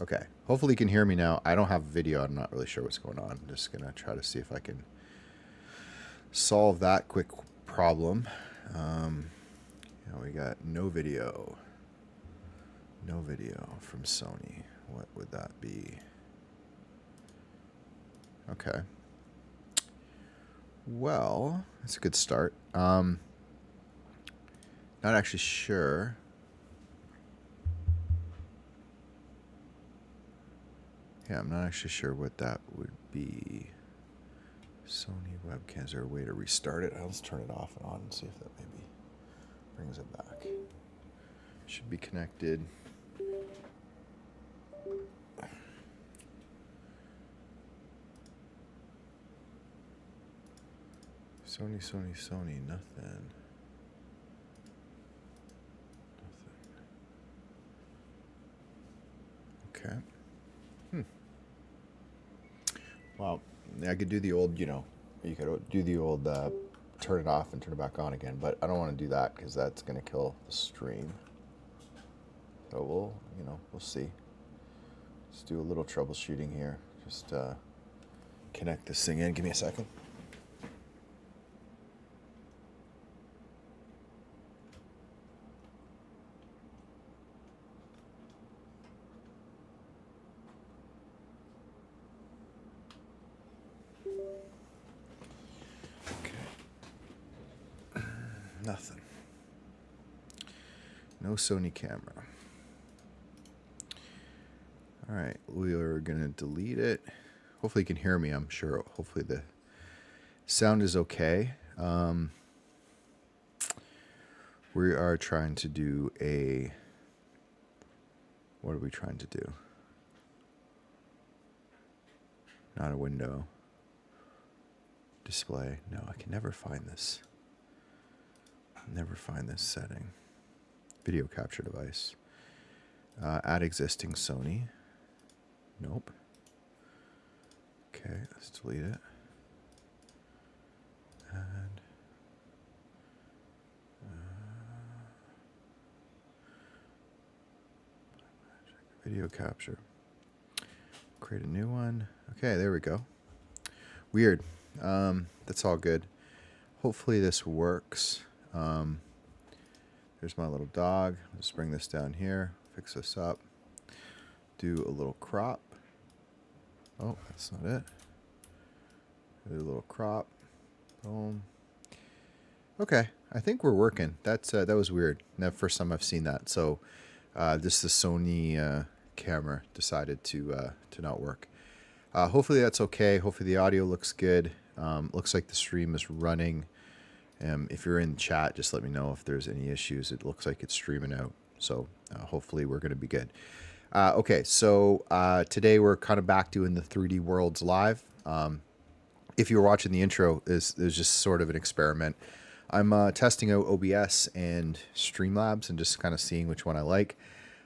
Okay. Hopefully you can hear me now. I don't have video. I'm not really sure what's going on. I'm just going to try to see if I can solve that quick problem. We got no video. No video from Sony. What would that be? Okay. Well, that's a good start. Not actually sure. Yeah, I'm not actually sure what that would be. Sony webcam. Is there a way to restart it? Let's turn it off and on and see if that maybe brings it back. Should be connected. Sony, nothing. Okay. Well, I could do the old, you could do the old turn it off and turn it back on again, but I don't want to do that because that's going to kill the stream. So we'll see. Let's do a little troubleshooting here. Just connect this thing in. Give me a second. Nothing. No Sony camera. All right, we are going to delete it. Hopefully you can hear me, I'm sure. Hopefully the sound is okay. We are trying to do a... What are we trying to do? Not a window. Display. No, I can never find this. Never find this setting. Video capture device. Add existing Sony. Nope. Okay, let's delete it. And video capture. Create a new one. Okay, there we go. Weird. That's all good. Hopefully this works. There's my little dog. Let's bring this down here. Fix this up. Do a little crop. Oh, that's not it. Do a little crop. Boom. Okay, I think we're working. That was weird. Now, first time I've seen that. So, this the Sony camera decided to not work. Hopefully that's okay. Hopefully the audio looks good. Looks like the stream is running. If you're in chat, just let me know if there's any issues. It looks like it's streaming out. So hopefully we're going to be good. Okay, so today we're kind of back doing the 3D Worlds live. If you were watching the intro, it was just sort of an experiment. I'm testing out OBS and Streamlabs and just kind of seeing which one I like.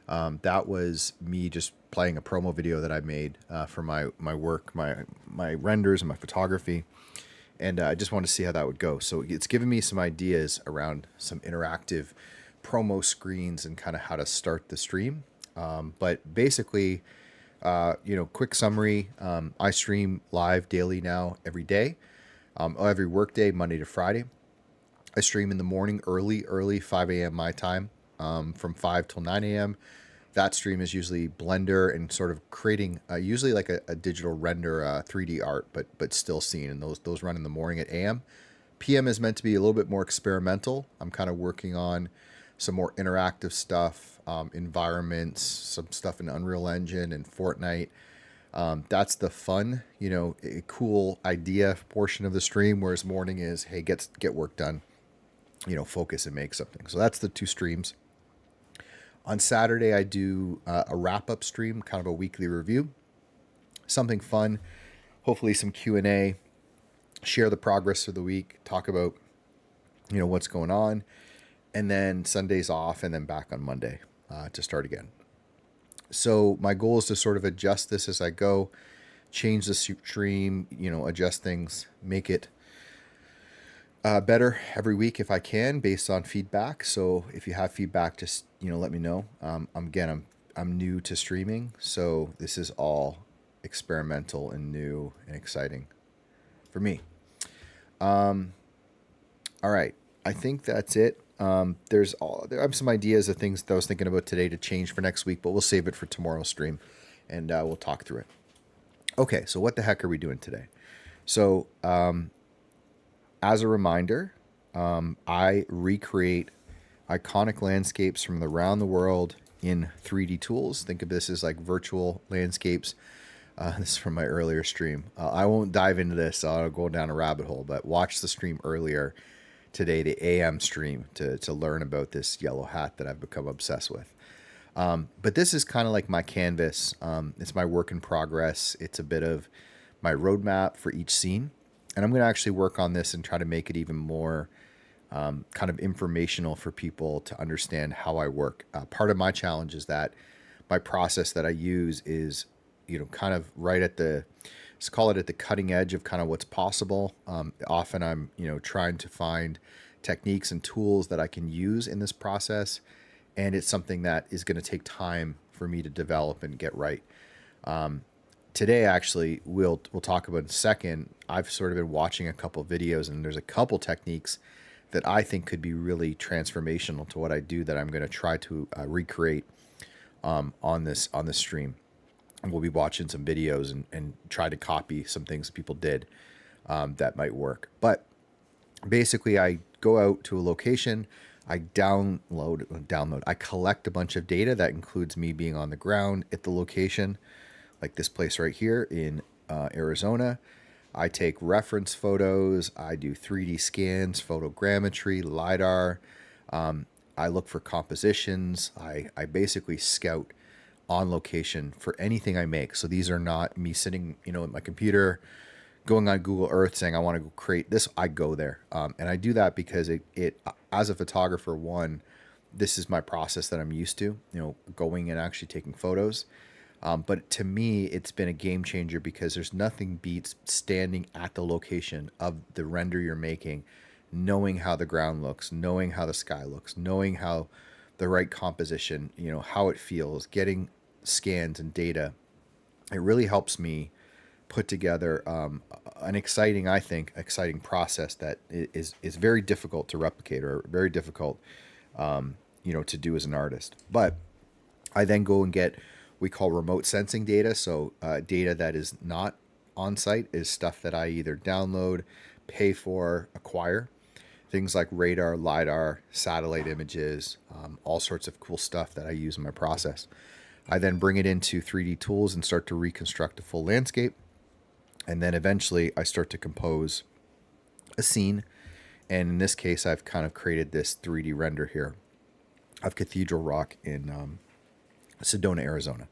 That was me just playing a promo video that I made for my work, my renders and my photography. And I just wanted to see how that would go. So it's given me some ideas around some interactive promo screens and kind of how to start the stream. But basically, quick summary. I stream live daily now every day, every work day, Monday to Friday. I stream in the morning early, 5 a.m. my time, from 5 till 9 a.m. That stream is usually Blender and sort of creating usually like a digital render 3D art, but still seen. And those run in the morning at AM. PM is meant to be a little bit more experimental. I'm kind of working on some more interactive stuff, environments, some stuff in Unreal Engine and Fortnite. That's the fun, a cool idea portion of the stream, whereas morning is, hey, get work done, focus and make something. So that's the two streams. On Saturday, I do a wrap-up stream, kind of a weekly review, something fun, hopefully some Q&A, share the progress of the week, talk about, what's going on, and then Sunday's off, and then back on Monday to start again. So my goal is to sort of adjust this as I go, change the stream, adjust things, make it better every week if I can, based on feedback. So if you have feedback, just let me know. I'm I'm new to streaming, so this is all experimental and new and exciting for me. All right, I think that's it. I have some ideas of things that I was thinking about today to change for next week, but we'll save it for tomorrow's stream, and we'll talk through it. Okay, so what the heck are we doing today? So, as a reminder, I recreate iconic landscapes from around the world in 3D tools. Think of this as like virtual landscapes. This is from my earlier stream. I won't dive into this. I'll go down a rabbit hole, but watch the stream earlier today, the AM stream, to learn about this yellow hat that I've become obsessed with. But this is kind of like my canvas. It's my work in progress. It's a bit of my roadmap for each scene. And I'm going to actually work on this and try to make it even more kind of informational for people to understand how I work. Part of my challenge is that my process that I use is, kind of right at let's call it at the cutting edge of kind of what's possible. Often I'm, trying to find techniques and tools that I can use in this process. And it's something that is going to take time for me to develop and get right. Today, actually, we'll talk about in a second. I've sort of been watching a couple videos, and there's a couple techniques that I think could be really transformational to what I do that I'm going to try to recreate on this stream. And we'll be watching some videos and try to copy some things people did that might work. But basically, I go out to a location. I I collect a bunch of data that includes me being on the ground at the location, like this place right here in Arizona. I take reference photos. I do 3D scans, photogrammetry, LiDAR. I look for compositions. I basically scout on location for anything I make. So these are not me sitting, at my computer, going on Google Earth saying I want to create this. I go there, and I do that because it as a photographer, this is my process that I'm used to. Going and actually taking photos. But to me, it's been a game changer because there's nothing beats standing at the location of the render you're making, knowing how the ground looks, knowing how the sky looks, knowing how the right composition, how it feels, getting scans and data. It really helps me put together an exciting process that is very difficult to replicate or very difficult, to do as an artist. But I then go and get we call remote sensing data. So data that is not on site is stuff that I either download, pay for, acquire. Things like radar, LiDAR, satellite images, all sorts of cool stuff that I use in my process. I then bring it into 3D tools and start to reconstruct a full landscape. And then eventually I start to compose a scene. And in this case, I've kind of created this 3D render here of Cathedral Rock in Sedona, Arizona.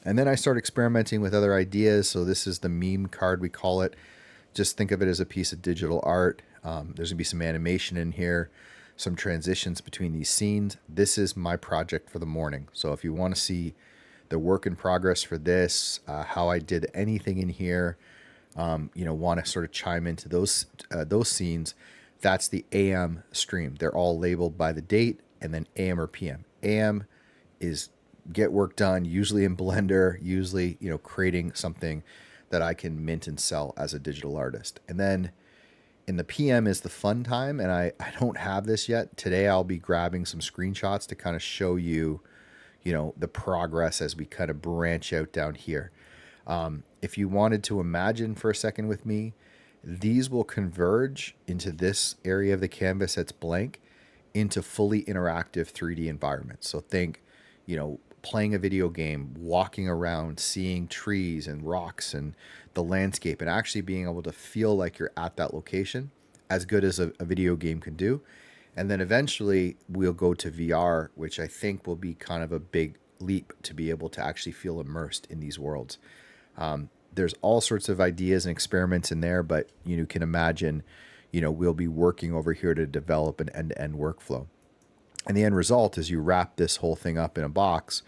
And then I start experimenting with other ideas. So this is the meme card, we call it. Just think of it as a piece of digital art. There's going to be some animation in here, some transitions between these scenes. This is my project for the morning. So if you want to see the work in progress for this, how I did anything in here, want to sort of chime into those scenes, that's the AM stream. They're all labeled by the date and then AM or PM. AM is get work done, usually in Blender, usually, creating something that I can mint and sell as a digital artist. And then in the PM is the fun time, and I don't have this yet. Today I'll be grabbing some screenshots to kind of show you, the progress as we kind of branch out down here. If you wanted to imagine for a second with me, these will converge into this area of the canvas that's blank into fully interactive 3D environments. So think, playing a video game, walking around, seeing trees and rocks and the landscape, and actually being able to feel like you're at that location, as good as a video game can do. And then eventually we'll go to VR, which I think will be kind of a big leap to be able to actually feel immersed in these worlds. There's all sorts of ideas and experiments in there, but you can imagine, we'll be working over here to develop an end-to-end workflow. And the end result is you wrap this whole thing up in a box.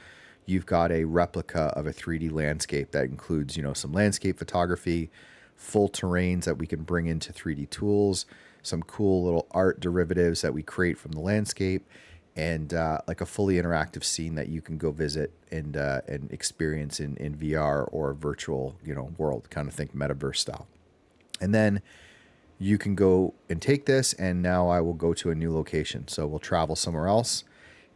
You've got a replica of a 3D landscape that includes, some landscape photography, full terrains that we can bring into 3D tools, some cool little art derivatives that we create from the landscape, and like a fully interactive scene that you can go visit and experience in VR or virtual, world, kind of think metaverse style. And then you can go and take this, and now I will go to a new location. So we'll travel somewhere else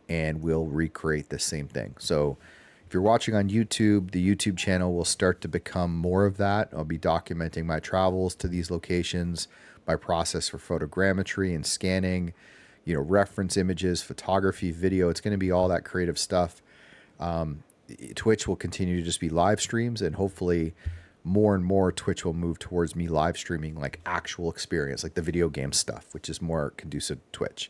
and we'll recreate the same thing. So if you're watching on YouTube, the YouTube channel will start to become more of that. I'll be documenting my travels to these locations, my process for photogrammetry and scanning, reference images, photography, video. It's going to be all that creative stuff. Twitch will continue to just be live streams, and hopefully more and more Twitch will move towards me live streaming like actual experience, like the video game stuff, which is more conducive to Twitch.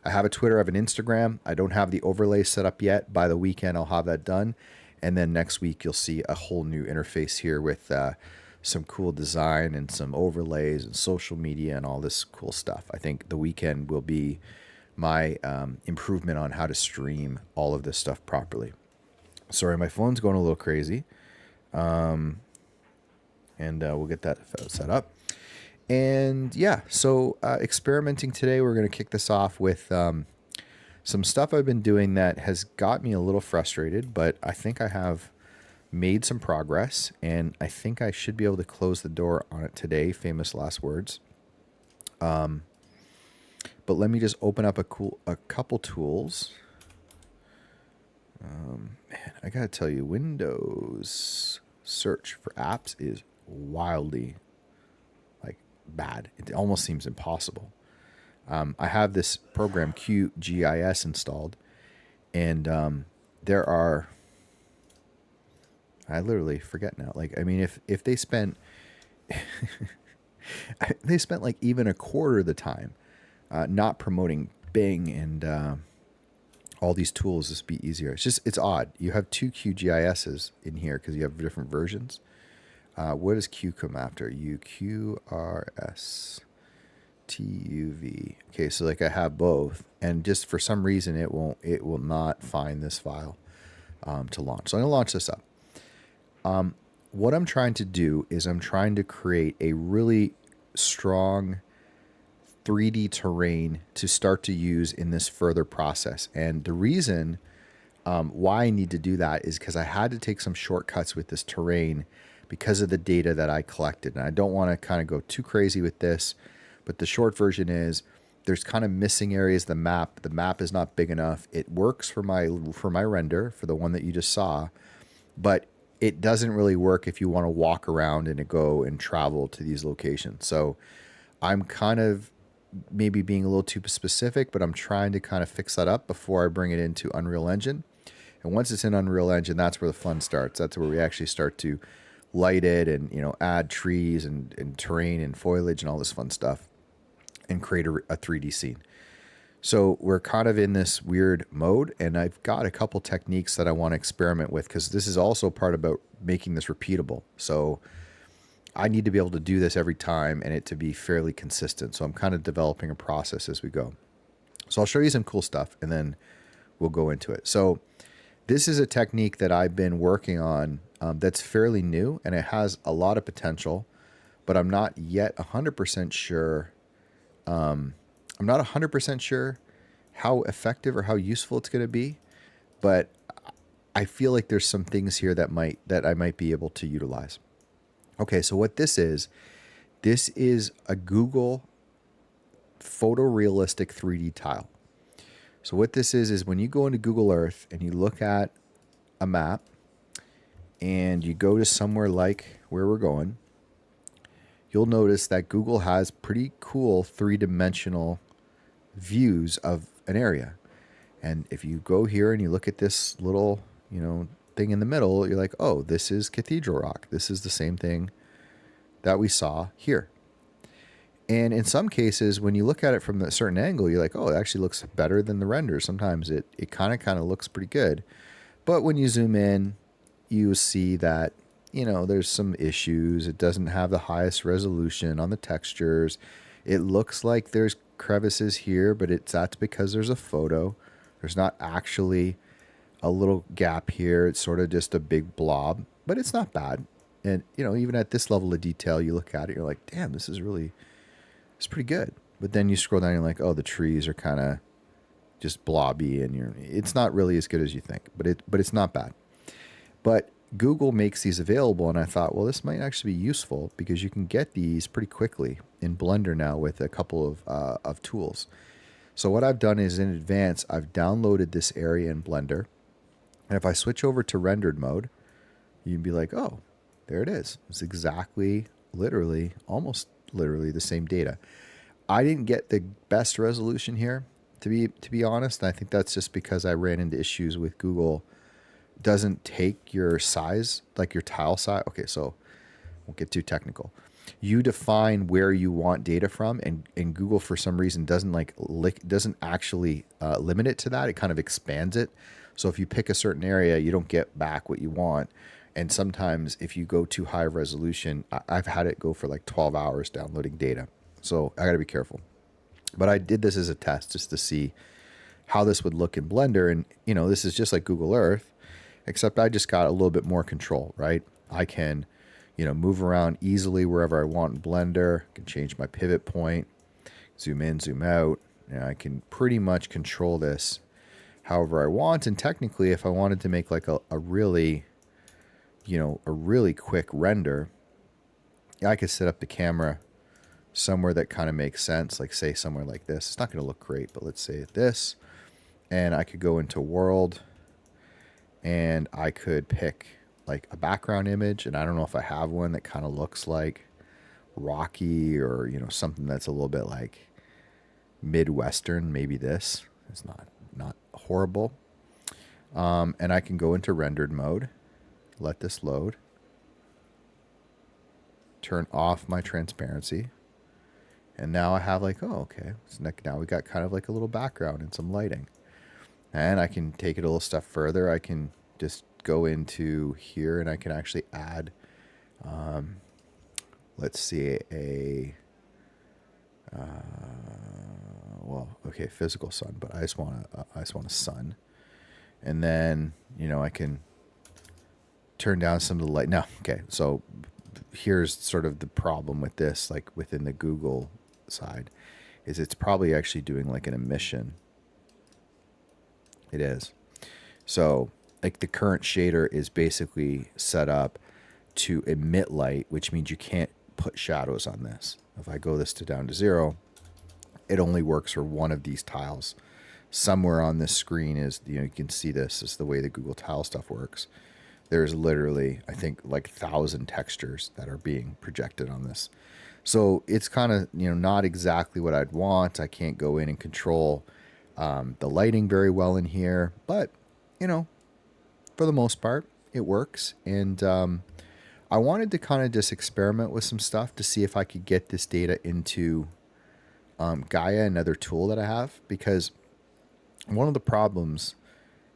I have a Twitter, I have an Instagram. I don't have the overlay set up yet. By the weekend, I'll have that done. And then next week, you'll see a whole new interface here with some cool design and some overlays and social media and all this cool stuff. I think the weekend will be my improvement on how to stream all of this stuff properly. Sorry, my phone's going a little crazy. And we'll get that set up. And yeah, so experimenting today, we're going to kick this off with some stuff I've been doing that has got me a little frustrated, but I think I have made some progress, and I think I should be able to close the door on it today. Famous last words. But let me just open up a couple tools. Man, I gotta tell you, Windows search for apps is wildly bad. It almost seems impossible. I have this program QGIS installed, and there are, I literally forget now. If they spent like even a quarter of the time not promoting Bing and all these tools, this would be easier. It's odd. You have two QGISs in here because you have different versions. What does Q come after? UQRS TUV. Okay, so I have both, and just for some reason it will not find this file to launch. So I'm gonna launch this up. What I'm trying to do is I'm trying to create a really strong 3D terrain to start to use in this further process. And the reason why I need to do that is because I had to take some shortcuts with this terrain because of the data that I collected. And I don't want to kind of go too crazy with this, but the short version is there's kind of missing areas of the map. The map is not big enough. It works for my render, for the one that you just saw, but it doesn't really work if you want to walk around and go and travel to these locations. So I'm kind of maybe being a little too specific, but I'm trying to kind of fix that up before I bring it into Unreal Engine. And once it's in Unreal Engine, that's where the fun starts. That's where we actually start to light it and add trees and terrain and foliage and all this fun stuff and create a 3D scene. So we're kind of in this weird mode, and I've got a couple techniques that I want to experiment with because this is also part about making this repeatable. So I need to be able to do this every time and it to be fairly consistent. So I'm kind of developing a process as we go. So I'll show you some cool stuff and then we'll go into it. So this is a technique that I've been working on that's fairly new, and it has a lot of potential, but I'm not yet 100% sure. I'm not 100% sure how effective or how useful it's going to be, but I feel like there's some things here that I might be able to utilize. Okay, so what this is a Google photorealistic 3D tile. So what this is when you go into Google Earth and you look at a map and you go to somewhere like where we're going, you'll notice that Google has pretty cool three-dimensional views of an area. And if you go here and you look at this little, thing in the middle, you're like, oh, this is Cathedral Rock. This is the same thing that we saw here. And in some cases, when you look at it from a certain angle, you're like, oh, it actually looks better than the render. Sometimes it kind of looks pretty good. But when you zoom in, you see that, there's some issues. It doesn't have the highest resolution on the textures. It looks like there's crevices here, but that's because there's a photo. There's not actually a little gap here. It's sort of just a big blob, but it's not bad. And, even at this level of detail, you look at it, you're like, damn, it's pretty good. But then you scroll down and you're like, oh, the trees are kind of just blobby, and it's not really as good as you think, but it's not bad. But Google makes these available, and I thought, well, this might actually be useful because you can get these pretty quickly in Blender now with a couple of tools. So what I've done is in advance, I've downloaded this area in Blender. And if I switch over to rendered mode, you'd be like, oh, there it is. It's exactly, literally, almost literally the same data. I didn't get the best resolution here, to be honest. And I think that's just because I ran into issues with Google. Doesn't take your size, like your tile size. Okay, so won't get too technical. You define where you want data from, and Google for some reason doesn't doesn't actually limit it to that. It kind of expands it. So if you pick a certain area, you don't get back what you want. And sometimes if you go too high resolution, I've had it go for like 12 hours downloading data. So I got to be careful. But I did this as a test just to see how this would look in Blender. And, this is just like Google Earth, except I just got a little bit more control, right? I can, move around easily wherever I want in Blender. I can change my pivot point, zoom in, zoom out. And I can pretty much control this however I want. And technically, if I wanted to make like a really, a really quick render, I could set up the camera somewhere that kind of makes sense, like say somewhere like this. It's not going to look great, but let's say this. And I could go into world and I could pick like a background image. And I don't know if I have one that kind of looks like rocky or, something that's a little bit like Midwestern. Maybe this is not horrible. And I can go into rendered mode, let this load, turn off my transparency. And now I have like, oh, okay. So now we got kind of like a little background and some lighting. And I can take it a little step further. I can just go into here and I can actually add, let's see, physical sun, but I just want a sun. And then, I can turn down some of the light. Now, okay, so here's sort of the problem with this, like within the Google side, is it's probably actually doing like an emission. It is. So like the current shader is basically set up to emit light, which means you can't put shadows on this. If I go this down to 0, it only works for one of these tiles. Somewhere on this screen is, you can see this is the way the Google tile stuff works. There's literally, I think, like 1,000 textures that are being projected on this. So it's kind of, not exactly what I'd want. I can't go in and control the lighting very well in here, but, for the most part, it works. And I wanted to kind of just experiment with some stuff to see if I could get this data into Gaia, another tool that I have, because one of the problems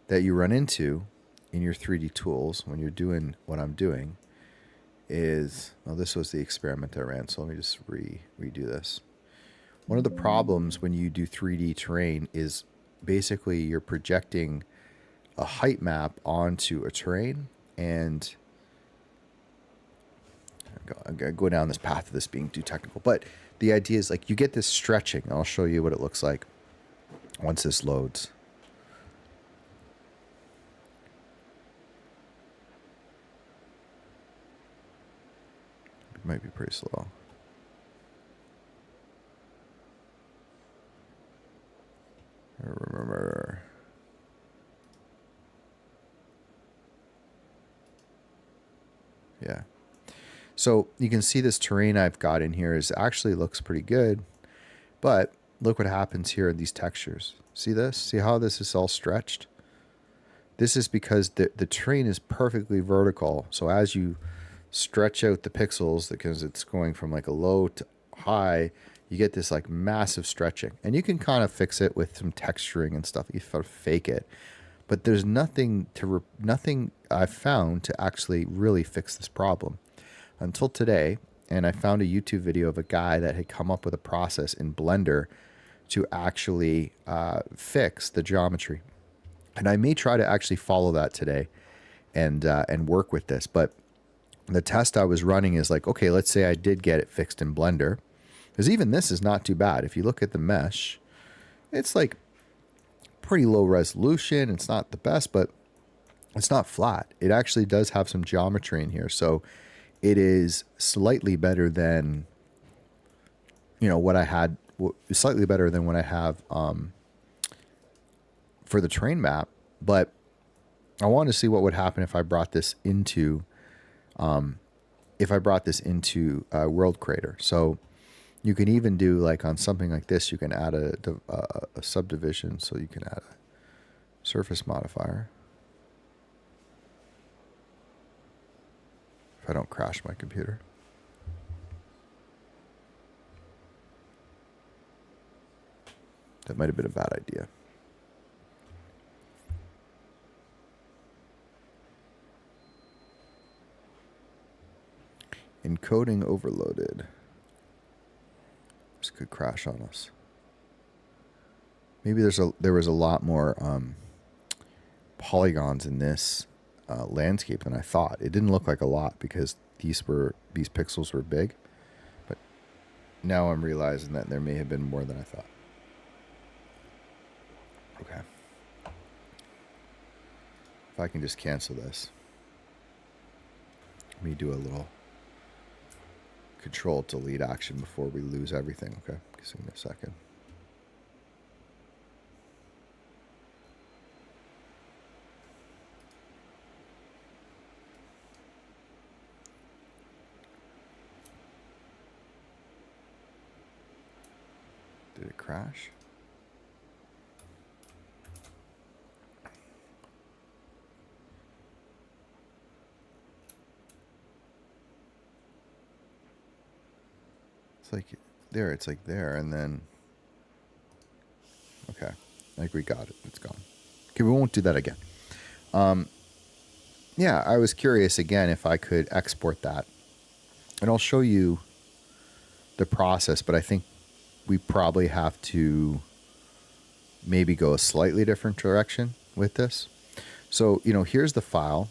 that you run into in your 3D tools when you're doing what I'm doing is, well, this was the experiment I ran, so let me just redo this. One of the problems when you do 3D terrain is basically you're projecting a height map onto a terrain, and I'm going to go down this path of this being too technical, but the idea is like you get this stretching. I'll show you what it looks like once this loads. It might be pretty slow. I remember. Yeah. So you can see this terrain I've got in here is actually looks pretty good, but look what happens here in these textures. See this? See how this is all stretched? This is because the terrain is perfectly vertical. So as you stretch out the pixels, because it's going from like a low to high, you get this like massive stretching. And you can kind of fix it with some texturing and stuff. You sort of fake it. But there's nothing I've found to actually really fix this problem until today. And I found a YouTube video of a guy that had come up with a process in Blender to actually fix the geometry. And I may try to actually follow that today and work with this. But the test I was running is like, okay, let's say I did get it fixed in Blender. Because even this is not too bad. If you look at the mesh, it's like pretty low resolution. It's not the best, but it's not flat. It actually does have some geometry in here. So it is slightly better than, what I had, slightly better than what I have for the terrain map. But I wanted to see what would happen if I brought this into, World Creator. So you can even do like on something like this, you can add a subdivision. So you can add a surface modifier. If I don't crash my computer. That might have been a bad idea. Encoding overloaded. This could crash on us. Maybe there was a lot more polygons in this landscape than I thought. It didn't look like a lot because these pixels were big, but now I'm realizing that there may have been more than I thought. Okay. If I can just cancel this. Let me do a little Control-Delete action before we lose everything. Okay, just give me a second. Did it crash? It's like there, it's like there, and then, okay, I think we got it, it's gone. Okay, we won't do that again. Yeah, I was curious again if I could export that, and I'll show you the process, but I think we probably have to maybe go a slightly different direction with this. So, here's the file.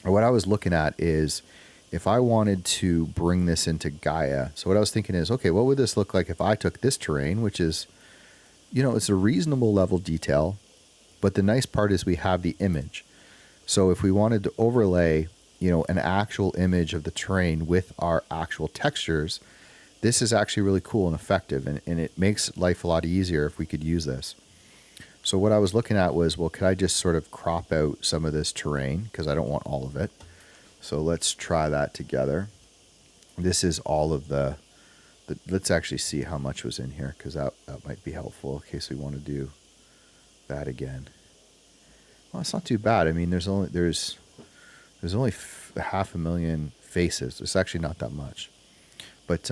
What I was looking at is if I wanted to bring this into Gaia. So what I was thinking is, okay, what would this look like if I took this terrain, which is, it's a reasonable level detail, but the nice part is we have the image. So if we wanted to overlay, an actual image of the terrain with our actual textures, this is actually really cool and effective, and it makes life a lot easier if we could use this. So what I was looking at was, well, could I just sort of crop out some of this terrain because I don't want all of it. So let's try that together. This is all of the let's actually see how much was in here because that might be helpful in case we want to do that again. Well, it's not too bad. I mean, there's only 500,000 faces. It's actually not that much. But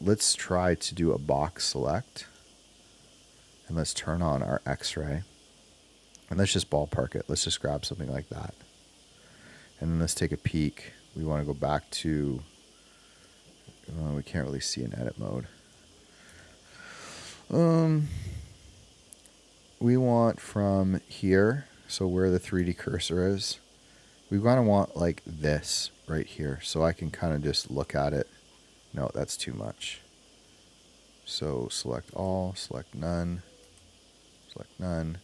let's try to do a box select. And let's turn on our X-ray. And let's just ballpark it. Let's just grab something like that. And then let's take a peek. We want to go back to, we can't really see in edit mode. We want from here, so where the 3D cursor is, we want like this right here. So I can kind of just look at it. No, that's too much. So select all, select none, select none.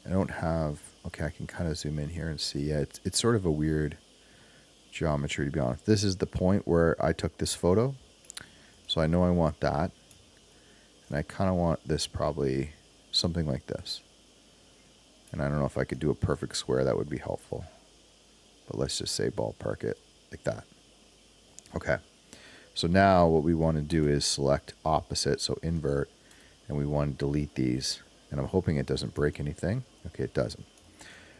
I don't have, okay, I can kind of zoom in here and see. Yeah, it's sort of a weird geometry, to be honest. This is the point where I took this photo. So I know I want that. And I kind of want this probably something like this. And I don't know if I could do a perfect square. That would be helpful. But let's just say ballpark it like that. Okay. So now what we want to do is select opposite, so invert. And we want to delete these. And I'm hoping it doesn't break anything. Okay, it doesn't.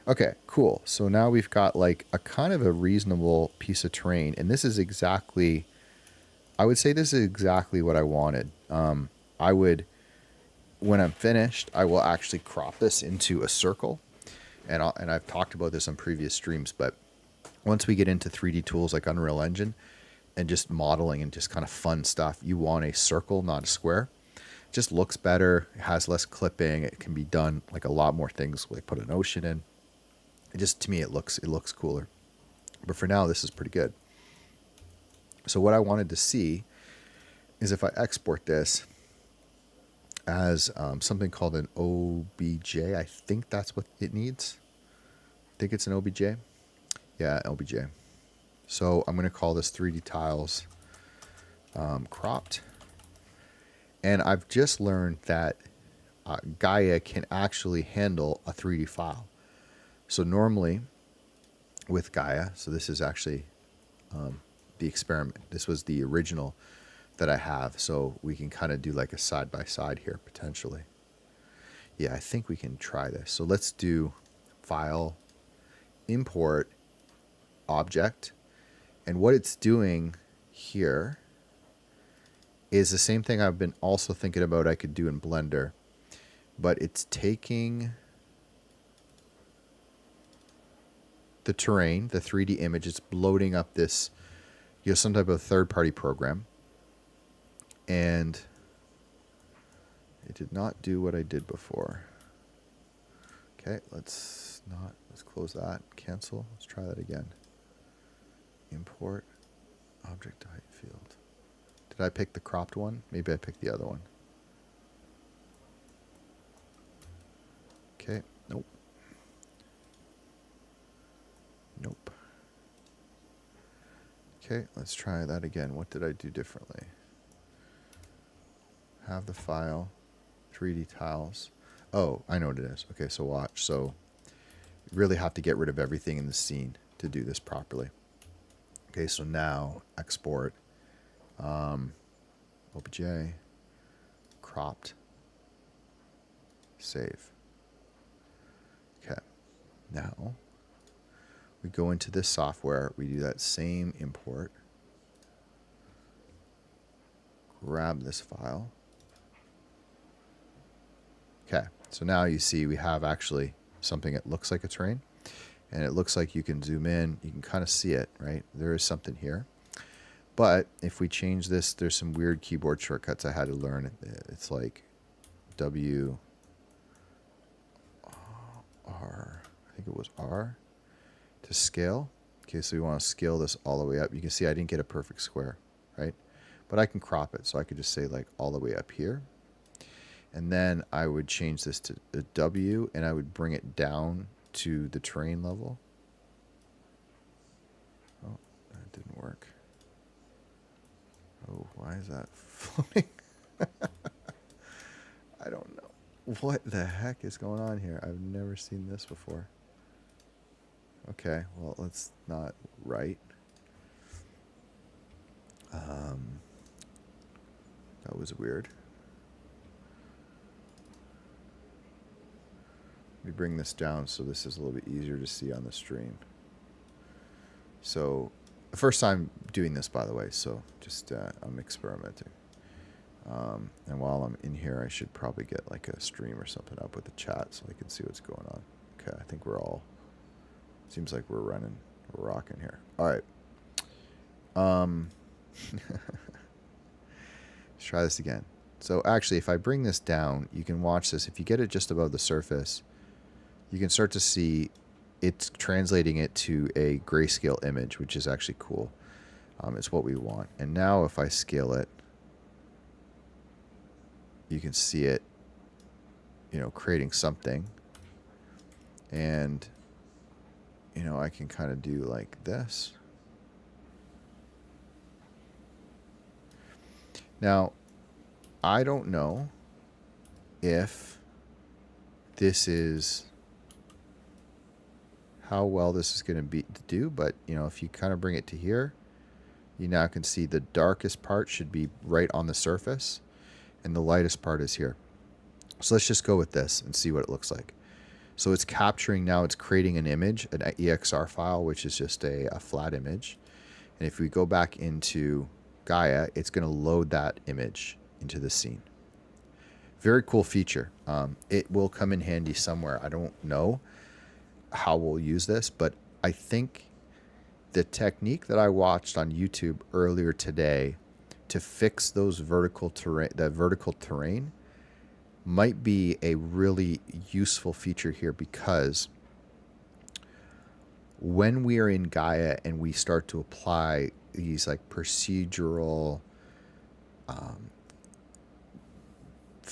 Okay, cool. So now we've got like a kind of a reasonable piece of terrain. And this is exactly, I would say this is exactly what I wanted. I would, when I'm finished, I will actually crop this into a circle. And I've talked about this on previous streams, but once we get into 3D tools like Unreal Engine and just modeling and just kind of fun stuff, you want a circle, not a square. It just looks better. It has less clipping. It can be done like a lot more things. Like put an ocean in. It just, to me, it looks cooler. But for now, this is pretty good. So what I wanted to see is if I export this as something called an OBJ. I think that's what it needs. I think it's an OBJ. Yeah, OBJ. So I'm going to call this 3D tiles cropped. And I've just learned that Gaia can actually handle a 3D file. So normally with Gaia, so this is actually the experiment. This was the original that I have. So we can kind of do like a side by side here potentially. Yeah, I think we can try this. So let's do file, import, object. And what it's doing here is the same thing I've been also thinking about I could do in Blender. But it's taking the terrain, the 3D image, it's loading up this, some type of third-party program. And it did not do what I did before. Okay, let's close that, cancel. Let's try that again. Import, object height field. Did I pick the cropped one? Maybe I picked the other one. Okay, nope. Nope. Okay, let's try that again. What did I do differently? Have the file, 3D tiles. Oh, I know what it is. Okay, so watch. So you really have to get rid of everything in the scene to do this properly. Okay, so now export, OBJ, cropped, save. Okay, now we go into this software, we do that same import, grab this file. Okay, so now you see we have actually something that looks like a terrain, and it looks like you can zoom in, you can kind of see it, right? There is something here. But if we change this, there's some weird keyboard shortcuts I had to learn. It's like W, R, I think it was R to scale. Okay, so we want to scale this all the way up. You can see I didn't get a perfect square, right? But I can crop it. So I could just say like all the way up here. And then I would change this to a W and I would bring it down to the terrain level. Oh, that didn't work. Oh, why is that floating? I don't know. What the heck is going on here? I've never seen this before. Okay, well, let's not write. That was weird. Let me bring this down so this is a little bit easier to see on the stream. So, the first time doing this, by the way, so just I'm experimenting. And while I'm in here, I should probably get like a stream or something up with the chat so I can see what's going on. Okay, I think we're all, seems like we're rocking here. All right. Let's try this again. So actually, if I bring this down, you can watch this. If you get it just above the surface, you can start to see it's translating it to a grayscale image, which is actually cool. It's what we want. And now if I scale it, you can see it, creating something. And, I can kind of do like this. Now, I don't know if this is how well this is going to do, but if you kind of bring it to here, you now can see the darkest part should be right on the surface and the lightest part is here. So let's just go with this and see what it looks like. So it's capturing now, it's creating an image, an EXR file, which is just a flat image. And if we go back into Gaia, it's going to load that image into the scene. Very cool feature. It will come in handy somewhere. I don't know how we'll use this, but I think the technique that I watched on YouTube earlier today to fix those vertical terrain might be a really useful feature here, because when we are in Gaia and we start to apply these like procedural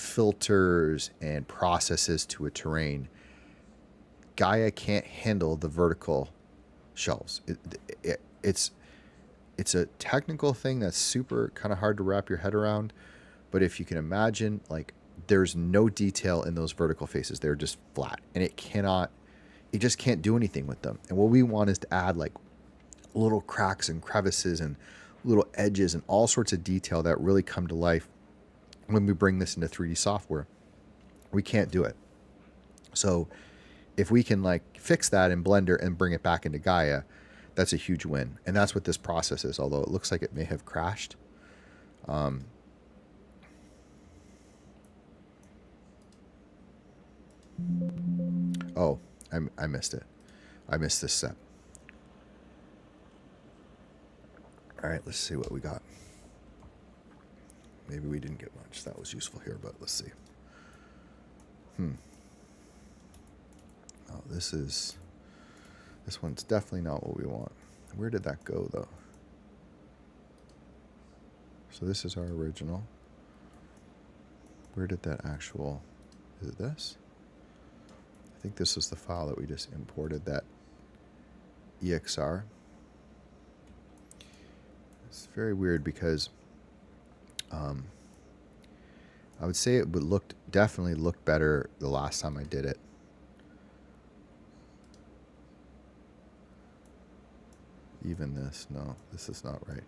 filters and processes to a terrain, Gaia can't handle the vertical shelves. It's a technical thing that's super kind of hard to wrap your head around. But if you can imagine, like, there's no detail in those vertical faces. They're just flat, and it just can't do anything with them. And what we want is to add like little cracks and crevices and little edges and all sorts of detail that really come to life when we bring this into 3D software. We can't do it. So if we can like fix that in Blender and bring it back into Gaia, that's a huge win. And that's what this process is, although it looks like it may have crashed. Oh, I missed it. I missed this step. All right, let's see what we got. Maybe we didn't get much that was useful here, but let's see. Oh, this one's definitely not what we want. Where did that go, though? So this is our original. Where did that actual... Is it this? I think this was the file that we just imported, that EXR. It's very weird because I would say it would definitely look better the last time I did it. Even this, no, this is not right.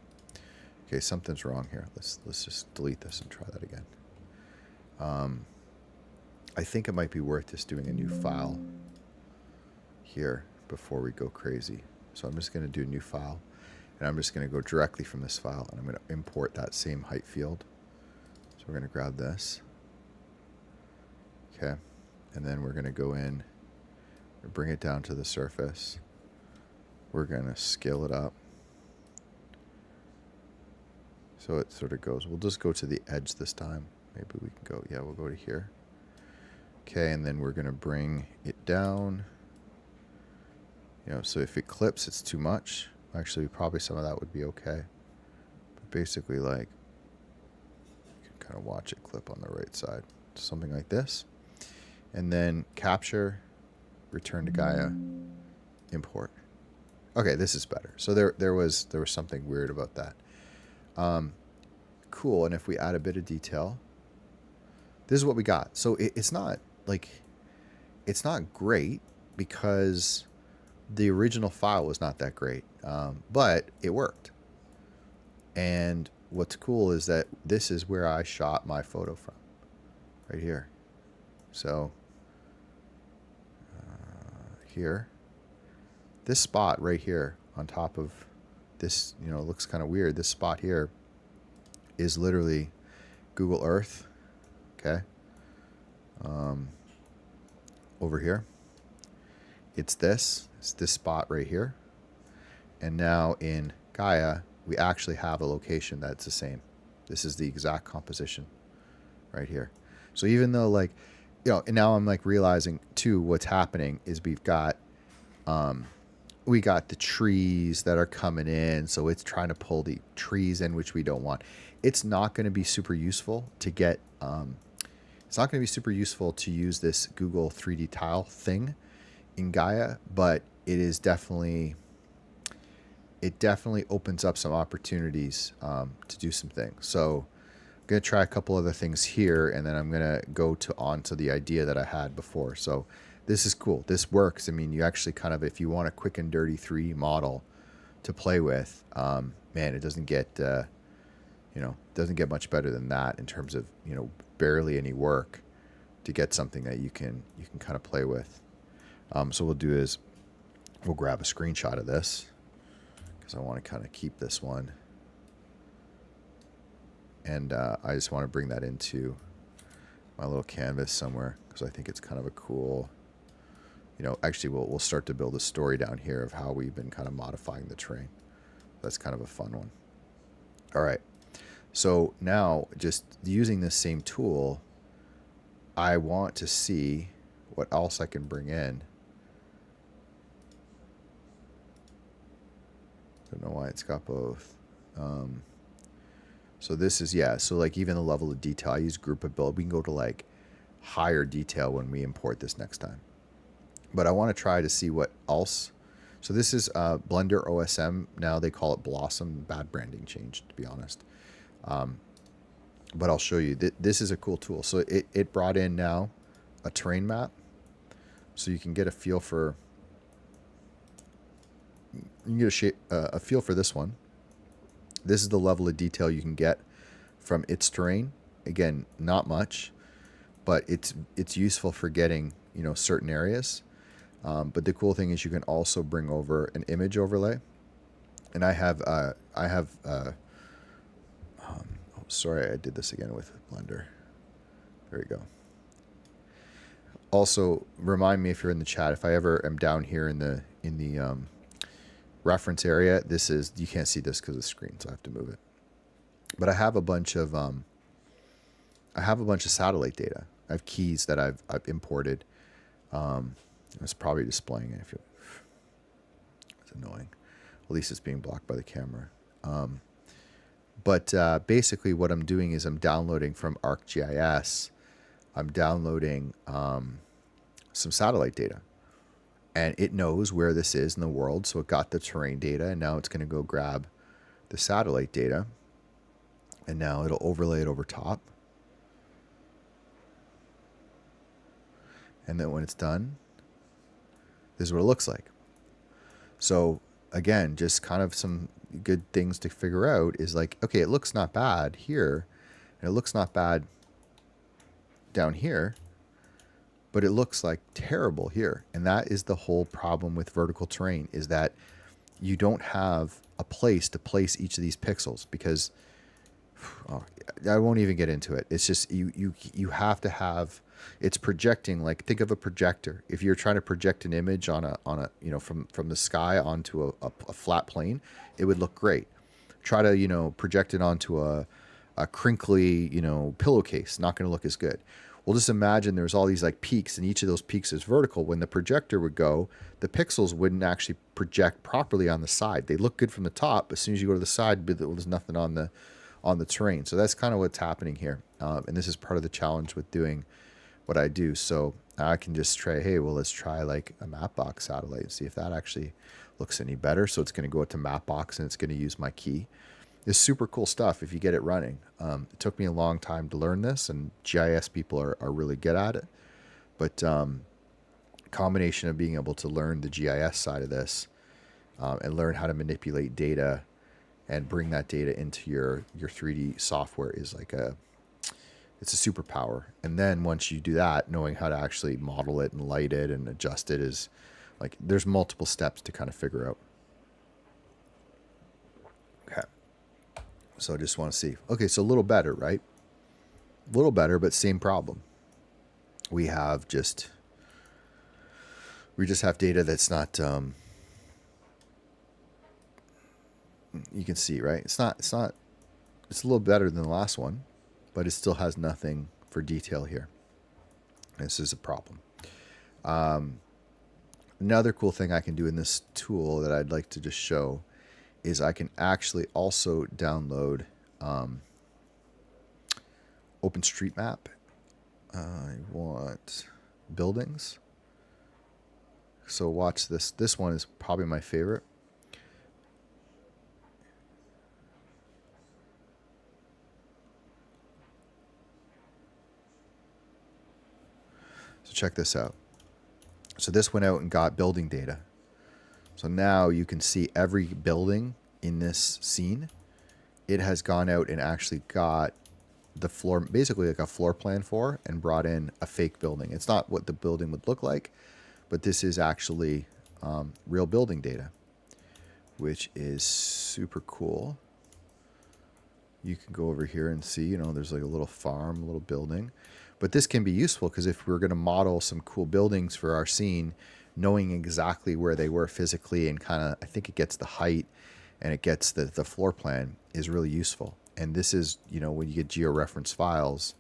Okay, something's wrong here. Let's just delete this and try that again. I think it might be worth just doing a new file here before we go crazy. So I'm just going to do a new file, and I'm just going to go directly from this file, and I'm going to import that same height field. So we're going to grab this. Okay, and then we're going to go in and bring it down to the surface. We're going to scale it up so it sort of goes. We'll just go to the edge this time. Maybe we can go, yeah, we'll go to here. Okay, and then we're going to bring it down. You know, so if it clips, it's too much. Actually, probably some of that would be okay. But basically, like, you can kind of watch it clip on the right side. Something like this. And then capture, return to Gaia, import. Okay, this is better. So there was something weird about that. Cool, and if we add a bit of detail, this is what we got. So it's not great because the original file was not that great, but it worked. And what's cool is that this is where I shot my photo from, right here. So here, this spot right here on top of this, you know, looks kind of weird. This spot here is literally Google Earth. Okay. Over here, it's this spot right here. And now in Gaia, we actually have a location that's the same. This is the exact composition right here. So even though, like, you know, and now I'm like realizing too, what's happening is we got the trees that are coming in. So it's trying to pull the trees in, which we don't want. It's not going to be super useful to get, it's not going to be super useful to use this Google 3D tile thing in Gaia, but it definitely opens up some opportunities to do some things. So I'm going to try a couple other things here, and then I'm going to go on to the idea that I had before. So this is cool. This works. I mean, you actually kind of, if you want a quick and dirty 3D model to play with, man, it doesn't get, doesn't get much better than that in terms of, you know, barely any work to get something that you can kind of play with. So we'll do is we'll grab a screenshot of this because I want to kind of keep this one. And I just want to bring that into my little canvas somewhere because I think it's kind of a cool, you know, actually we'll start to build a story down here of how we've been kind of modifying the terrain. That's kind of a fun one. All right. So now just using this same tool, I want to see what else I can bring in. Don't know why it's got both. So this is, yeah, so like even the level of detail, I use group of build. We can go to like higher detail when we import this next time. But I want to try to see what else. So this is Blender OSM. Now they call it Blossom. Bad branding change, to be honest. But I'll show you. This is a cool tool. So it brought in now a terrain map. So you can get a feel for, you can get a feel for this one. This is the level of detail you can get from its terrain. Again, not much, but it's useful for getting, you know, certain areas. But the cool thing is you can also bring over an image overlay. And oh, sorry, I did this again with Blender. There we go. Also, remind me if you're in the chat, if I ever am down here in the reference area, you can't see this because of the screen, so I have to move it. But I have a bunch of satellite data. I have keys that I've imported. It's probably displaying it. It's annoying. At least it's being blocked by the camera. But basically, what I'm doing is I'm downloading from ArcGIS. I'm downloading some satellite data. And it knows where this is in the world, so it got the terrain data, and now it's going to go grab the satellite data, and now it'll overlay it over top. And then when it's done, this is what it looks like. So again, just kind of some good things to figure out is like, okay, it looks not bad here, and it looks not bad down here, but it looks like terrible here. And that is the whole problem with vertical terrain, is that you don't have a place to place each of these pixels, because I won't even get into it. It's just you have to have, it's projecting, like think of a projector. If you're trying to project an image on a you know, from the sky onto a flat plane, it would look great. Try to, you know, project it onto a crinkly, you know, pillowcase, not going to look as good. Well, just imagine there's all these like peaks, and each of those peaks is vertical. When the projector would go, the pixels wouldn't actually project properly on the side. They look good from the top, but as soon as you go to the side, there's nothing on the terrain. So that's kind of what's happening here. And this is part of the challenge with doing what I do. So I can just try, hey, well, let's try like a Mapbox satellite and see if that actually looks any better. So it's going to go to Mapbox, and it's going to use my key. It's super cool stuff if you get it running. It took me a long time to learn this, and GIS people are really good at it. But combination of being able to learn the GIS side of this and learn how to manipulate data and bring that data into your 3D software is like it's a superpower. And then once you do that, knowing how to actually model it and light it and adjust it is like, there's multiple steps to kind of figure out. Okay. So I just want to see. Okay, so a little better, right? A little better, but same problem. We just have data that's not, you can see, right? It's a little better than the last one, but it still has nothing for detail here. This is a problem. Another cool thing I can do in this tool that I'd like to just show is I can actually also download OpenStreetMap. I want buildings. So watch this. This one is probably my favorite. So check this out. So this went out and got building data. So now you can see every building in this scene. It has gone out and actually got the floor, basically like a floor plan for, and brought in a fake building. It's not what the building would look like, but this is actually real building data, which is super cool. You can go over here and see, you know, there's like a little farm, a little building. But this can be useful because if we're going to model some cool buildings for our scene, knowing exactly where they were physically and kind of, I think it gets the height and it gets the floor plan is really useful. And this is, you know, when you get georeference files,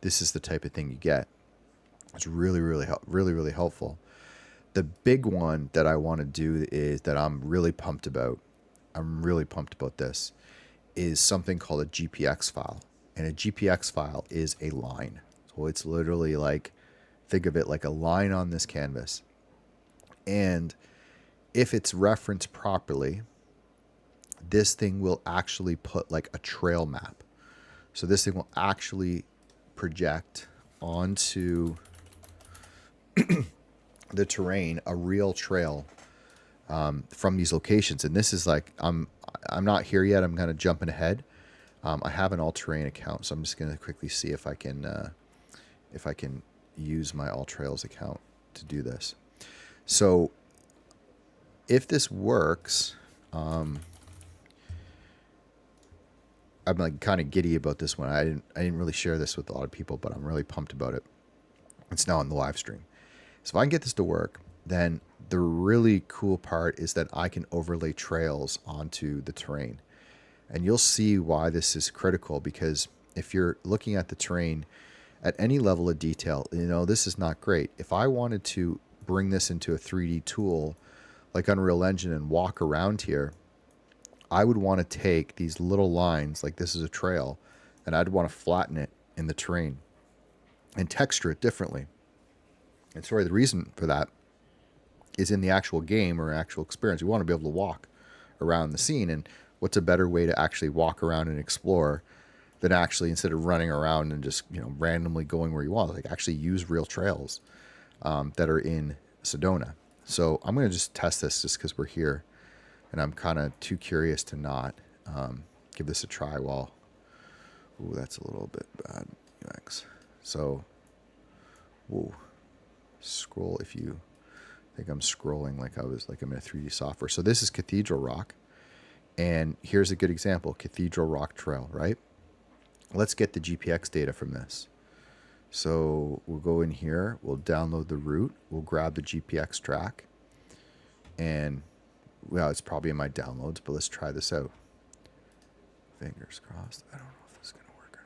this is the type of thing you get. It's really, really helpful. The big one that I want to do is that I'm really pumped about. I'm really pumped about this is something called a GPX file. And a GPX file is a line. So it's literally like, think of it like a line on this canvas. And if it's referenced properly, this thing will actually put like a trail map. So this thing will actually project onto the terrain a real trail from these locations. And this is like, I'm not here yet. I'm kind of jumping ahead. I have an all-terrain account, so I'm just going to quickly see if I can use my All Trails account to do this. So if this works, I'm like kind of giddy about this one. I didn't really share this with a lot of people, but I'm really pumped about it. It's now on the live stream. So if I can get this to work, then the really cool part is that I can overlay trails onto the terrain. And you'll see why this is critical, because if you're looking at the terrain at any level of detail, this is not great. If I wanted to bring this into a 3D tool like Unreal Engine and walk around here, I would want to take these little lines, like this is a trail, and I'd want to flatten it in the terrain and texture it differently. And sorry, the reason for that is in the actual game or actual experience, we want to be able to walk around the scene. And what's a better way to actually walk around and explore than actually, instead of running around and just randomly going where you want, like actually use real trails that are in Sedona. So I'm going to just test this just because we're here, and I'm kind of too curious to not give this a try while. Ooh, that's a little bit bad UX. So, ooh, scroll if you think I'm scrolling like I'm in a 3D software. So this is Cathedral Rock. And here's a good example, Cathedral Rock Trail, right? Let's get the GPX data from this. So we'll go in here, we'll download the route, we'll grab the GPX track, and well, it's probably in my downloads, but let's try this out. Fingers crossed. I don't know if this is going to work or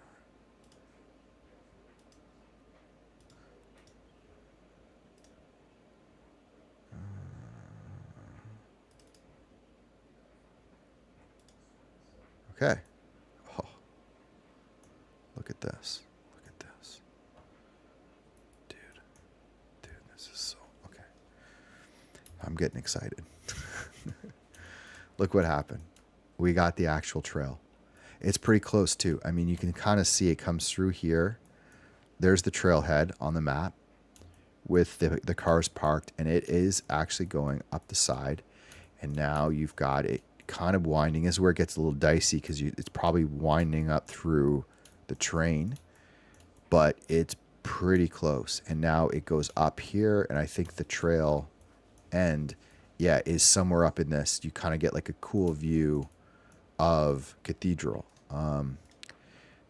not. Okay. Oh, look at this. Look at this. Dude, this is so... Okay. I'm getting excited. Look what happened. We got the actual trail. It's pretty close too. I mean, you can kind of see it comes through here. There's the trailhead on the map with the cars parked, and it is actually going up the side. And now you've got it kind of winding. This is where it gets a little dicey because it's probably winding up through the terrain, but it's pretty close. And now it goes up here, and I think the trail end, yeah, is somewhere up in this. You kind of get like a cool view of Cathedral.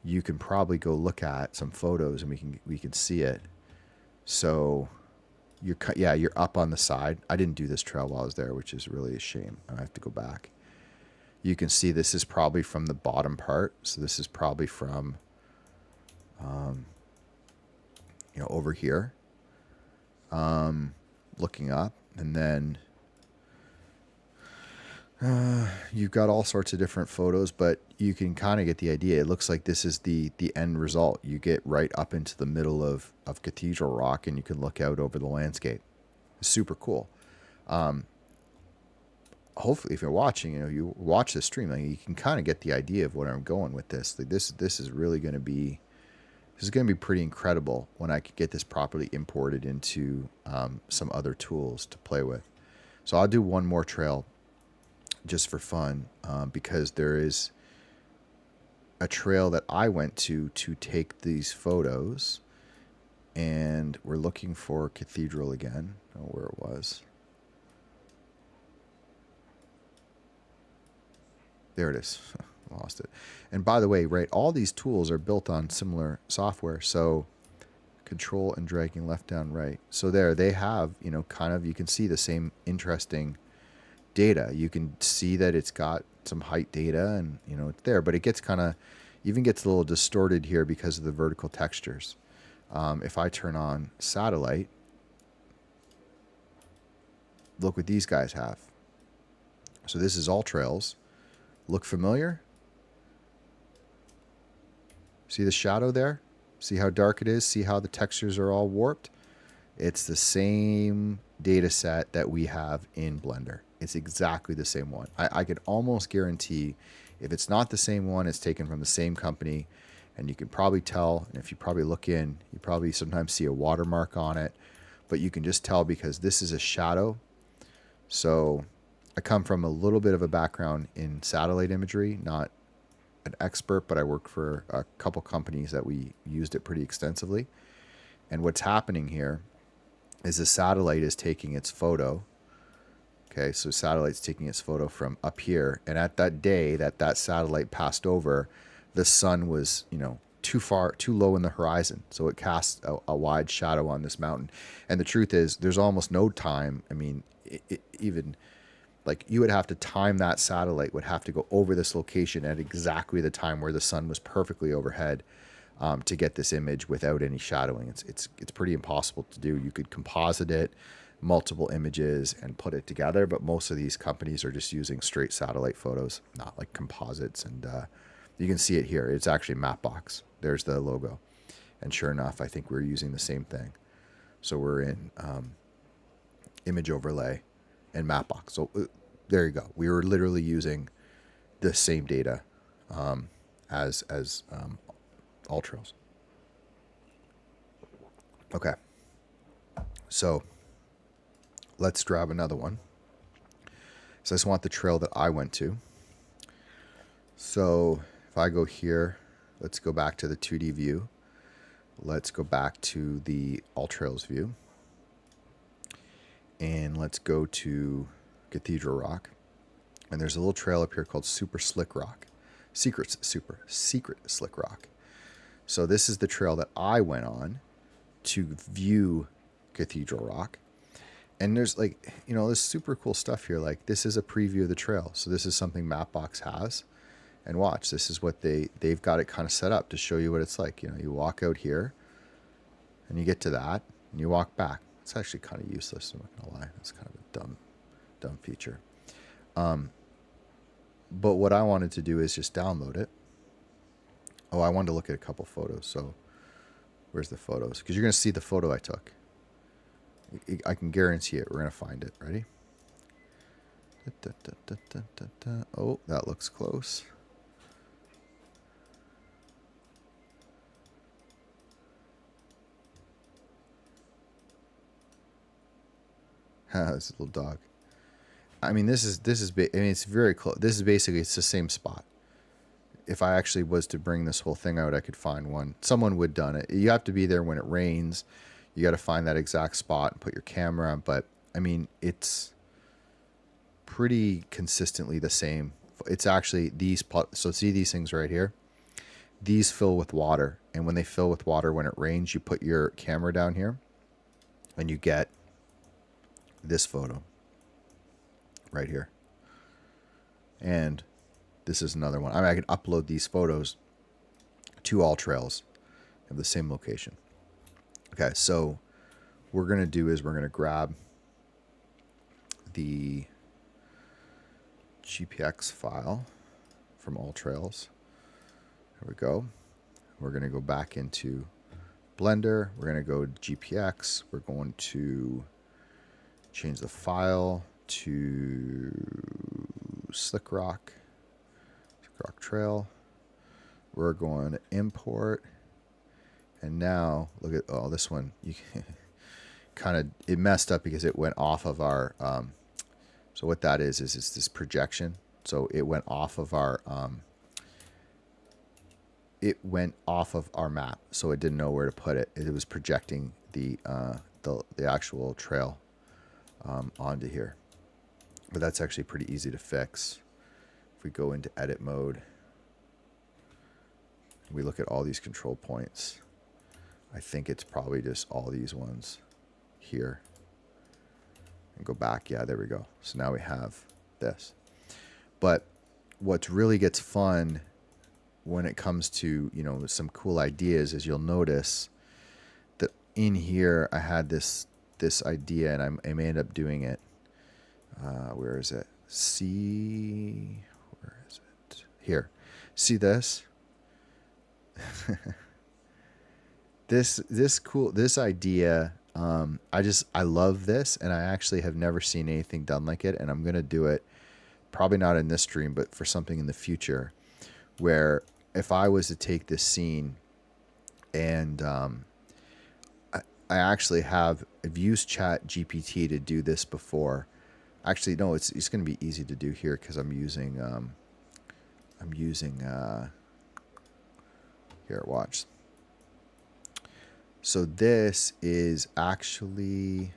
You can probably go look at some photos, and we can see it. So you're up on the side. I didn't do this trail while I was there, which is really a shame. I have to go back. You can see this is probably from the bottom part. So this is probably from, over here, looking up, and then you've got all sorts of different photos, but you can kind of get the idea. It looks like this is the end result. You get right up into the middle of Cathedral Rock, and you can look out over the landscape. It's super cool. Hopefully, if you're watching, you watch this stream, like, you can kind of get the idea of where I'm going with this. Like, this is really going to be... This is going to be pretty incredible when I can get this properly imported into some other tools to play with. So I'll do one more trail just for fun, because there is a trail that I went to take these photos, and we're looking for Cathedral again. I don't know where it was. There it is. Lost it. And by the way, right, all these tools are built on similar software. So control and dragging left, down, right. So there they have, kind of, you can see the same interesting data. You can see that it's got some height data, and it's there, but it gets even gets a little distorted here because of the vertical textures. If I turn on satellite, look what these guys have. So this is All Trails. Look familiar? See the shadow there? See how dark it is? See how the textures are all warped? It's the same data set that we have in Blender. It's exactly the same one. I could almost guarantee if it's not the same one, it's taken from the same company. And you can probably tell, and if you probably look in, you probably sometimes see a watermark on it. But you can just tell because this is a shadow. So I come from a little bit of a background in satellite imagery, not an expert, but I worked for a couple companies that we used it pretty extensively. And what's happening here is the satellite is taking its photo. Okay, so satellite's taking its photo from up here. And at that day that satellite passed over, the sun was, too low in the horizon. So it cast a wide shadow on this mountain. And the truth is, there's almost no time. I mean, even like you would have to time that satellite, would have to go over this location at exactly the time where the sun was perfectly overhead to get this image without any shadowing. It's pretty impossible to do. You could composite it, multiple images, and put it together, but most of these companies are just using straight satellite photos, not like composites. And you can see it here. It's actually Mapbox. There's the logo. And sure enough, I think we're using the same thing. So we're in image overlay and Mapbox. So there you go. We were literally using the same data as Alltrails. Okay. So let's grab another one. So I just want the trail that I went to. So if I go here, let's go back to the 2D view. Let's go back to the Alltrails view. And let's go to Cathedral Rock. And there's a little trail up here called Super Slick Rock. Secret Slick Rock. So this is the trail that I went on to view Cathedral Rock. And there's this super cool stuff here. Like this is a preview of the trail. So this is something Mapbox has. And watch, this is what they've got it kind of set up to show you what it's like. You walk out here and you get to that and you walk back. It's actually kind of useless, I'm not gonna lie. It's kind of a dumb feature. But what I wanted to do is just download it. Oh, I wanted to look at a couple photos. So where's the photos? Because you're going to see the photo I took. I can guarantee it. We're going to find it. Ready? Oh, that looks close. This little dog. I mean, it's very close. This is basically, it's the same spot. If I actually was to bring this whole thing out, I could find one. Someone would have done it. You have to be there when it rains. You got to find that exact spot and put your camera on. But I mean, it's pretty consistently the same. It's actually so see these things right here? These fill with water. And when they fill with water, when it rains, you put your camera down here and you get this photo right here. And this is another one. I mean, I can upload these photos to Alltrails of the same location. Okay, so what we're going to do is we're going to grab the GPX file from Alltrails. There we go. We're going to go back into Blender. We're going to go to GPX. We're going to change the file to Slick Rock Trail. We're going to import. And now look at this one. You it messed up because it went off of our so what that is it's this projection. So it went off of our map, so it didn't know where to put it. It was projecting the actual trail onto here. But that's actually pretty easy to fix. If we go into edit mode, we look at all these control points. I think it's probably just all these ones here. And go back. Yeah, there we go. So now we have this. But what really gets fun when it comes to, some cool ideas is you'll notice that in here I had this idea and I may end up doing it. Where is it? Where is it? Here. See this? This idea, I love this, and I actually have never seen anything done like it, and I'm gonna do it, probably not in this stream, but for something in the future, where if I was to take this scene and I actually I've used Chat GPT to do this before. Actually, no, it's going to be easy to do here because I'm using here, watch. So this is actually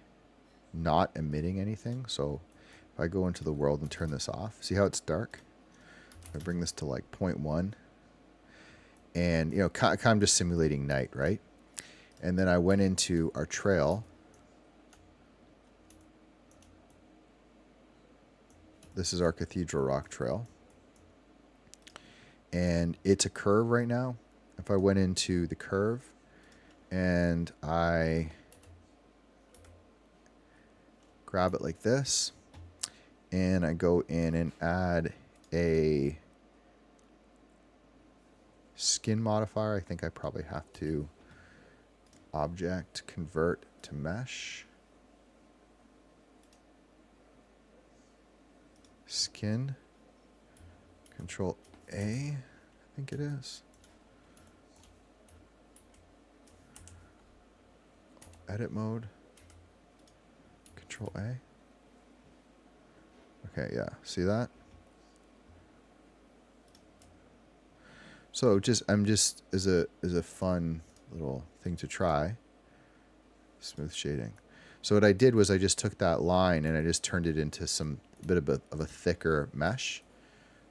not emitting anything. So if I go into the world and turn this off, see how it's dark? I bring this to like 0.1, and kind of just simulating night, right? And then I went into our trail. This is our Cathedral Rock Trail. And it's a curve right now. If I went into the curve and I grab it like this, and I go in and add a skin modifier, I think I probably have to object convert to mesh. Skin, Control A, I think it is. Edit mode, Control A. Okay, yeah, see that? So I'm just as a fun little thing to try, smooth shading. So what I did was I just took that line and I just turned it into some bit of a thicker mesh.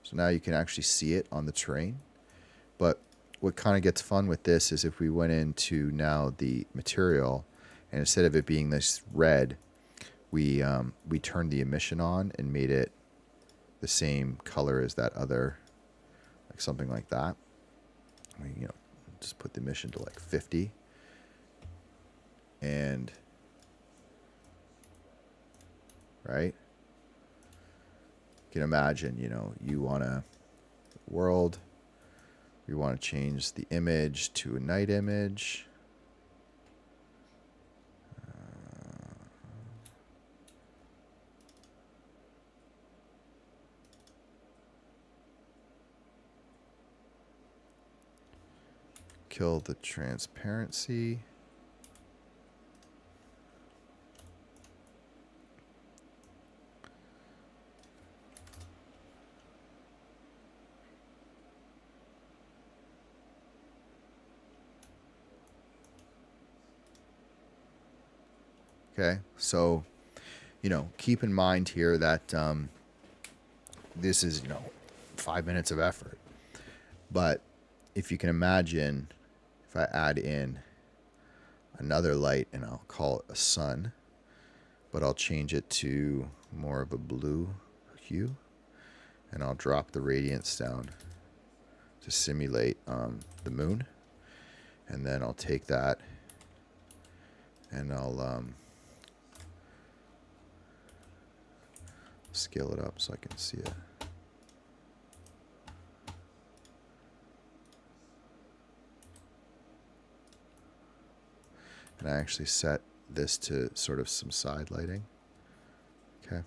So now you can actually see it on the terrain. But what kind of gets fun with this is if we went into now the material, and instead of it being this red, we turned the emission on and made it the same color as that other, like something like that. Just put the emission to like 50, and right, you can imagine, you want to world, we want to change the image to a night image. Kill the transparency. Okay, so, keep in mind here that this is, 5 minutes of effort. But if you can imagine, if I add in another light, and I'll call it a sun, but I'll change it to more of a blue hue, and I'll drop the radiance down to simulate the moon, and then I'll take that and I'll scale it up so I can see it. And I actually set this to sort of some side lighting. Okay.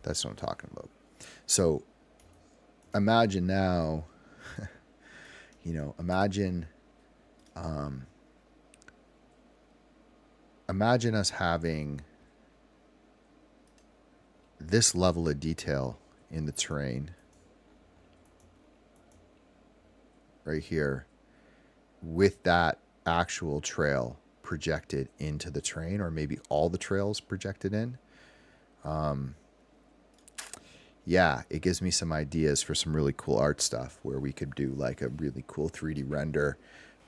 That's what I'm talking about. So imagine now, imagine us having this level of detail in the terrain right here with that actual trail projected into the terrain, or maybe all the trails projected in. Yeah, it gives me some ideas for some really cool art stuff where we could do like a really cool 3D render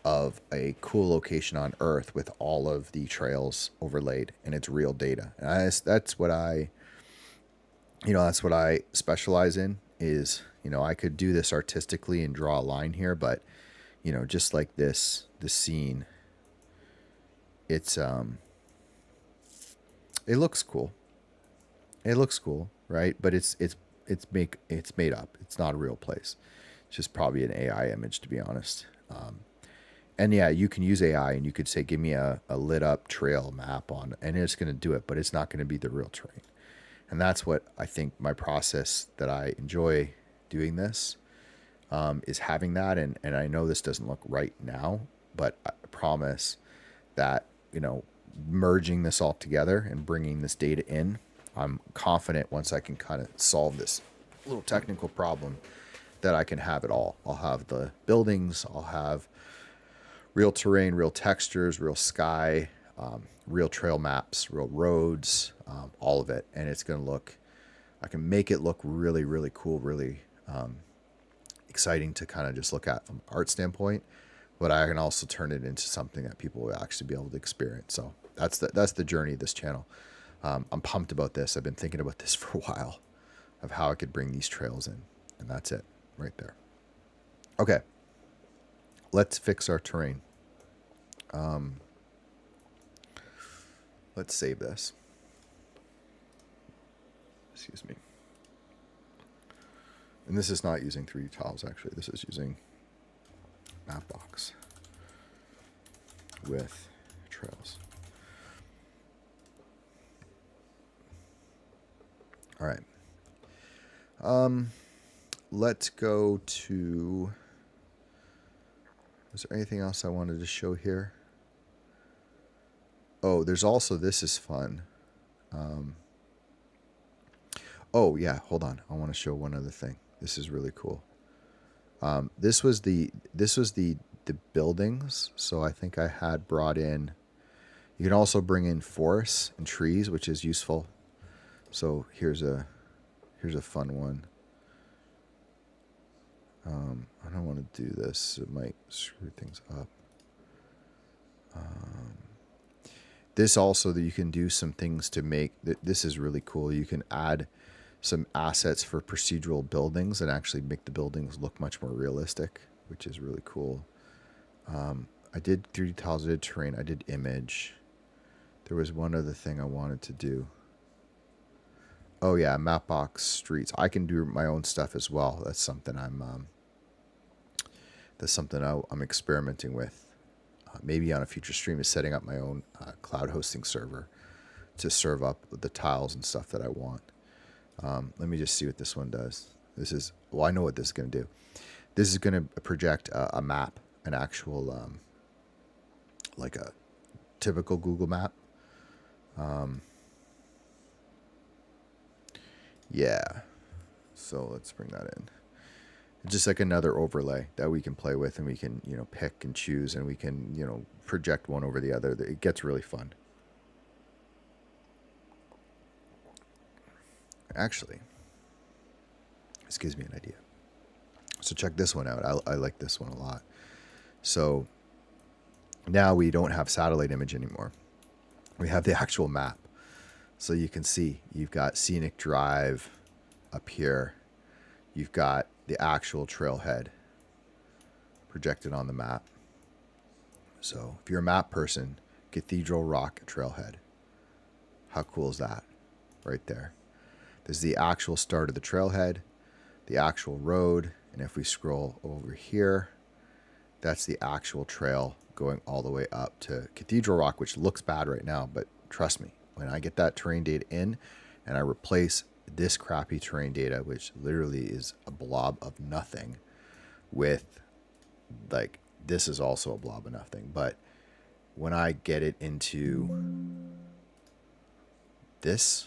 of a cool location on Earth with all of the trails overlaid, and it's real data. And that's what I specialize in is, I could do this artistically and draw a line here, but, just like the scene, it's it looks cool. It looks cool, right? But it's made up. It's not a real place. It's just probably an AI image, to be honest. And yeah, you can use AI and you could say, give me a lit up trail map on, and it's going to do it, but it's not going to be the real terrain. And that's what I think my process that I enjoy doing this is having that. And I know this doesn't look right now, but I promise that, merging this all together and bringing this data in, I'm confident once I can kind of solve this little technical problem that I can have it all. I'll have the buildings, I'll have real terrain, real textures, real sky, real trail maps, real roads, all of it. And it's going to look, I can make it look really, really cool, really exciting to kind of just look at from an art standpoint. But I can also turn it into something that people will actually be able to experience. So that's the journey of this channel. I'm pumped about this. I've been thinking about this for a while of how I could bring these trails in. And that's it right there. Okay. Let's fix our terrain. Let's save this. Excuse me. And this is not using 3D tiles, actually. This is using Mapbox with trails. All right. Let's go to... Is there anything else I wanted to show here? Oh, there's also, this is fun. Oh yeah, hold on. I want to show one other thing. This is really cool. This was the buildings. So I think I had brought in, you can also bring in forests and trees, which is useful. So here's a fun one. I don't want to do this. It might screw things up. This also, that you can do some things to make, this is really cool. You can add some assets for procedural buildings and actually make the buildings look much more realistic, which is really cool. I did 3D tiles, I did terrain, I did image. There was one other thing I wanted to do. Oh yeah, Mapbox streets. I can do my own stuff as well. That's something I'm experimenting with. Maybe on a future stream is setting up my own cloud hosting server to serve up the tiles and stuff that I want. Let me just see what this one does. This is, well, I know what this is going to do. This is going to project a map, an actual, like a typical Google map. Yeah. So let's bring that in. It's just like another overlay that we can play with, and we can, pick and choose, and we can, project one over the other. It gets really fun. Actually, this gives me an idea. So check this one out. I like this one a lot. So now we don't have satellite image anymore. We have the actual map. So you can see you've got Scenic Drive up here. You've got the actual trailhead projected on the map. So if you're a map person, Cathedral Rock Trailhead. How cool is that? Right there. This is the actual start of the trailhead, the actual road, and if we scroll over here, that's the actual trail going all the way up to Cathedral Rock, which looks bad right now, but trust me, when I get that terrain data in and I replace this crappy terrain data, which literally is a blob of nothing, with, like, this is also a blob of nothing, but when I get it into this,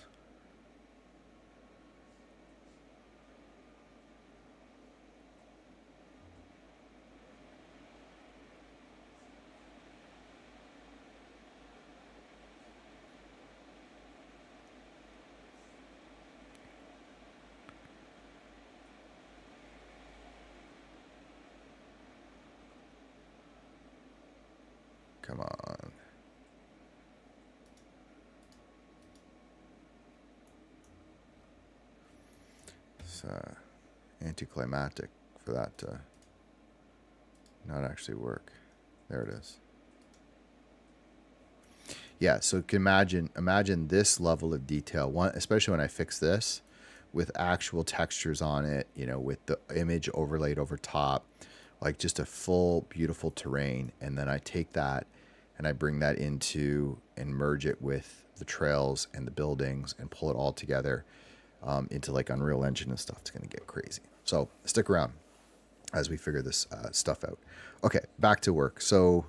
come on. It's anticlimactic for that to not actually work. There it is. Yeah, so you can imagine this level of detail, one especially when I fix this with actual textures on it, with the image overlaid over top, like just a full beautiful terrain. And then I take that and I bring that into and merge it with the trails and the buildings and pull it all together into like Unreal Engine and stuff. It's going to get crazy. So stick around as we figure this stuff out. Okay, back to work. So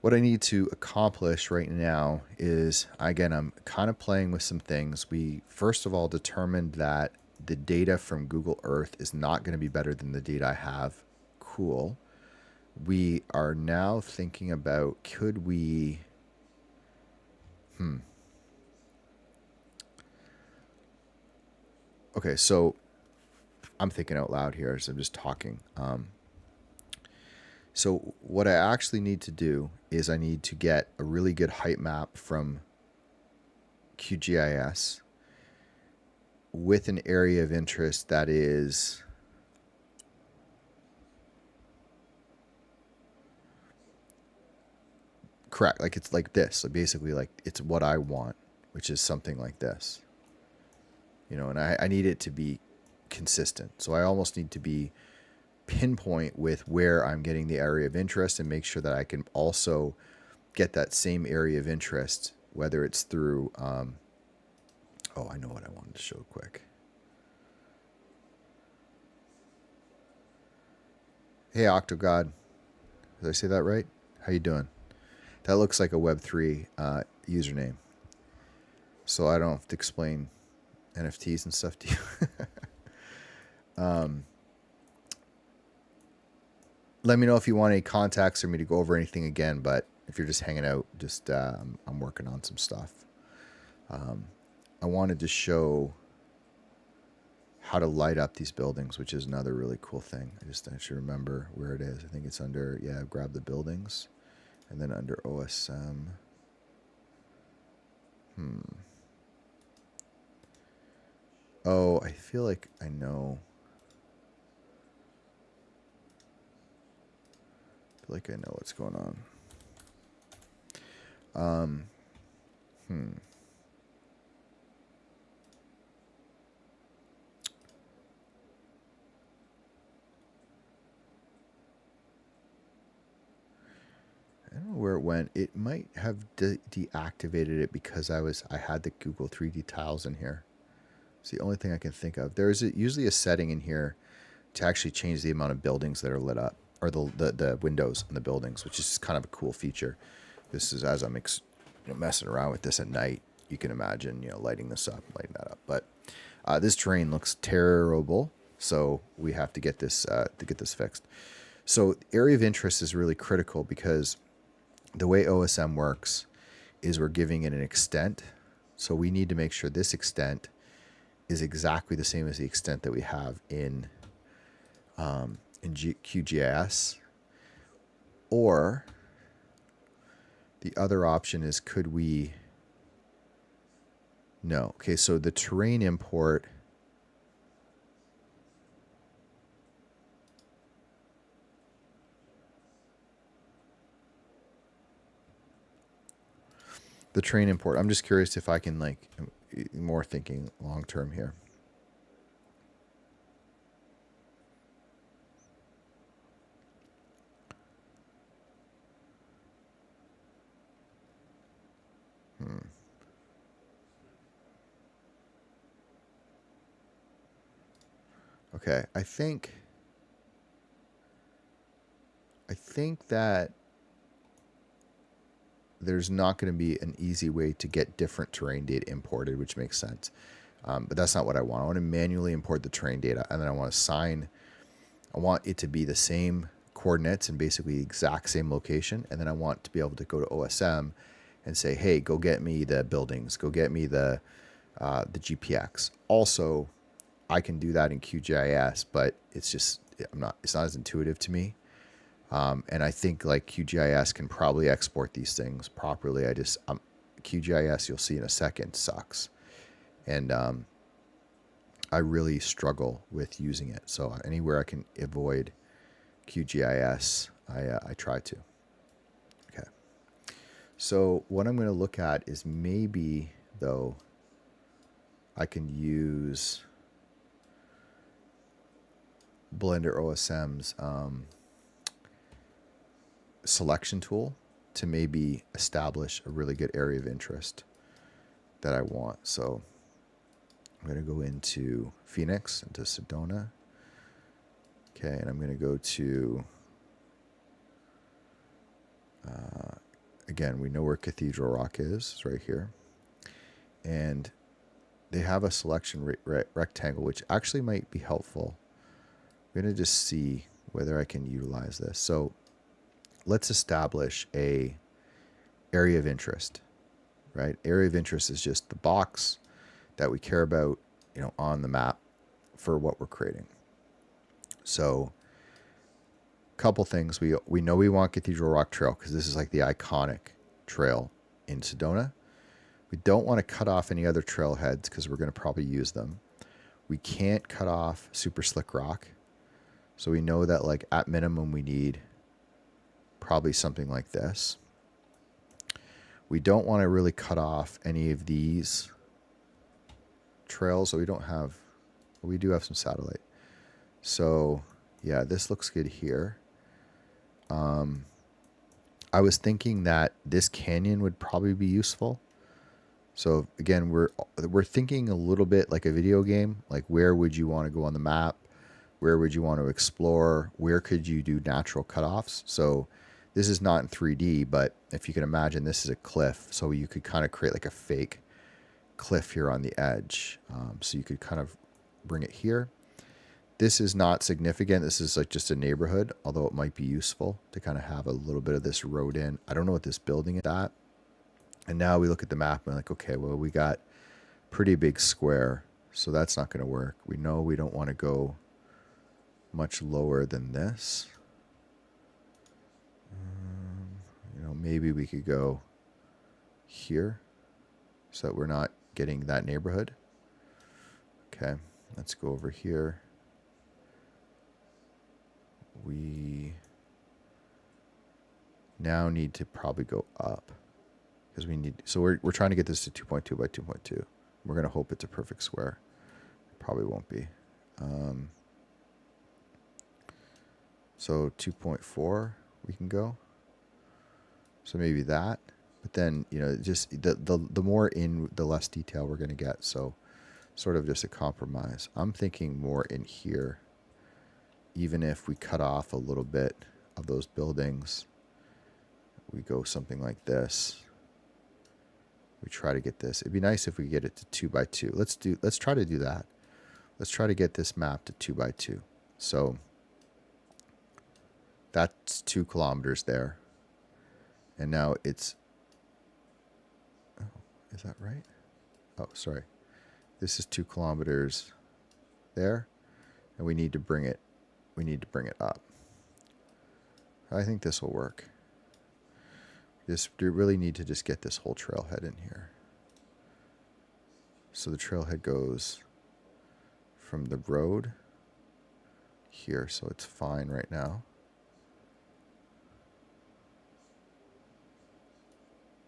what I need to accomplish right now is, again, I'm kind of playing with some things. We first of all determined that the data from Google Earth is not going to be better than the data I have. Cool. We are now thinking about, could we... Okay, so I'm thinking out loud here as I'm just talking. So what I actually need to do is I need to get a really good height map from QGIS with an area of interest that is correct. Like it's like this. So basically like it's what I want, which is something like this. And I need it to be consistent. So I almost need to be pinpoint with where I'm getting the area of interest and make sure that I can also get that same area of interest, whether it's through, oh, I know what I wanted to show quick. Hey, Octogod. Did I say that right? How you doing? That looks like a Web3 username. So I don't have to explain NFTs and stuff to you. Let me know if you want any contacts or me to go over anything again, but if you're just hanging out, just I'm working on some stuff. I wanted to show how to light up these buildings, which is another really cool thing. I should remember where it is. I think it's under, grab the buildings, and then under OSM. Oh, I feel like I know. I feel like I know what's going on. I don't know where it went. It might have deactivated it because I had the Google 3D tiles in here. It's the only thing I can think of. There's usually a setting in here to actually change the amount of buildings that are lit up, or the windows in the buildings, which is kind of a cool feature. This is as I'm messing around with this at night. You can imagine lighting this up, lighting that up. But this terrain looks terrible, so we have to get this fixed. So area of interest is really critical because the way OSM works is we're giving it an extent. So we need to make sure this extent is exactly the same as the extent that we have in QGIS. Or the other option is, could we... No. Okay, so the terrain import... The terrain import, I'm just curious if I can, more thinking long term here. Okay, I think that there's not going to be an easy way to get different terrain data imported, which makes sense. But that's not what I want. I want to manually import the terrain data, and then I want it to be the same coordinates and basically the exact same location. And then I want to be able to go to OSM and say, hey, go get me the buildings, go get me the GPX. Also, I can do that in QGIS, but it's not as intuitive to me. And I think QGIS can probably export these things properly. QGIS, you'll see in a second, sucks. And I really struggle with using it. So anywhere I can avoid QGIS, I try to. Okay. So what I'm going to look at is maybe, though, I can use Blender OSM's selection tool to maybe establish a really good area of interest that I want. So I'm going to go into Phoenix, into Sedona. Okay, and I'm going to go to, again, we know where Cathedral Rock is. It's right here. And they have a selection rectangle, which actually might be helpful. I'm going to just see whether I can utilize this. So let's establish a area of interest, right? Area of interest is just the box that we care about, on the map for what we're creating. So a couple things. We know we want Cathedral Rock Trail because this is like the iconic trail in Sedona. We don't want to cut off any other trailheads because we're going to probably use them. We can't cut off Super Slick Rock. So we know that, like, at minimum we need probably something like this. We don't want to really cut off any of these trails. So we do have some satellite. So yeah, this looks good here. I was thinking that this canyon would probably be useful. So again, we're thinking a little bit like a video game. Like, where would you want to go on the map? Where would you want to explore? Where could you do natural cutoffs? So this is not in 3D, but if you can imagine, this is a cliff. So you could kind of create like a fake cliff here on the edge. So you could kind of bring it here. This is not significant. This is like just a neighborhood, although it might be useful to kind of have a little bit of this road in. I don't know what this building is at. And now we look at the map and we're like, okay, well, we got pretty big square, so that's not going to work. We know we don't want to go much lower than this. Maybe we could go here so that we're not getting that neighborhood. Okay, let's go over here. We now need to probably go up because we're trying to get this to 2.2 by 2.2. We're going to hope it's a perfect square. It probably won't be. So 2.4 we can go. So maybe that, but then, just the more in, the less detail we're going to get. So sort of just a compromise. I'm thinking more in here, even if we cut off a little bit of those buildings, we go something like this. We try to get this. It'd be nice if we get it to 2 by 2. Let's try to do that. Let's try to get this map to 2 by 2. So that's 2 kilometers there. And now it's, is that right? Oh, sorry. This is 2 kilometers there, and we need to bring it up. I think this will work. We really need to just get this whole trailhead in here. So the trailhead goes from the road here, so it's fine right now.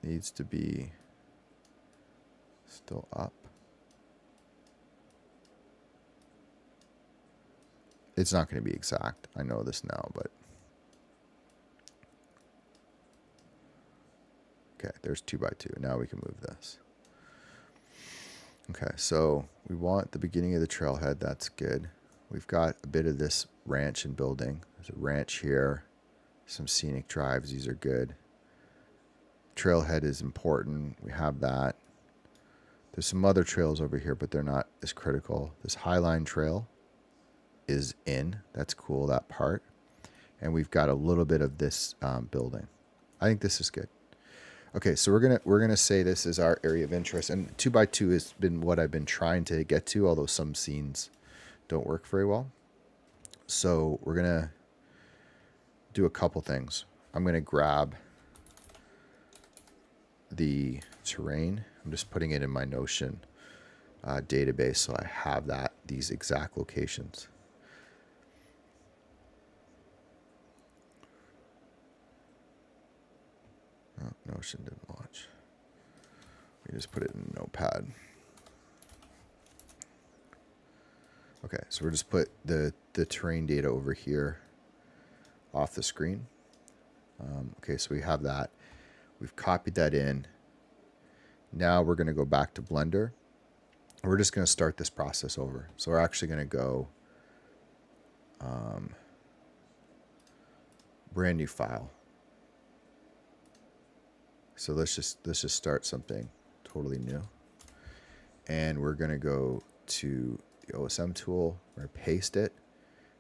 Needs to be still up. It's not going to be exact. I know this now, but okay, there's 2 by 2. Now we can move this. Okay, so we want the beginning of the trailhead. That's good. We've got a bit of this ranch and building. There's a ranch here, some scenic drives. These are good. Trailhead is important. We have that. There's some other trails over here, but they're not as critical. This Highline Trail is in. That's cool, that part. And we've got a little bit of this building. I think this is good. Okay, so we're gonna say this is our area of interest, and 2 by 2 has been what I've been trying to get to, although some scenes don't work very well. So we're gonna do a couple things. I'm gonna grab the terrain. I'm just putting it in my Notion database, so I have these exact locations. Notion didn't launch. We just put it in Notepad. Okay, so we'll just put the terrain data over here off the screen. Okay, so we have that. We've copied that in. Now we're going to go back to Blender. We're just going to start this process over. So we're actually going to go brand new file. So let's just start something totally new. And we're going to go to the OSM tool. We're going to paste it.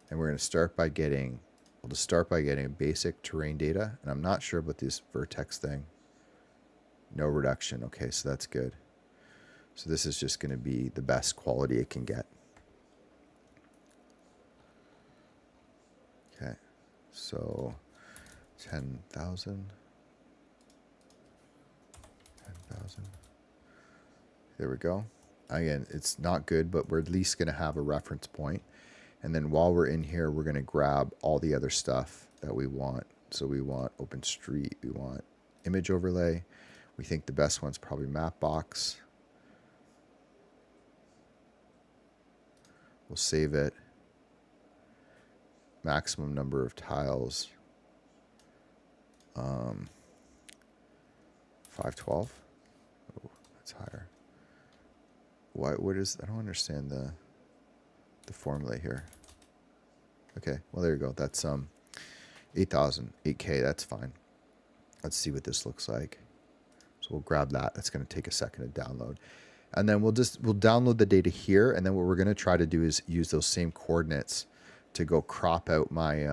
And we're going to start by getting, we'll just start by getting basic terrain data. And I'm not sure about this vertex thing. No reduction. Okay, so that's good. So this is just going to be the best quality it can get. Okay, so 10,000. 10,000. There we go. Again, it's not good, but we're at least going to have a reference point. And then while we're in here, we're going to grab all the other stuff that we want. So we want OpenStreet, we want image overlay. We think the best one's probably Mapbox. We'll save it. Maximum number of tiles. 512. Oh, that's higher. What is, I don't understand the formula here. Okay, well there you go. That's 8,000, 8K, that's fine. Let's see what this looks like. So we'll grab that. That's going to take a second to download. And then we'll download the data here, and then what we're going to try to do is use those same coordinates to go crop out my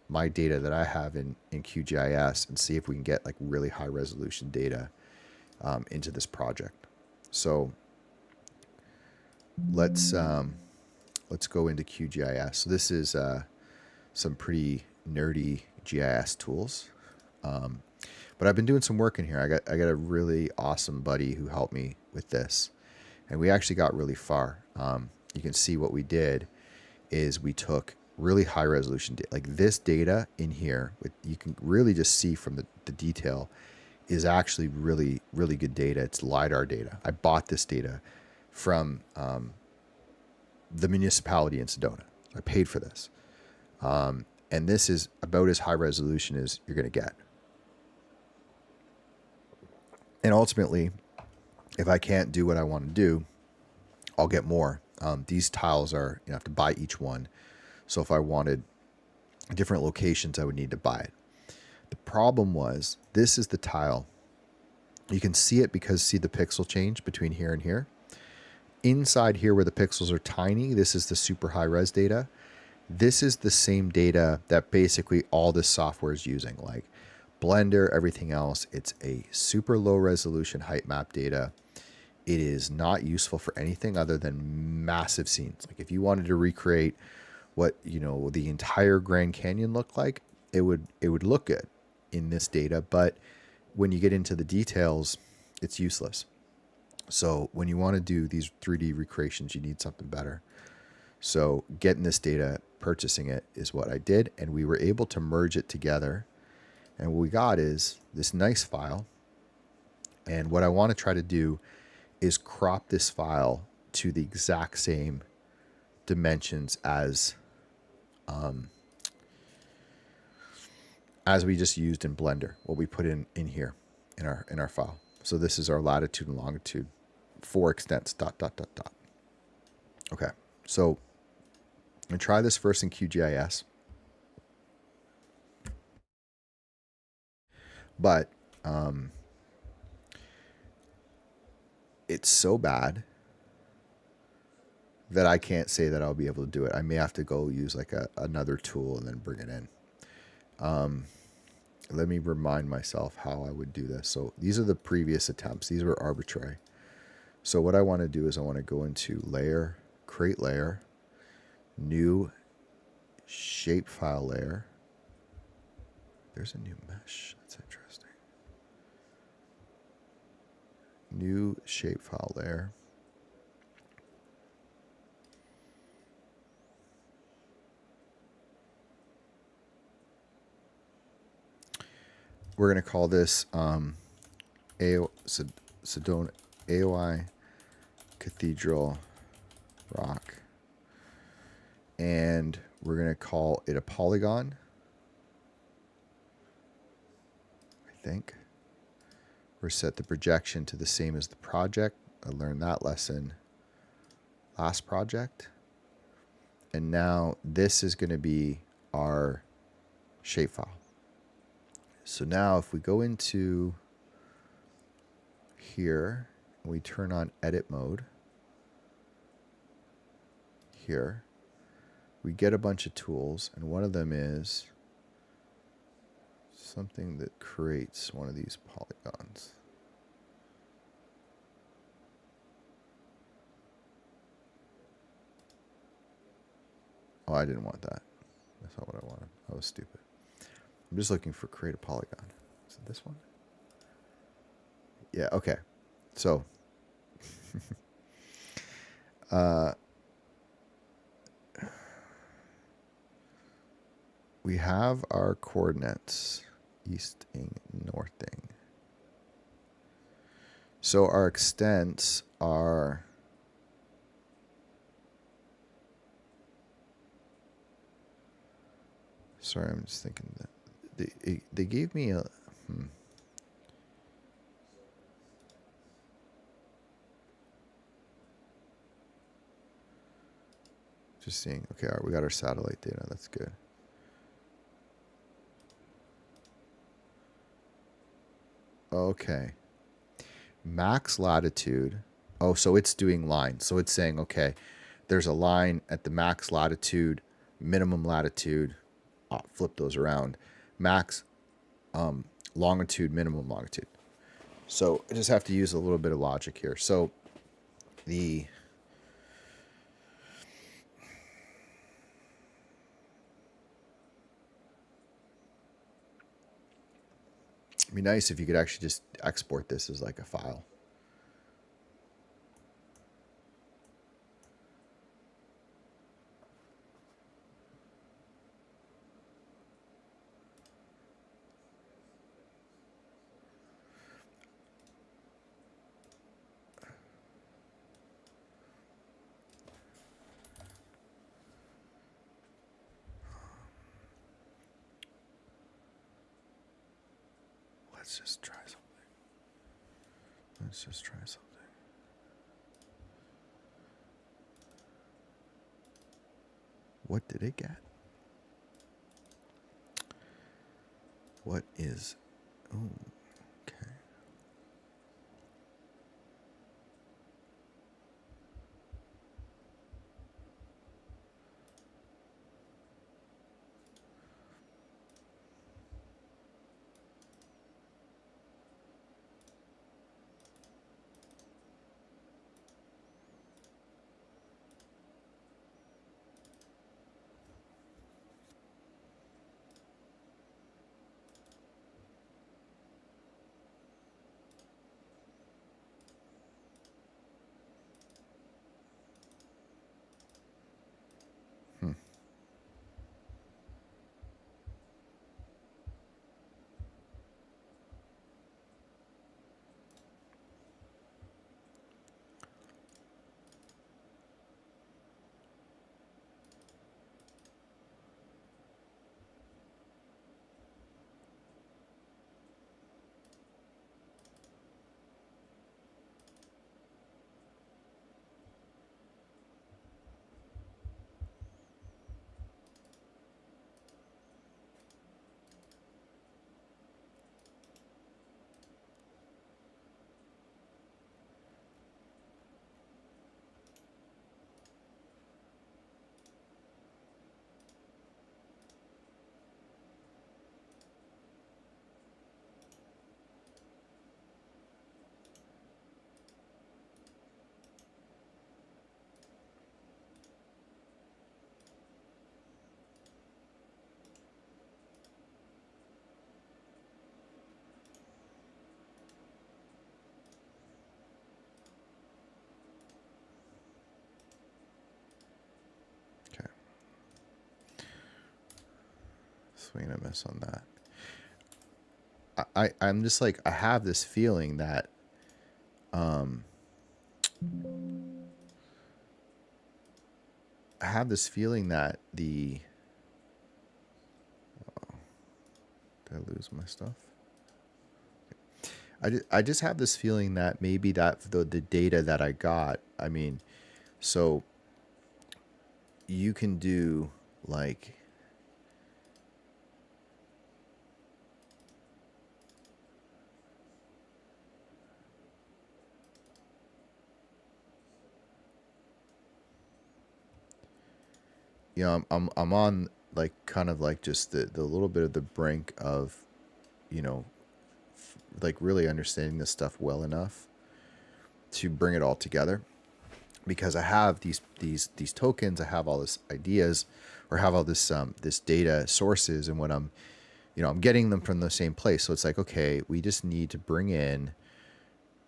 my data that I have in QGIS and see if we can get like really high resolution data into this project. So let's go into QGIS. So this is some pretty nerdy GIS tools. But I've been doing some work in here. I got a really awesome buddy who helped me with this, and we actually got really far. You can see what we did is we took really high resolution data, like this data in here. You can really just see from the detail is actually really, really good data. It's LiDAR data. I bought this data from the municipality in Sedona. I paid for this. And this is about as high resolution as you're going to get. And ultimately, if I can't do what I want to do, I'll get more. These tiles are, you have to buy each one. So if I wanted different locations, I would need to buy it. The problem was, this is the tile. You can see it because see the pixel change between here and here. Inside here where the pixels are tiny, this is the super high res data. This is the same data that basically all this software is using, like Blender, everything else. It's a super low resolution height map data. It is not useful for anything other than massive scenes. Like if you wanted to recreate what, you know, the entire Grand Canyon looked like, it would look good in this data, but when you get into the details, it's useless. So when you want to do these 3D recreations, you need something better. So getting this data, purchasing it is what I did, and we were able to merge it together. And what we got is this nice file. And what I want to try to do is crop this file to the exact same dimensions as we just used in Blender, what we put in here in our file. So this is our latitude and longitude, 4 extents, ... Okay, so I'm going to try this first in QGIS. But it's so bad that I can't say that I'll be able to do it. I may have to go use like another tool and then bring it in. Let me remind myself how I would do this. So these are the previous attempts. These were arbitrary. So what I want to do is I want to go into layer, create layer, new shapefile layer. There's a new mesh. That's interesting. New shapefile layer. We're going to call this Sedona, AOI, Cathedral, rock. And we're going to call it a polygon, I think. We're set the projection to the same as the project. I learned that lesson last project. And now this is going to be our shapefile. So now if we go into here and we turn on edit mode here, we get a bunch of tools, and one of them is something that creates one of these polygons. Oh, I didn't want that. That's not what I wanted. I was stupid. I'm just looking for create a polygon. Is it this one? Yeah, okay. So we have our coordinates, easting, northing. So our extents are sorry, I'm just thinking that they gave me a just seeing. Okay, all right, we got our satellite data. That's good. Okay. Max latitude. Oh, so it's doing lines. So it's saying, okay, there's a line at the max latitude, minimum latitude. Flip those around. Max longitude, minimum longitude. So I just have to use a little bit of logic here. So the it'd be nice if you could actually just export this as like a file. Let's just try something. Let's just try something. What did it get? What is... Oh, okay. Swing and a miss on that. I'm just like, I have this feeling that, um, I have this feeling that did I lose my stuff? I just have this feeling that maybe that the data that I got, I mean, so you can do like, you know, I'm on like kind of like just the little bit of the brink of, you know, like really understanding this stuff well enough to bring it all together, because I have these tokens, I have all this ideas, or have all this data sources, and when I'm, you know, I'm getting them from the same place. So it's like, okay, we just need to bring in,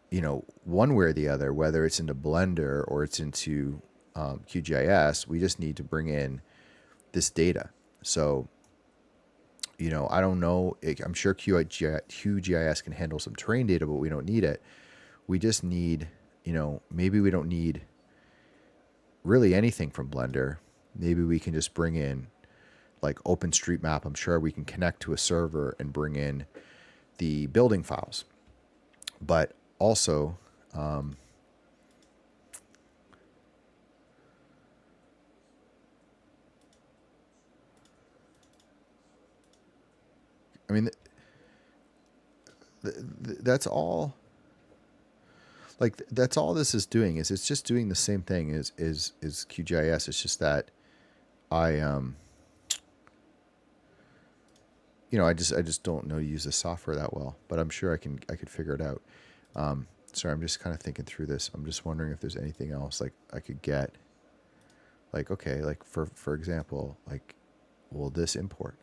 you know, one way or the other, whether it's into Blender or it's into QGIS, we just need to bring in this data. So, you know, I don't know. I'm sure QGIS can handle some terrain data, but we don't need it. We just need, you know, maybe we don't need really anything from Blender. Maybe we can just bring in like OpenStreetMap. I'm sure we can connect to a server and bring in the building files. But also, I mean, that's all. Like that's all this is doing, is it's just doing the same thing as QGIS. It's just that I you know, I just don't know use the software that well, but I'm sure I could figure it out. Sorry, I'm just kind of thinking through this. I'm just wondering if there's anything else like I could get. Like, okay, like for example, like, will this import?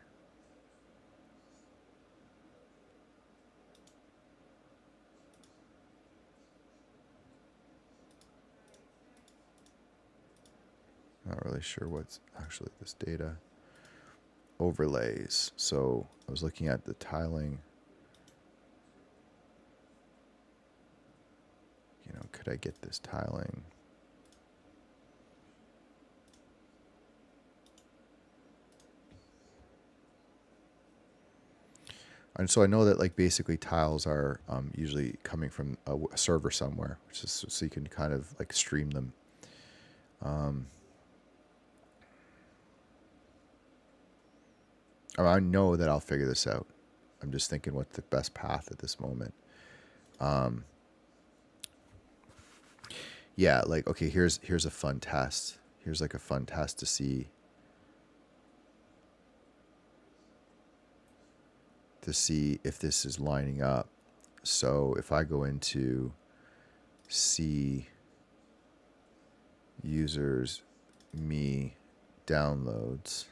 Not really sure what's actually this data. Overlays. So I was looking at the tiling. You know, could I get this tiling? And so I know that like basically tiles are usually coming from a server somewhere, which is so you can kind of like stream them. I know that I'll figure this out. I'm just thinking what's the best path at this moment. Yeah, like okay, here's a fun test. Here's like a fun test to see if this is lining up. So if I go into see users me downloads,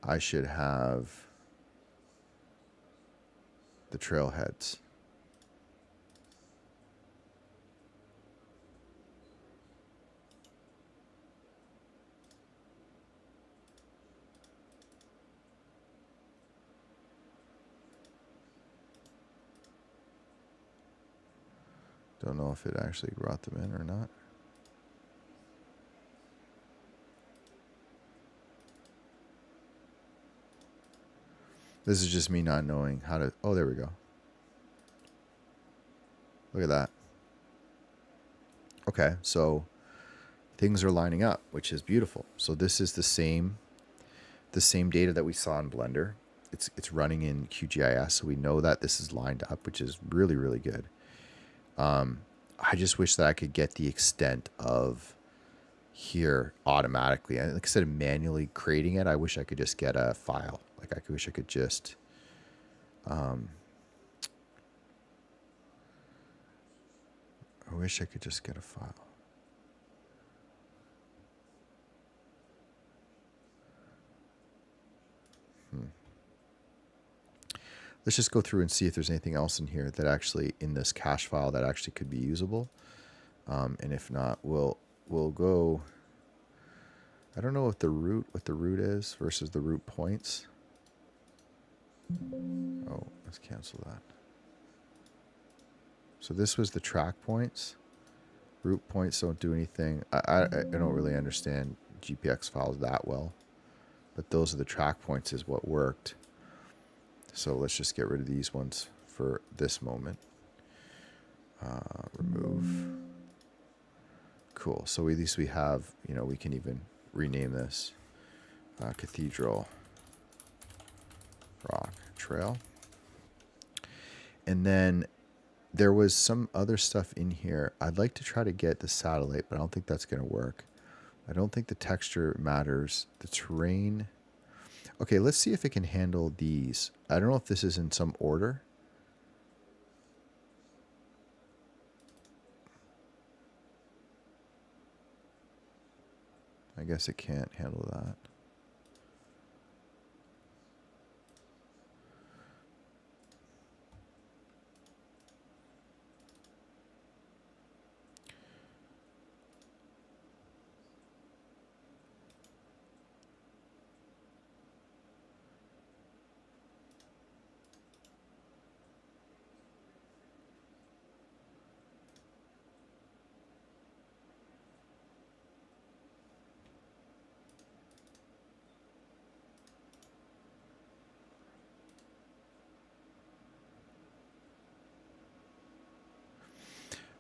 I should have the trailheads. Don't know if it actually brought them in or not. This is just me not knowing how to... Oh, there we go. Look at that. Okay, so things are lining up, which is beautiful. So this is the same data that we saw in Blender. It's running in QGIS, so we know that this is lined up, which is really, really good. I just wish that I could get the extent of here automatically. And like instead of manually creating it, I wish I could just get a file. Like I wish I could just I wish I could just get a file. Let's just go through and see if there's anything else in here that actually in this cache file that actually could be usable. And if not, we'll go. I don't know what the root is versus the root points. Oh, let's cancel that. So this was the track points. Root points don't do anything. I don't really understand GPX files that well, but those are the track points is what worked. So let's just get rid of these ones for this moment. Remove. Cool. So at least we have, we can even rename this Cathedral Rock Trail. And then there was some other stuff in here. I'd like to try to get the satellite, but I don't think that's going to work. I don't think the texture matters. The terrain. Okay, let's see if it can handle these. I don't know if this is in some order. I guess it can't handle that.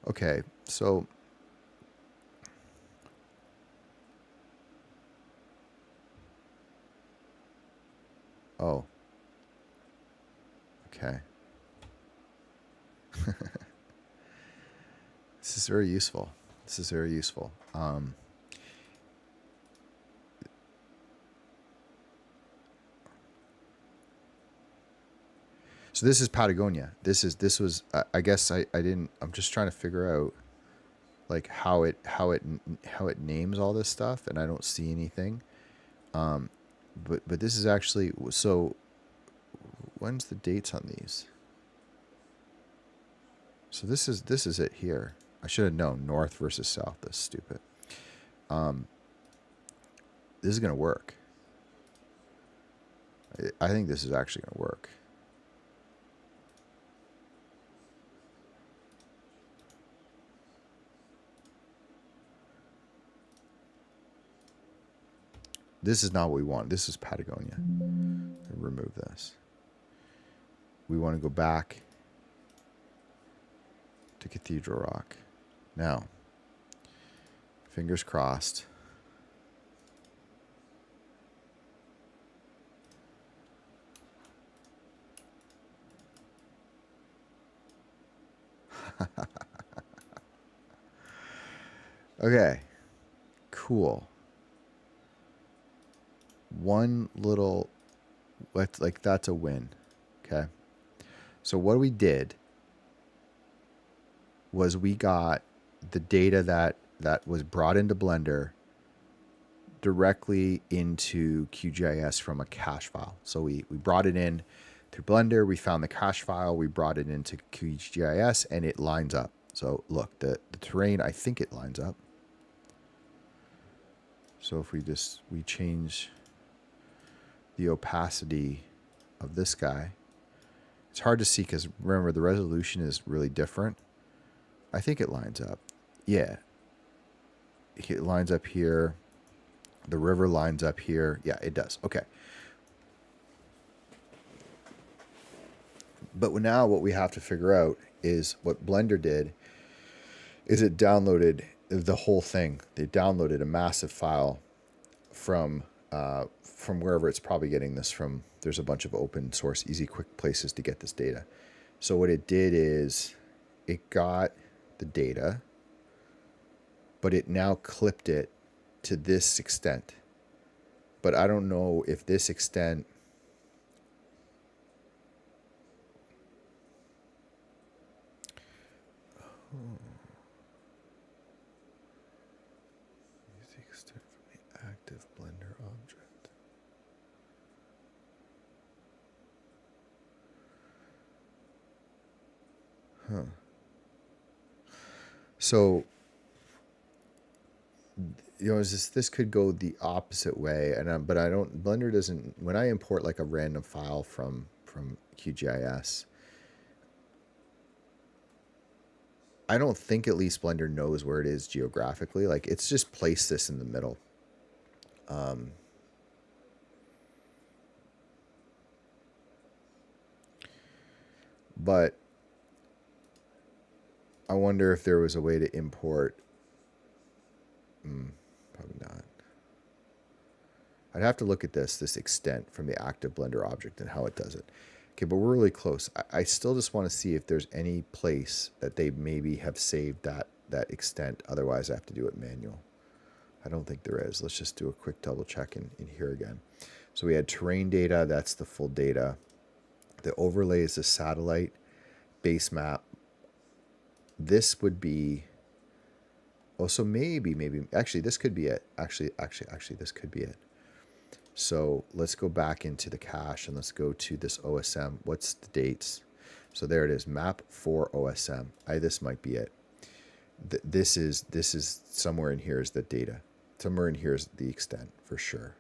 Okay, so oh, okay. This is very useful. This is very useful. So this is Patagonia. This was I guess I didn't. I'm just trying to figure out like how it names all this stuff, and I don't see anything. But this is actually, so when's the dates on these? So this is it here. I should have known north versus south. That's stupid. This is gonna work. I think this is actually gonna work. This is not what we want. This is Patagonia. Remove this. We want to go back to Cathedral Rock. Now, fingers crossed. Okay, cool. One little, like that's a win. Okay. So what we did was we got the data that was brought into Blender directly into QGIS from a cache file. So we brought it in through Blender, we found the cache file, we brought it into QGIS, and it lines up. So look, the terrain, I think it lines up. So if we change the opacity of this guy, it's hard to see because remember the resolution is really different. I think it lines up. Yeah. It lines up here. The river lines up here. Yeah, it does. Okay. But now what we have to figure out is what Blender did is it downloaded the whole thing. They downloaded a massive file from wherever it's probably getting this from. There's a bunch of open source, easy, quick places to get this data. So what it did is it got the data, but it now clipped it to this extent. But I don't know if this extent use the extent from the active Blender object. Huh. So, this could go the opposite way, and but I don't. Blender doesn't. When I import like a random file from from QGIS. I don't think at least Blender knows where it is geographically. Like, it's just placed this in the middle. But I wonder if there was a way to import. Probably not. I'd have to look at this extent from the active Blender object and how it does it. Okay, but we're really close. I still just want to see if there's any place that they maybe have saved that extent. Otherwise, I have to do it manual. I don't think there is. Let's just do a quick double check in here again. So we had terrain data. That's the full data. The overlay is the satellite base map. This would be... Oh, so maybe. Actually, this could be it. Actually, this could be it. So let's go back into the cache and let's go to this OSM. What's the dates? So there it is, map for OSM. This might be it. This is somewhere in here is the data. Somewhere in here is the extent for sure.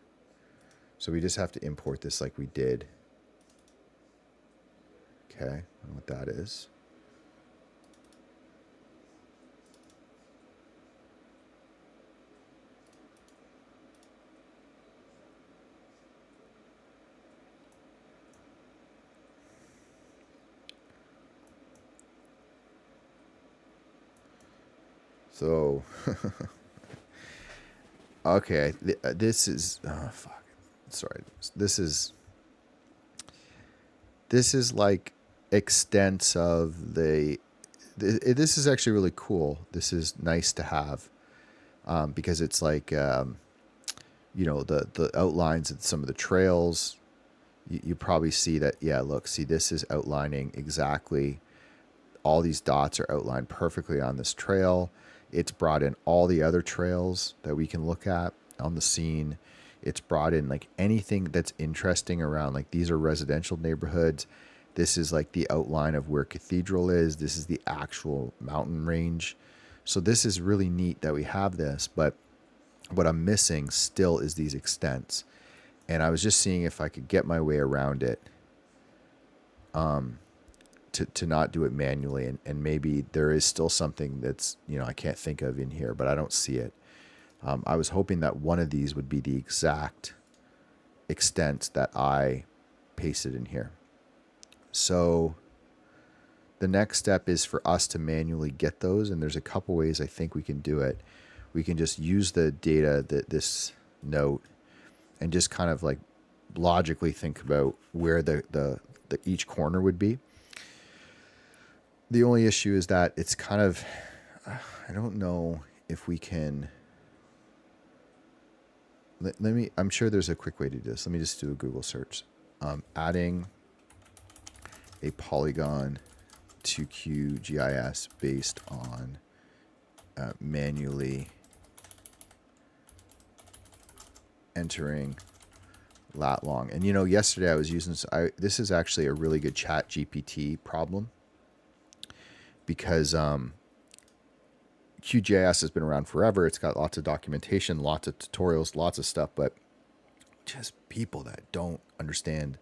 So we just have to import this like we did. Okay, I don't know what that is. So, okay, this is, oh, fuck. Sorry. This is like extents of this is actually really cool. This is nice to have because it's like, the outlines of some of the trails. You probably see that, yeah, look, see, this is outlining exactly. All these dots are outlined perfectly on this trail. It's brought in all the other trails that we can look at on the scene. It's brought in like anything that's interesting around, like these are residential neighborhoods. This is like the outline of where Cathedral is. This is the actual mountain range. So this is really neat that we have this, but what I'm missing still is these extents. And I was just seeing if I could get my way around it. To not do it manually, and maybe there is still something that's, I can't think of in here, but I don't see it. I was hoping that one of these would be the exact extent that I pasted in here. So the next step is for us to manually get those, and there's a couple ways I think we can do it. We can just use the data, this note, and just kind of like logically think about where the each corner would be. The only issue is that it's kind of, I don't know if we can, let me, I'm sure there's a quick way to do this. Let me just do a Google search. Adding a polygon to QGIS based on manually entering lat long. And yesterday I was using, this is actually a really good Chat GPT problem. Because QGIS has been around forever. It's got lots of documentation, lots of tutorials, lots of stuff, but just people that don't understand,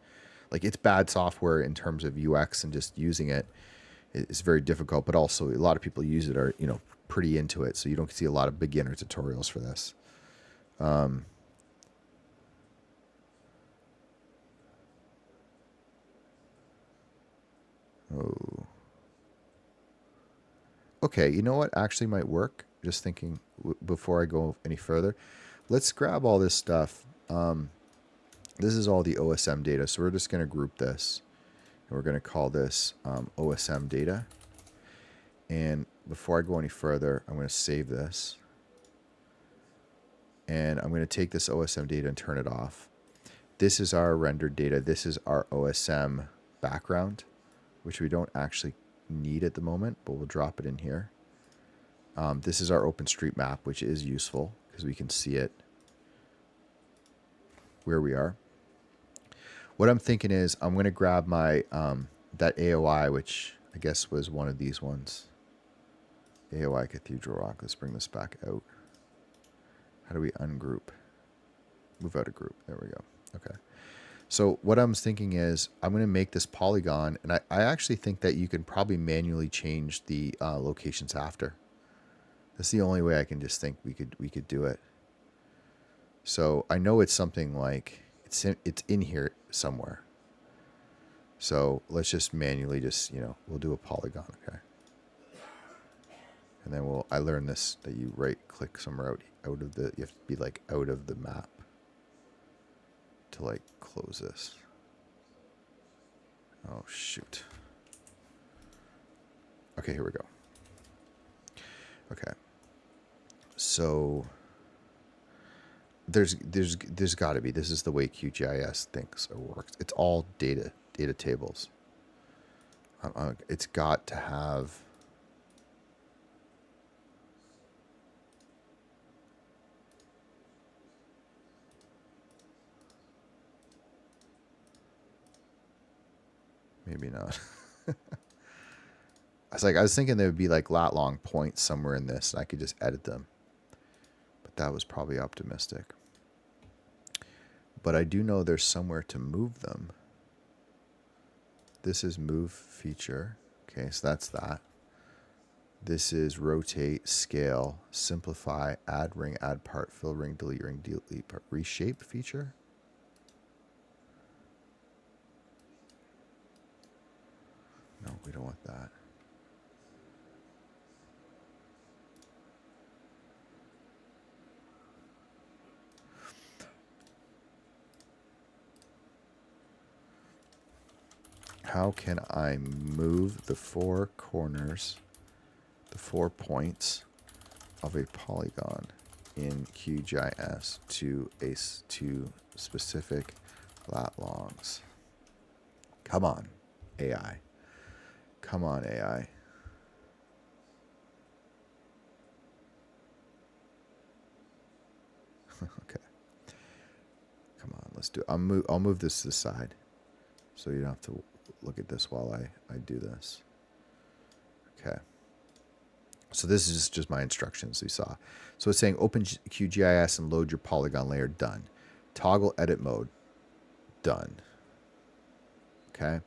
like, it's bad software in terms of UX, and just using it is very difficult. But also a lot of people use it are, pretty into it. So you don't see a lot of beginner tutorials for this. Okay, you know what actually might work? Just thinking before I go any further. Let's grab all this stuff. This is all the OSM data, so we're just going to group this. And we're going to call this OSM data. And before I go any further, I'm going to save this. And I'm going to take this OSM data and turn it off. This is our rendered data. This is our OSM background, which we don't actually need at the moment, but we'll drop it in here. This is our OpenStreetMap, which is useful because we can see it where we are. What I'm thinking is I'm going to grab my that AOI, which I guess was one of these ones. AOI Cathedral Rock. Let's bring this back out. How do we ungroup? Move out of group. There we go. Okay. So what I'm thinking is I'm going to make this polygon, and I actually think that you can probably manually change the locations after. That's the only way I can just think we could do it. So I know it's something like it's in here somewhere. So let's just manually we'll do a polygon, okay? And then I learned this, that you right click somewhere out of the, you have to be like out of the map to like close this. Oh shoot. Okay, here we go. Okay. So there's got to be, this is the way QGIS thinks or works. It's all data tables. It's got to have. Maybe not. I was thinking there would be like lat long points somewhere in this and I could just edit them. But that was probably optimistic. But I do know there's somewhere to move them. This is move feature. Okay, so that's that. This is rotate, scale, simplify, add ring, add part, fill ring, delete part, reshape feature. No, we don't want that. How can I move the 4 corners, the 4 points of a polygon in QGIS to specific lat longs? Come on, AI. Come on, AI. Okay. Come on, let's do it. I'll move this to the side so you don't have to look at this while I do this. Okay. So this is just my instructions we saw. So it's saying open QGIS and load your polygon layer. Done. Toggle edit mode. Done. Okay.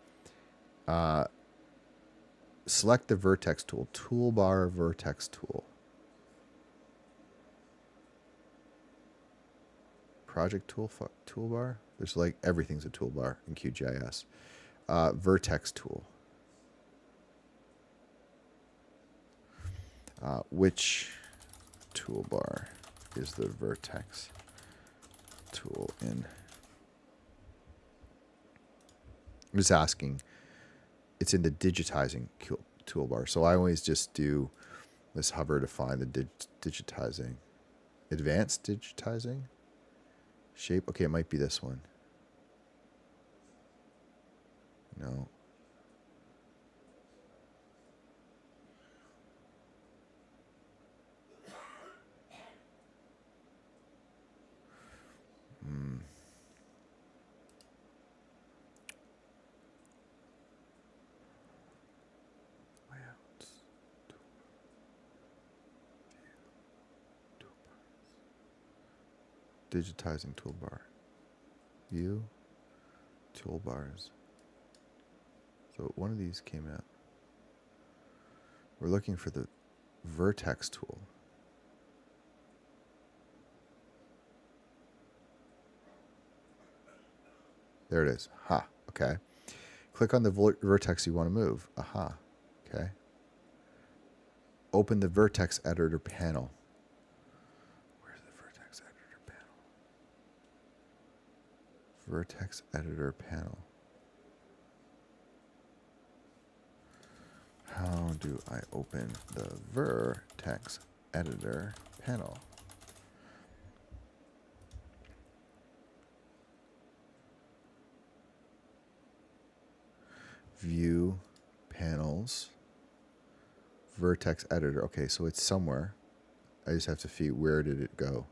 Select the vertex tool. Toolbar vertex tool. Project toolbar. There's like everything's a toolbar in QGIS. Vertex tool. Which toolbar is the vertex tool in? I'm just asking. It's in the digitizing toolbar. So I always just do this hover to find the digitizing. Advanced digitizing? Shape? Okay, it might be this one. No. Digitizing toolbar. View. Toolbars. So one of these came out. We're looking for the vertex tool. There it is. Ha. Okay. Click on the vertex you want to move. Aha. Okay. Open the vertex editor panel. Where's the vertex editor panel? Vertex editor panel. How do I open the vertex editor panel? View panels. Vertex editor. Okay, so it's somewhere. I just have to see where did it go.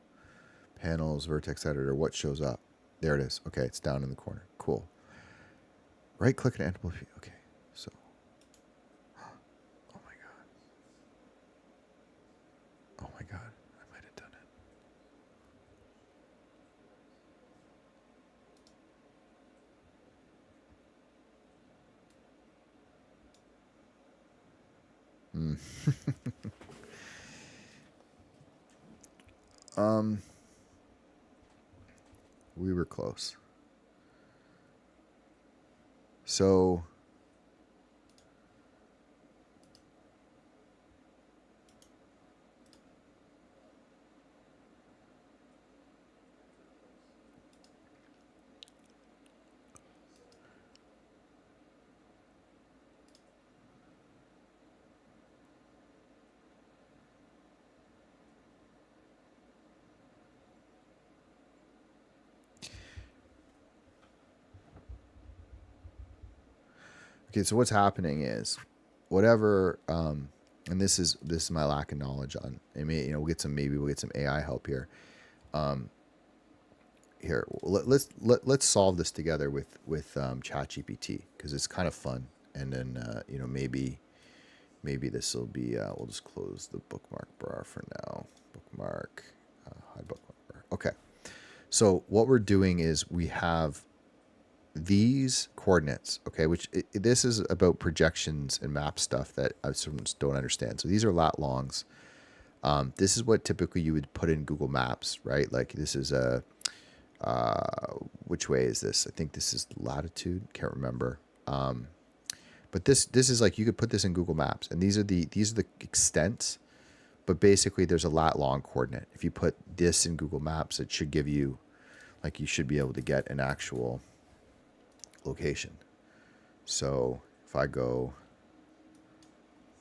Panels, vertex editor. What shows up? There it is. Okay, it's down in the corner. Cool. Right click and amplify. Okay, so. Oh my god. Oh my god. I might have done it. We were close. So okay, so what's happening is whatever and this is my lack of knowledge on, I mean, we'll get some AI help here. Let's solve this together with ChatGPT, because it's kind of fun. And then maybe this will be we'll just close the bookmark bar for now. Bookmark, hide bookmark bar. Okay. So what we're doing is we have these coordinates, okay, which this is about projections and map stuff that I sometimes don't understand. So these are lat longs. This is what typically you would put in Google Maps, right? Like this is a which way is this? I think this is latitude. Can't remember. But this is like, you could put this in Google Maps, and these are the extents. But basically, there's a lat long coordinate. If you put this in Google Maps, it should give you, like, you should be able to get an actual location. So if I go,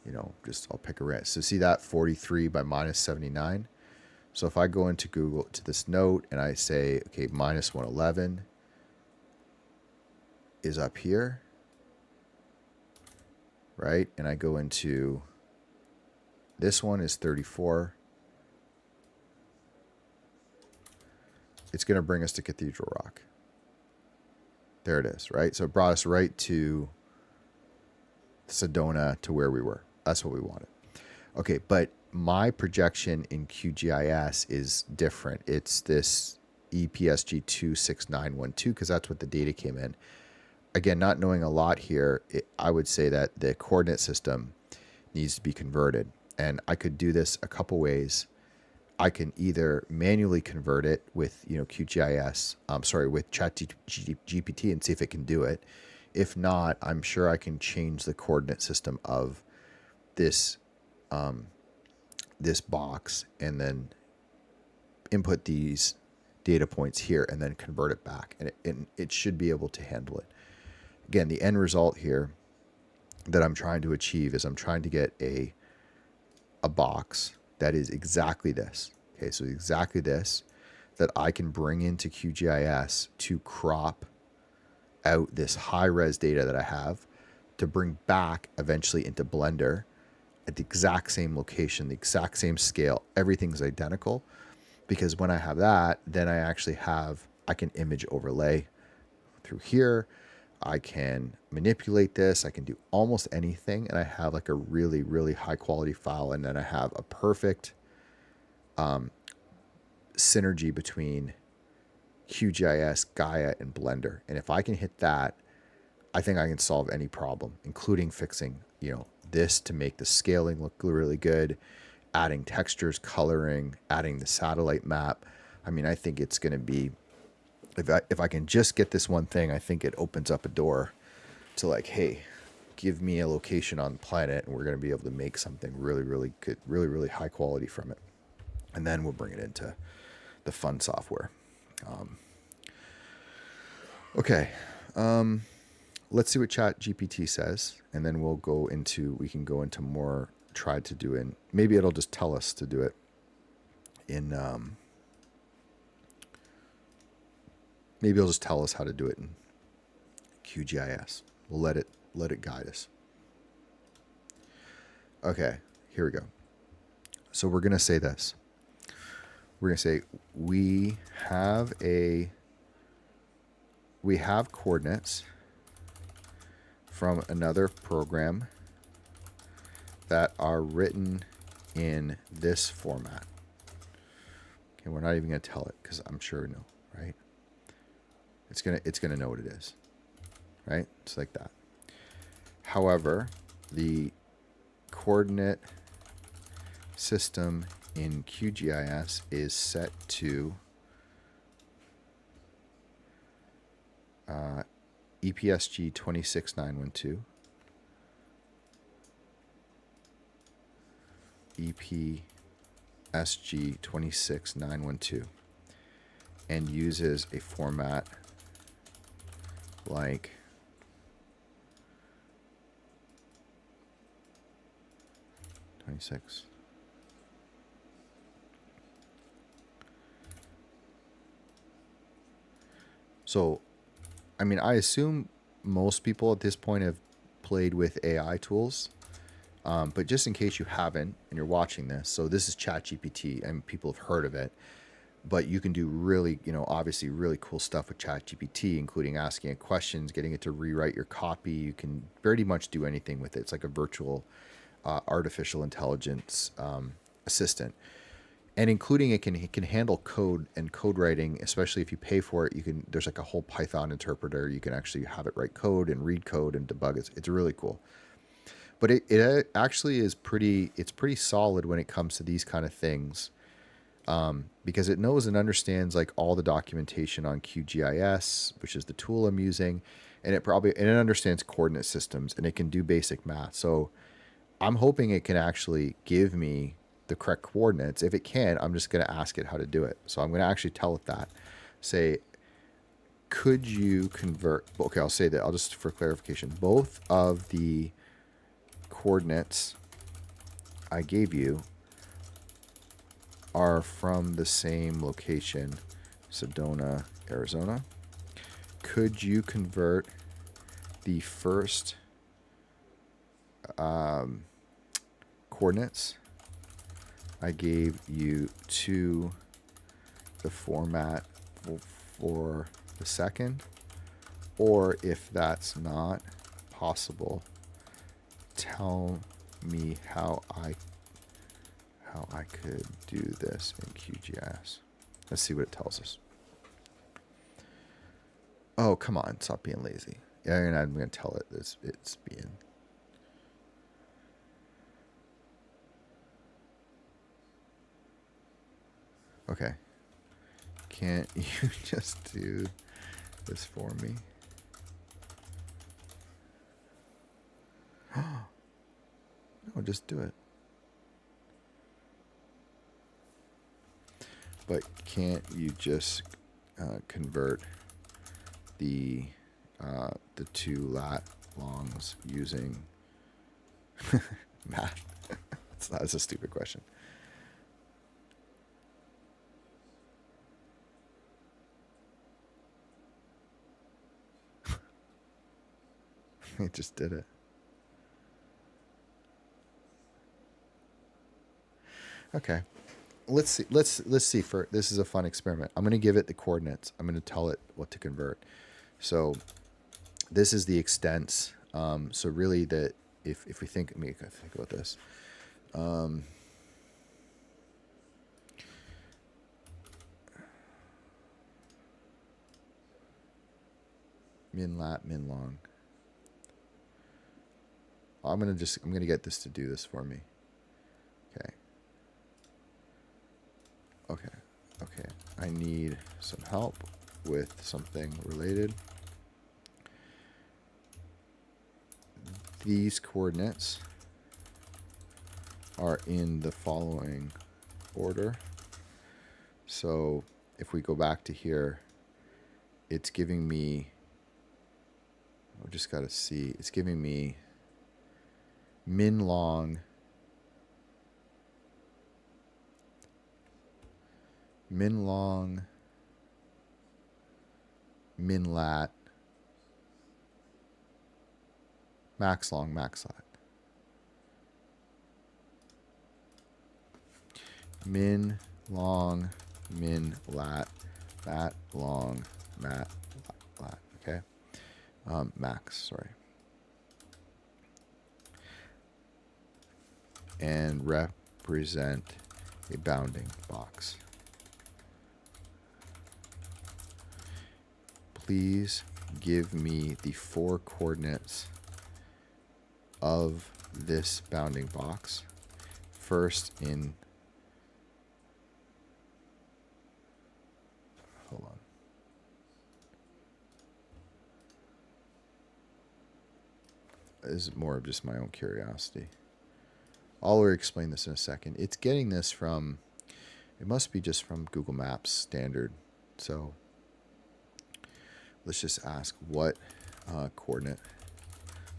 I'll pick a random. So see that 43 by minus 79. So if I go into Google to this note and I say, okay, minus 111 is up here, right? And I go into this one is 34. It's going to bring us to Cathedral Rock. There it is, right? So it brought us right to Sedona, to where we were. That's what we wanted. Okay, but my projection in QGIS is different. It's this EPSG26912, because that's what the data came in. Again, not knowing a lot here, I would say that the coordinate system needs to be converted. And I could do this a couple ways. I can either manually convert it with QGIS, with ChatGPT, and see if it can do it. If not, I'm sure I can change the coordinate system of this this box and then input these data points here and then convert it back, and it should be able to handle it. Again, the end result here that I'm trying to achieve is I'm trying to get a box that is exactly this. Okay, so exactly this, that I can bring into QGIS to crop out this high-res data that I have, to bring back eventually into Blender at the exact same location, the exact same scale. Everything's identical, because when I have that, then I can image overlay through here. I can manipulate this. I can do almost anything, and I have like a really, really high quality file. And then I have a perfect synergy between QGIS, Gaia, and Blender. And if I can hit that, I think I can solve any problem, including fixing, this to make the scaling look really good, adding textures, coloring, adding the satellite map. I mean, I think it's going to be, if I can just get this one thing, I think it opens up a door to, like, hey, give me a location on the planet, and we're going to be able to make something really, really good, really, really high quality from it. And then we'll bring it into the fun software. Okay. Let's see what ChatGPT says, and then we can go into more, try to do it. Maybe it'll just tell us to do it in, maybe it'll just tell us how to do it in QGIS. We'll let it guide us. Okay, here we go. So we're going to say this. We're going to say we have coordinates from another program that are written in this format. Okay, we're not even going to tell it, because I'm sure no, right? It's gonna know what it is, right? It's like that. However, the coordinate system in QGIS is set to EPSG 26912, EPSG 26912, and uses a format like '26. So, I mean, I assume most people at this point have played with AI tools, but just in case you haven't and you're watching this, so this is ChatGPT, and people have heard of it, but you can do really, obviously really cool stuff with ChatGPT, including asking it questions, getting it to rewrite your copy. You can pretty much do anything with it. It's like a virtual artificial intelligence assistant. And including it can handle code and code writing, especially if you pay for it. There's like a whole Python interpreter. You can actually have it write code and read code and debug it. It's really cool. But it actually is pretty solid when it comes to these kind of things, because it knows and understands like all the documentation on QGIS, which is the tool I'm using, and it understands coordinate systems, and it can do basic math. So I'm hoping it can actually give me the correct coordinates. If it can, I'm just going to ask it how to do it. So I'm going to actually tell it that. Say, could you convert... Okay, I'll say that. I'll just, for clarification, both of the coordinates I gave you are from the same location, Sedona, Arizona. Could you convert the first coordinates I gave you to the format for the second? Or if that's not possible, tell me how I could do this in QGIS. Let's see what it tells us. Oh, come on, stop being lazy. Yeah, and I'm going to tell it this. It's being... Okay. Can't you just do this for me? No, just do it. But can't you just convert the two lat longs using math? That's a stupid question. It just did it. Okay. Let's see. Let's see. This is a fun experiment. I'm going to give it the coordinates. I'm going to tell it what to convert. So this is the extents. So really, if we think, think about this. Min lat, min long. I'm gonna get this to do this for me. Okay. I need some help with something related. These coordinates are in the following order. So if we go back to here, it's giving me, I just got to see, it's giving me min long, min lat, max long, max lat. Min long, min lat, long, lat. Okay. Max, sorry. And represent a bounding box. Please give me the 4 coordinates of this bounding box first in, hold on. This is more of just my own curiosity. I'll explain this in a second. It's getting this from, it must be just from Google Maps standard. So let's just ask what coordinate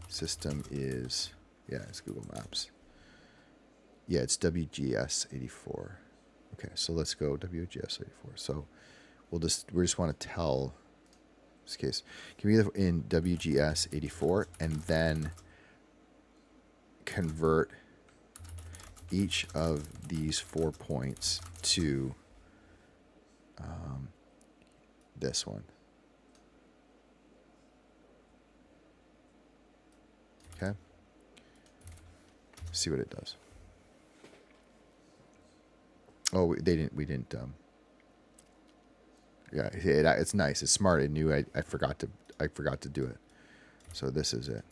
system is, yeah, it's Google Maps. Yeah, it's WGS 84. Okay, so let's go WGS 84. So we just want to tell this case. Can we either in WGS 84 and then convert each of these 4 points to this one. Okay. See what it does. Oh, we didn't. Yeah, it's nice. It's smart. It knew I forgot to do it. So this is it.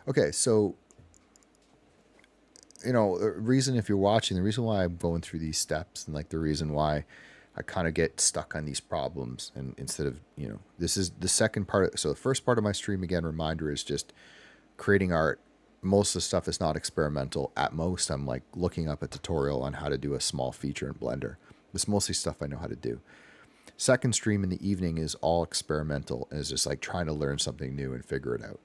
Okay, so the reason, if you're watching, the reason why I'm going through these steps and like the reason why I kind of get stuck on these problems, and instead of, this is the second part. So the first part of my stream, again, reminder, is just creating art. Most of the stuff is not experimental. At most, I'm like looking up a tutorial on how to do a small feature in Blender. It's mostly stuff I know how to do. Second stream in the evening is all experimental and is just like trying to learn something new and figure it out.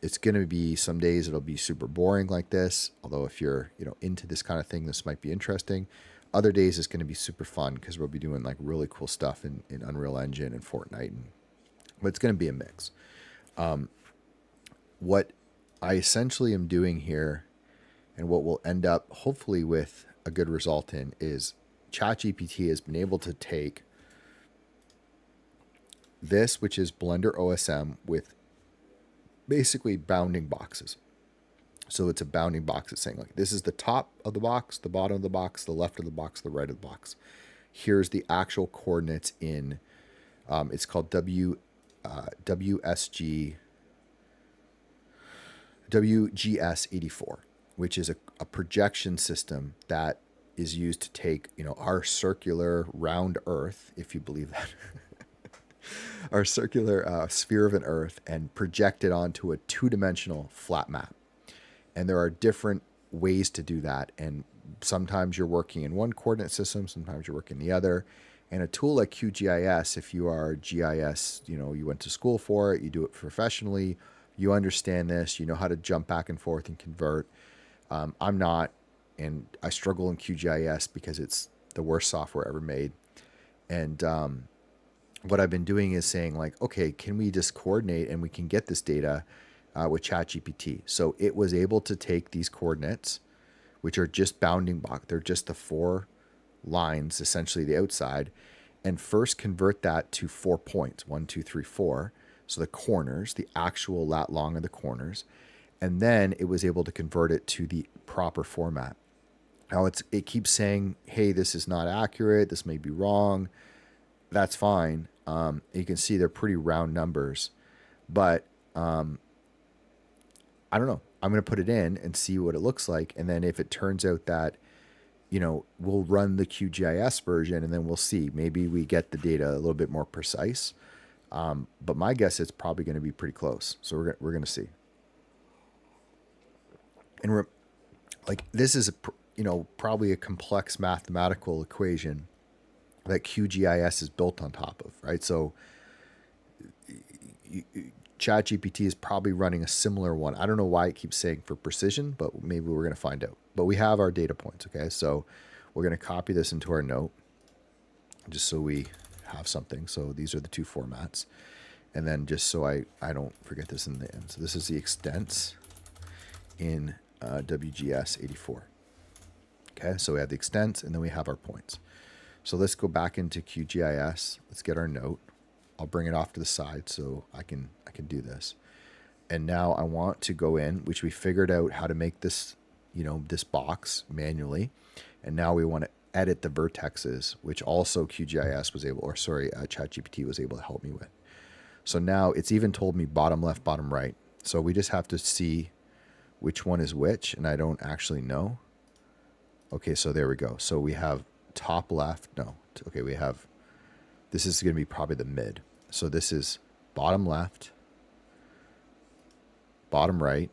It's going to be, some days it'll be super boring like this. Although if you're, into this kind of thing, this might be interesting. Other days it's going to be super fun because we'll be doing like really cool stuff in Unreal Engine and Fortnite. But it's going to be a mix. What I essentially am doing here, and what we'll end up hopefully with a good result in, is ChatGPT has been able to take this, which is Blender OSM, with basically bounding boxes. So it's a bounding box. It's saying like, this is the top of the box, the bottom of the box, the left of the box, the right of the box. Here's the actual coordinates in, it's called WGS 84, which is a projection system that is used to take, our circular round Earth, if you believe that, our circular sphere of an Earth, and project it onto a two-dimensional flat map. And there are different ways to do that. And sometimes you're working in one coordinate system, sometimes you're working the other. And a tool like QGIS, if you are GIS, you went to school for it, you do it professionally, you understand this, you know how to jump back and forth and convert. I'm not, and I struggle in QGIS because it's the worst software ever made. And what I've been doing is saying like, okay, can we just coordinate and we can get this data with ChatGPT? So it was able to take these coordinates, which are just bounding box, they're just the 4 lines, essentially the outside, and first convert that to 4 points, 1, 2, 3, 4. So the corners, the actual lat long of the corners, and then it was able to convert it to the proper format. Now it keeps saying, hey, this is not accurate, this may be wrong. That's fine. You can see they're pretty round numbers, but I don't know. I'm going to put it in and see what it looks like. And then if it turns out that, we'll run the QGIS version and then we'll see. Maybe we get the data a little bit more precise. But my guess is probably going to be pretty close. So we're going to see. And this is probably a complex mathematical equation that QGIS is built on top of, right? So ChatGPT is probably running a similar one. I don't know why it keeps saying for precision, but maybe we're going to find out. But we have our data points, okay? So we're going to copy this into our note just so we have something. So these are the 2 formats. And then just so I don't forget this in the end. So this is the extents in WGS 84. Okay, so we have the extents and then we have our points. So let's go back into QGIS. Let's get our note. I'll bring it off to the side so I can do this. And now I want to go in, which we figured out how to make this, this box manually. And now we want to edit the vertexes, which also QGIS was able, ChatGPT was able to help me with. So now it's even told me bottom left, bottom right. So we just have to see which one is which, and I don't actually know. Okay, so there we go. So we have top left. No, okay, this is going to be probably the mid. So this is bottom left, bottom right,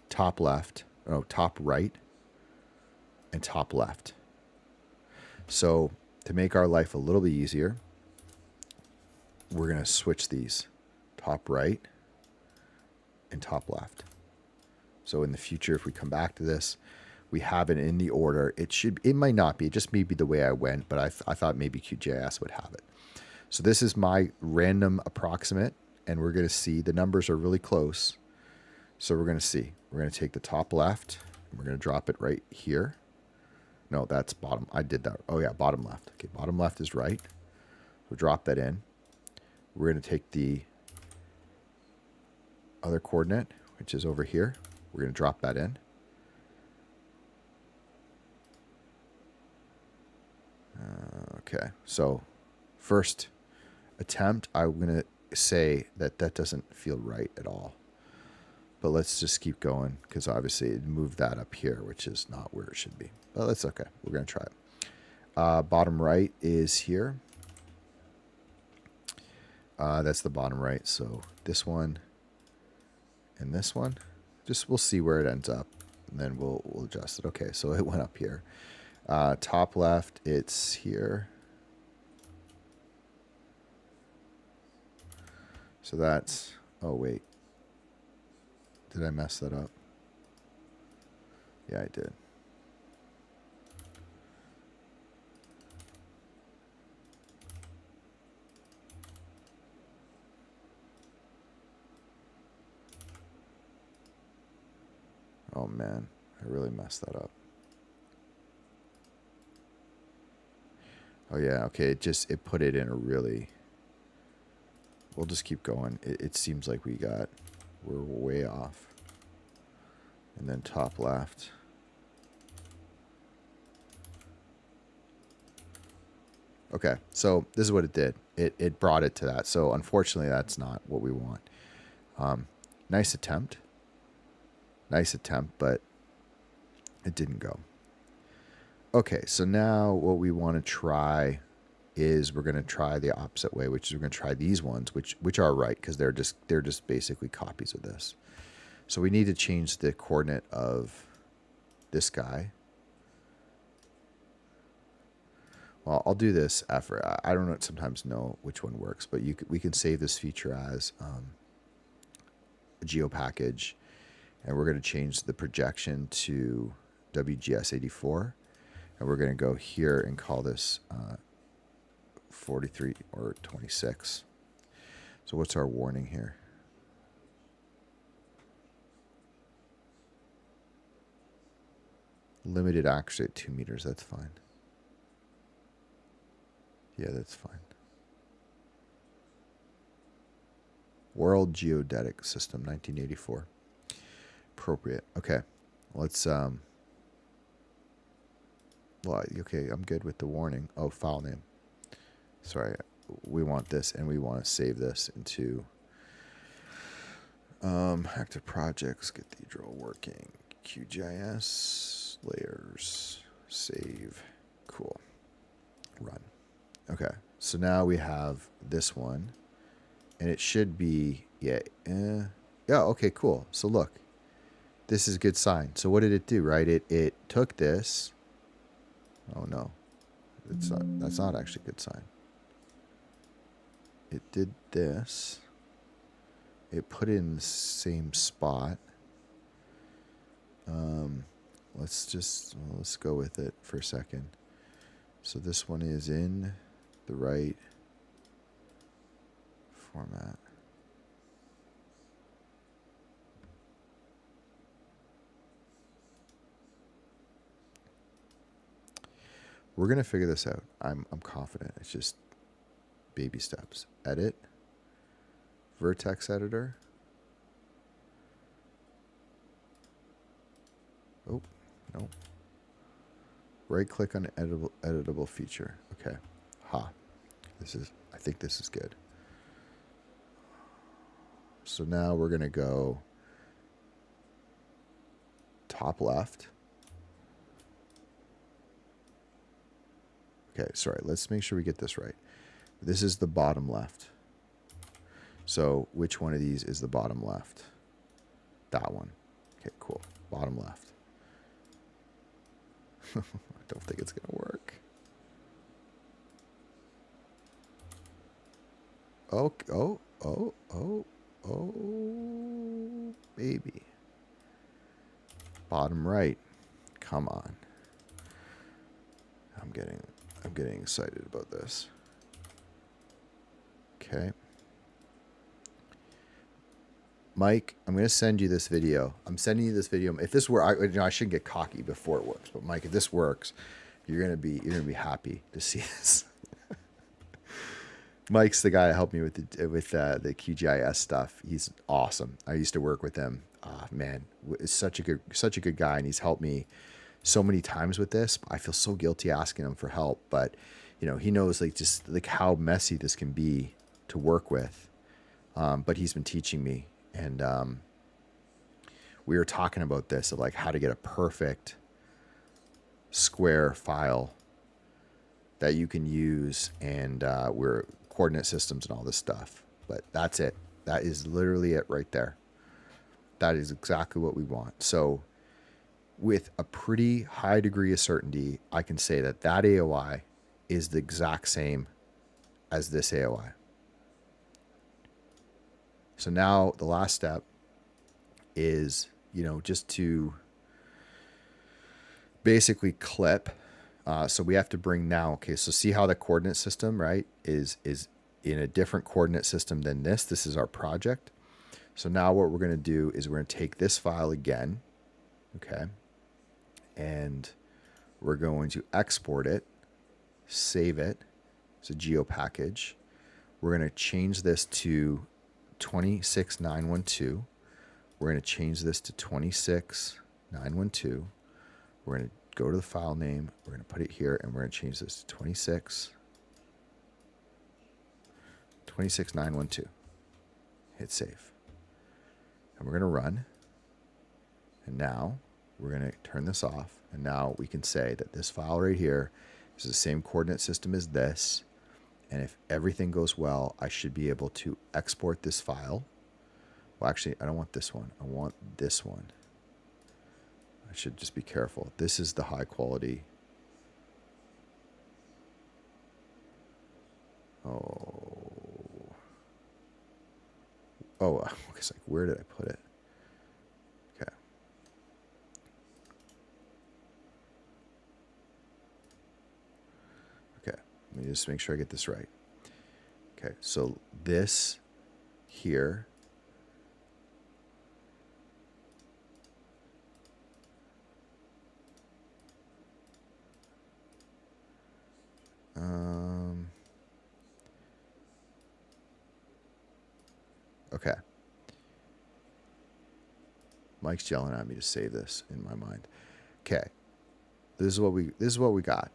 top left, top right, and top left. So to make our life a little bit easier, we're going to switch these top right and top left. So in the future, if we come back to this, we have it in the order. It might not be, it just may be the way I went, but I thought maybe QGIS would have it. So this is my random approximate, and we're going to see the numbers are really close. So we're going to see, we're going to take the top left, and we're going to drop it right here. No, that's bottom. I did that. Oh yeah, bottom left. Okay, bottom left is right. We'll drop that in. We're going to take the other coordinate, which is over here. We're going to drop that in. Okay, so first attempt, I'm going to say that doesn't feel right at all. But let's just keep going, because obviously it moved that up here, which is not where it should be. But that's okay. We're going to try it. Bottom right is here. That's the bottom right. So this one and this one. We'll see where it ends up, and then we'll adjust it. Okay, so it went up here. Top left, it's here. So that's, oh wait. Did I mess that up? Yeah, I did. Oh man, I really messed that up. Oh yeah, okay, it put it in a really, we'll just keep going. It seems like we're way off. And then top left. Okay, so this is what it did. It brought it to that. So unfortunately, that's not what we want. Nice attempt, but it didn't go. Okay, so now what we want to try is we're going to try the opposite way, which is we're going to try these ones, which are right, because they're just basically copies of this. So we need to change the coordinate of this guy. Well, I'll do this after. I don't sometimes know which one works, but we can save this feature as a geo package, and we're going to change the projection to WGS84, and we're going to go here and call this 43 or 26. So what's our warning here? Limited accuracy at 2 meters. That's fine. Yeah, that's fine. World Geodetic System, 1984. Appropriate. Okay. Let's well, okay, I'm good with the warning. Oh, file name. Sorry. We want this, and we want to save this into active projects, Cathedral working, QGIS, layers, save, cool, run. Okay, so now we have this one, and it should be, yeah, okay, cool. So look, this is a good sign. So what did it do, right? It took this. Oh no, that's not actually a good sign. It did this. It put it in the same spot. Let's go with it for a second. So this one is in the right format. We're gonna figure this out. I'm confident. It's just baby steps. Edit. Vertex editor. Oh, no. Right click on editable feature. Okay. Ha. I think this is good. So now we're going to go top left. Okay, sorry. Let's make sure we get this right. This is the bottom left. So which one of these is the bottom left? That one. Okay, cool. Bottom left. I don't think it's going to work. Oh, baby. Bottom right. Come on. I'm getting excited about this. Okay. Mike, I'm going to send you this video. I'm sending you this video. If this works, I shouldn't get cocky before it works, but Mike, if this works, you're going to be happy to see this. Mike's the guy that helped me with the QGIS stuff. He's awesome. I used to work with him. Man, is such a good guy, and he's helped me so many times with this. I feel so guilty asking him for help, but he knows just how messy this can be to work with. But he's been teaching me, and we were talking about this of how to get a perfect square file that you can use, and we're coordinate systems and all this stuff. But that's it. That is literally it right there. That is exactly what we want. So with a pretty high degree of certainty, I can say that AOI is the exact same as this AOI. So now the last step is, just to basically clip. So we have to bring now, okay, so see how the coordinate system, right, is in a different coordinate system than this. This is our project. So now what we're going to do is we're going to take this file again, okay, and we're going to export it, save it. It's a geo package. We're going to change this to 26912. We're going to change this to 26912. We're going to go to the file name. We're going to put it here, and we're going to change this to 26912. Hit save. And we're going to run. And now we're going to turn this off. And now we can say that this file right here is the same coordinate system as this. And if everything goes well, I should be able to export this file. Well, actually, I don't want this one. I want this one. I should just be careful. This is the high quality. It's where did I put it? Okay. Okay, let me just make sure I get this right. Okay, so this here okay. Mike's yelling at me to save this in my mind. Okay. This is what we got.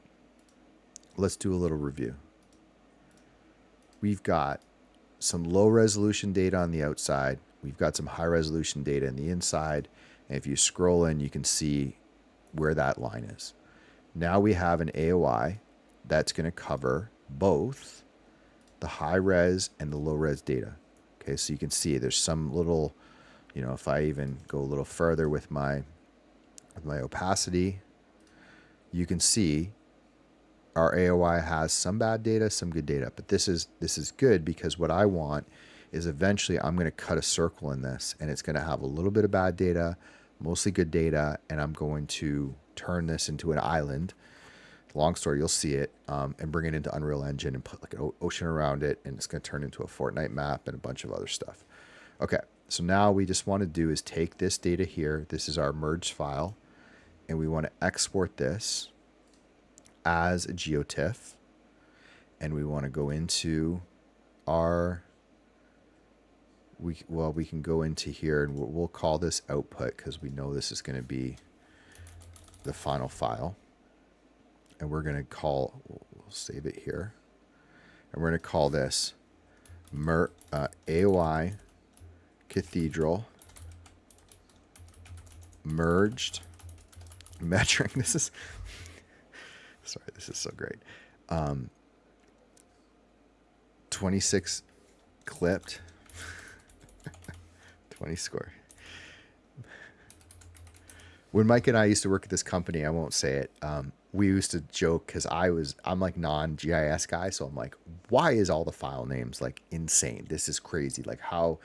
Let's do a little review. We've got some low resolution data on the outside. We've got some high resolution data in the inside. And if you scroll in, you can see where that line is. Now we have an AOI that's going to cover both the high res and the low res data. Okay, so you can see there's some little, if I even go a little further with my opacity, you can see our AOI has some bad data, some good data. But this is good because what I want is eventually I'm going to cut a circle in this, and it's going to have a little bit of bad data, mostly good data, and I'm going to turn this into an island. Long story, you'll see it, and bring it into Unreal Engine and put an ocean around it, and it's going to turn into a Fortnite map and a bunch of other stuff. Okay, so now we just want to do is take this data here. This is our merged file, and we want to export this as a GeoTIFF, and we want to go into our we can go into here, and we'll call this output because we know this is going to be the final file, and we're going to call, we'll save it here, and we're going to call this AOI Cathedral merged metric. This is, sorry, this is so great. 26 clipped, 20 score. When Mike and I used to work at this company, I won't say it, we used to joke because I'm like non-GIS guy, so I'm like, why is all the file names like insane? This is crazy. Like, how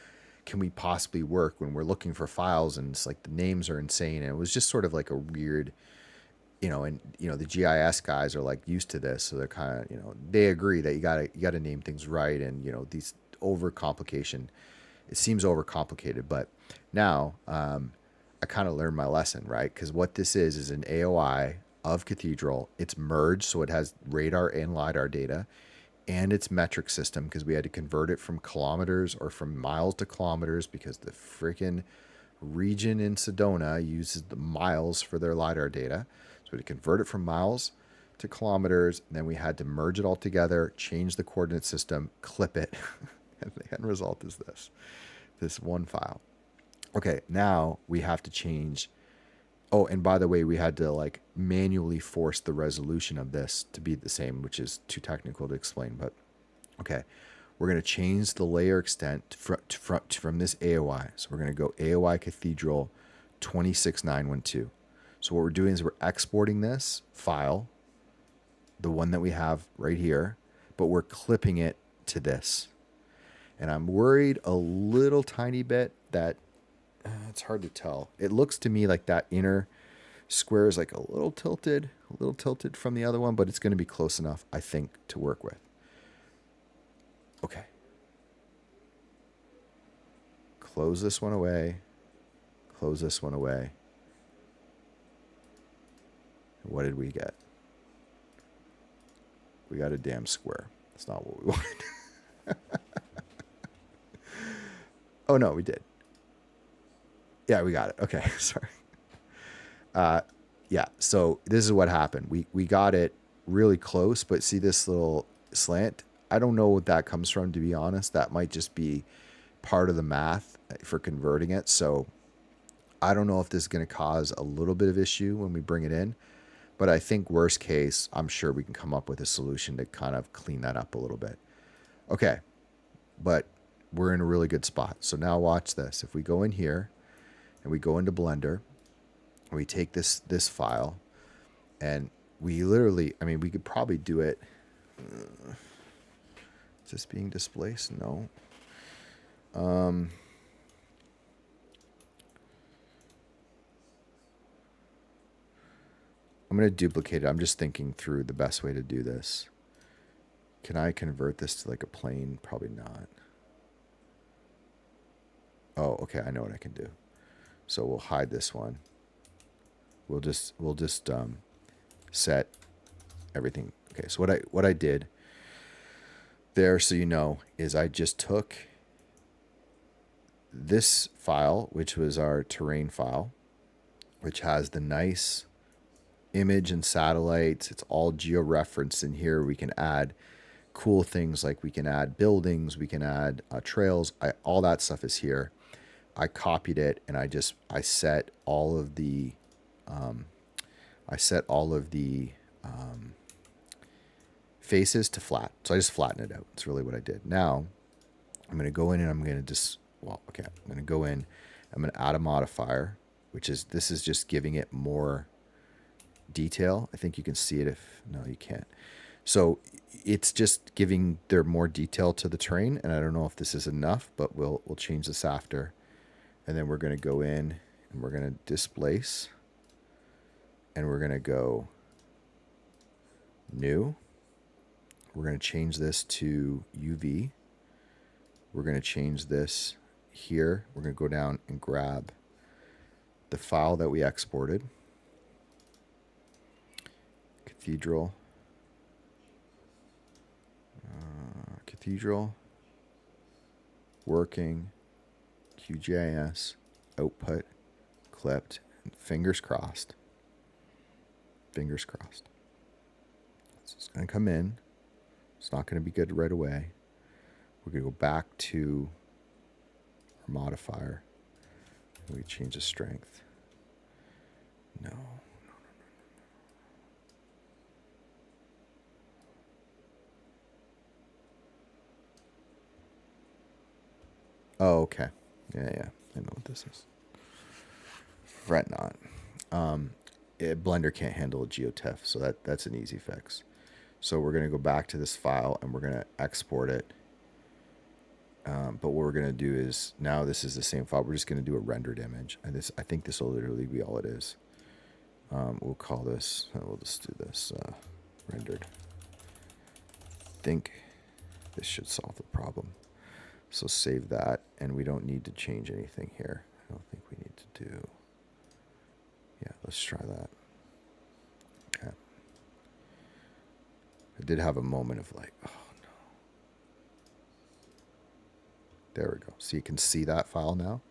can we possibly work when we're looking for files and it's like the names are insane? And it was just sort of like a weird, and the GIS guys are like used to this, so they're kind of, they agree that you gotta name things right, and these overcomplication, it seems overcomplicated, but now I kind of learned my lesson, right? Because what this is an AOI of Cathedral. It's merged, so it has radar and LiDAR data, and its metric system, because we had to convert it from kilometers or from miles to kilometers, because the freaking region in Sedona uses the miles for their LiDAR data. So we had to convert it from miles to kilometers, and then we had to merge it all together, change the coordinate system, clip it, and the end result is this one file. Okay, now we have to change. Oh, and by the way, we had to like manually force the resolution of this to be the same, which is too technical to explain. But okay, we're going to change the layer extent from this AOI. So we're going to go AOI Cathedral 26912. So what we're doing is we're exporting this file, the one that we have right here, but we're clipping it to this. And I'm worried a little tiny bit that it's hard to tell. It looks to me like that inner square is like a little tilted from the other one, but it's going to be close enough, I think, to work with. Okay. Close this one away. Close this one away. What did we get? We got a damn square. That's not what we wanted. Oh, no, we did. Yeah, we got it. Okay, sorry. Yeah, so this is what happened. We got it really close, but see this little slant? I don't know what that comes from, to be honest. That might just be part of the math for converting it. So I don't know if this is going to cause a little bit of issue when we bring it in. But I think worst case, I'm sure we can come up with a solution to kind of clean that up a little bit. Okay, but we're in a really good spot. So now watch this. If we go in here and we go into Blender, we take this file, and we literally, I mean, we could probably do it. Is this being displaced? No. I'm going to duplicate it. I'm just thinking through the best way to do this. Can I convert this to like a plane? Probably not. Oh, okay. I know what I can do. So we'll hide this one. We'll just set everything. Okay. So what I did there, so you know, is I just took this file, which was our terrain file, which has the nice image and satellites. It's all georeferenced in here. We can add cool things, like we can add buildings, we can add trails. All that stuff is here. I copied it, and I set all of the faces to flat. So I just flatten it out. It's really what I did. Now I'm going to go in, and I'm going to I'm going to go in. I'm going to add a modifier, this is just giving it more detail. I think you can see it no, you can't. So it's just giving there more detail to the terrain, and I don't know if this is enough, but we'll change this after. And then we're going to go in, and we're going to displace, and we're going to go new. We're going to change this to UV. We're going to change this here. We're going to go down and grab the file that we exported. Cathedral. Cathedral. Working. QGIS. Output. Clipped. And fingers crossed. Fingers crossed. So it's going to come in. It's not going to be good right away. We're going to go back to our modifier. We change the strength. No. Oh, okay. Yeah. I know what this is. Fret knot. Blender can't handle a geotiff, so that's an easy fix. So we're going to go back to this file and we're going to export it. But what we're going to do is, now this is the same file. We're just going to do a rendered image. And I think this will literally be all it is. We'll call this, we'll just do this rendered. I think this should solve the problem. So save that, and we don't need to change anything here. I don't think we need to do, yeah, let's try that. Okay. I did have a moment of like, oh no. There we go. So you can see that file now.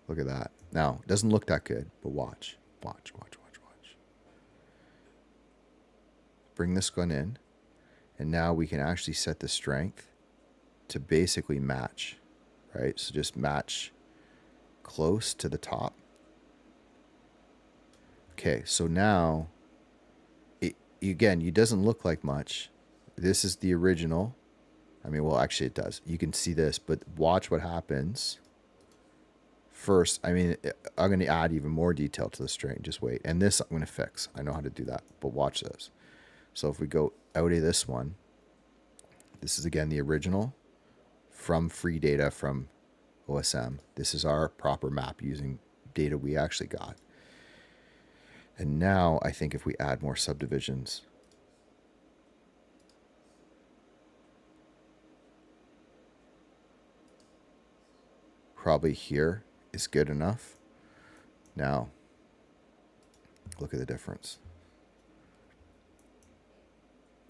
Look at that. Now, it doesn't look that good, but watch. Bring this gun in, and now we can actually set the strength to basically match, right? So just match close to the top. Okay, so now, it doesn't look like much. This is the original. I mean, well, actually it does. You can see this, but watch what happens. First, I mean, I'm going to add even more detail to the string. Just wait. And this I'm going to fix. I know how to do that, but watch this. So if we go out of this one, this is again the original from free data from OSM. This is our proper map using data we actually got. And now I think if we add more subdivisions, probably here is good enough. Now, look at the difference.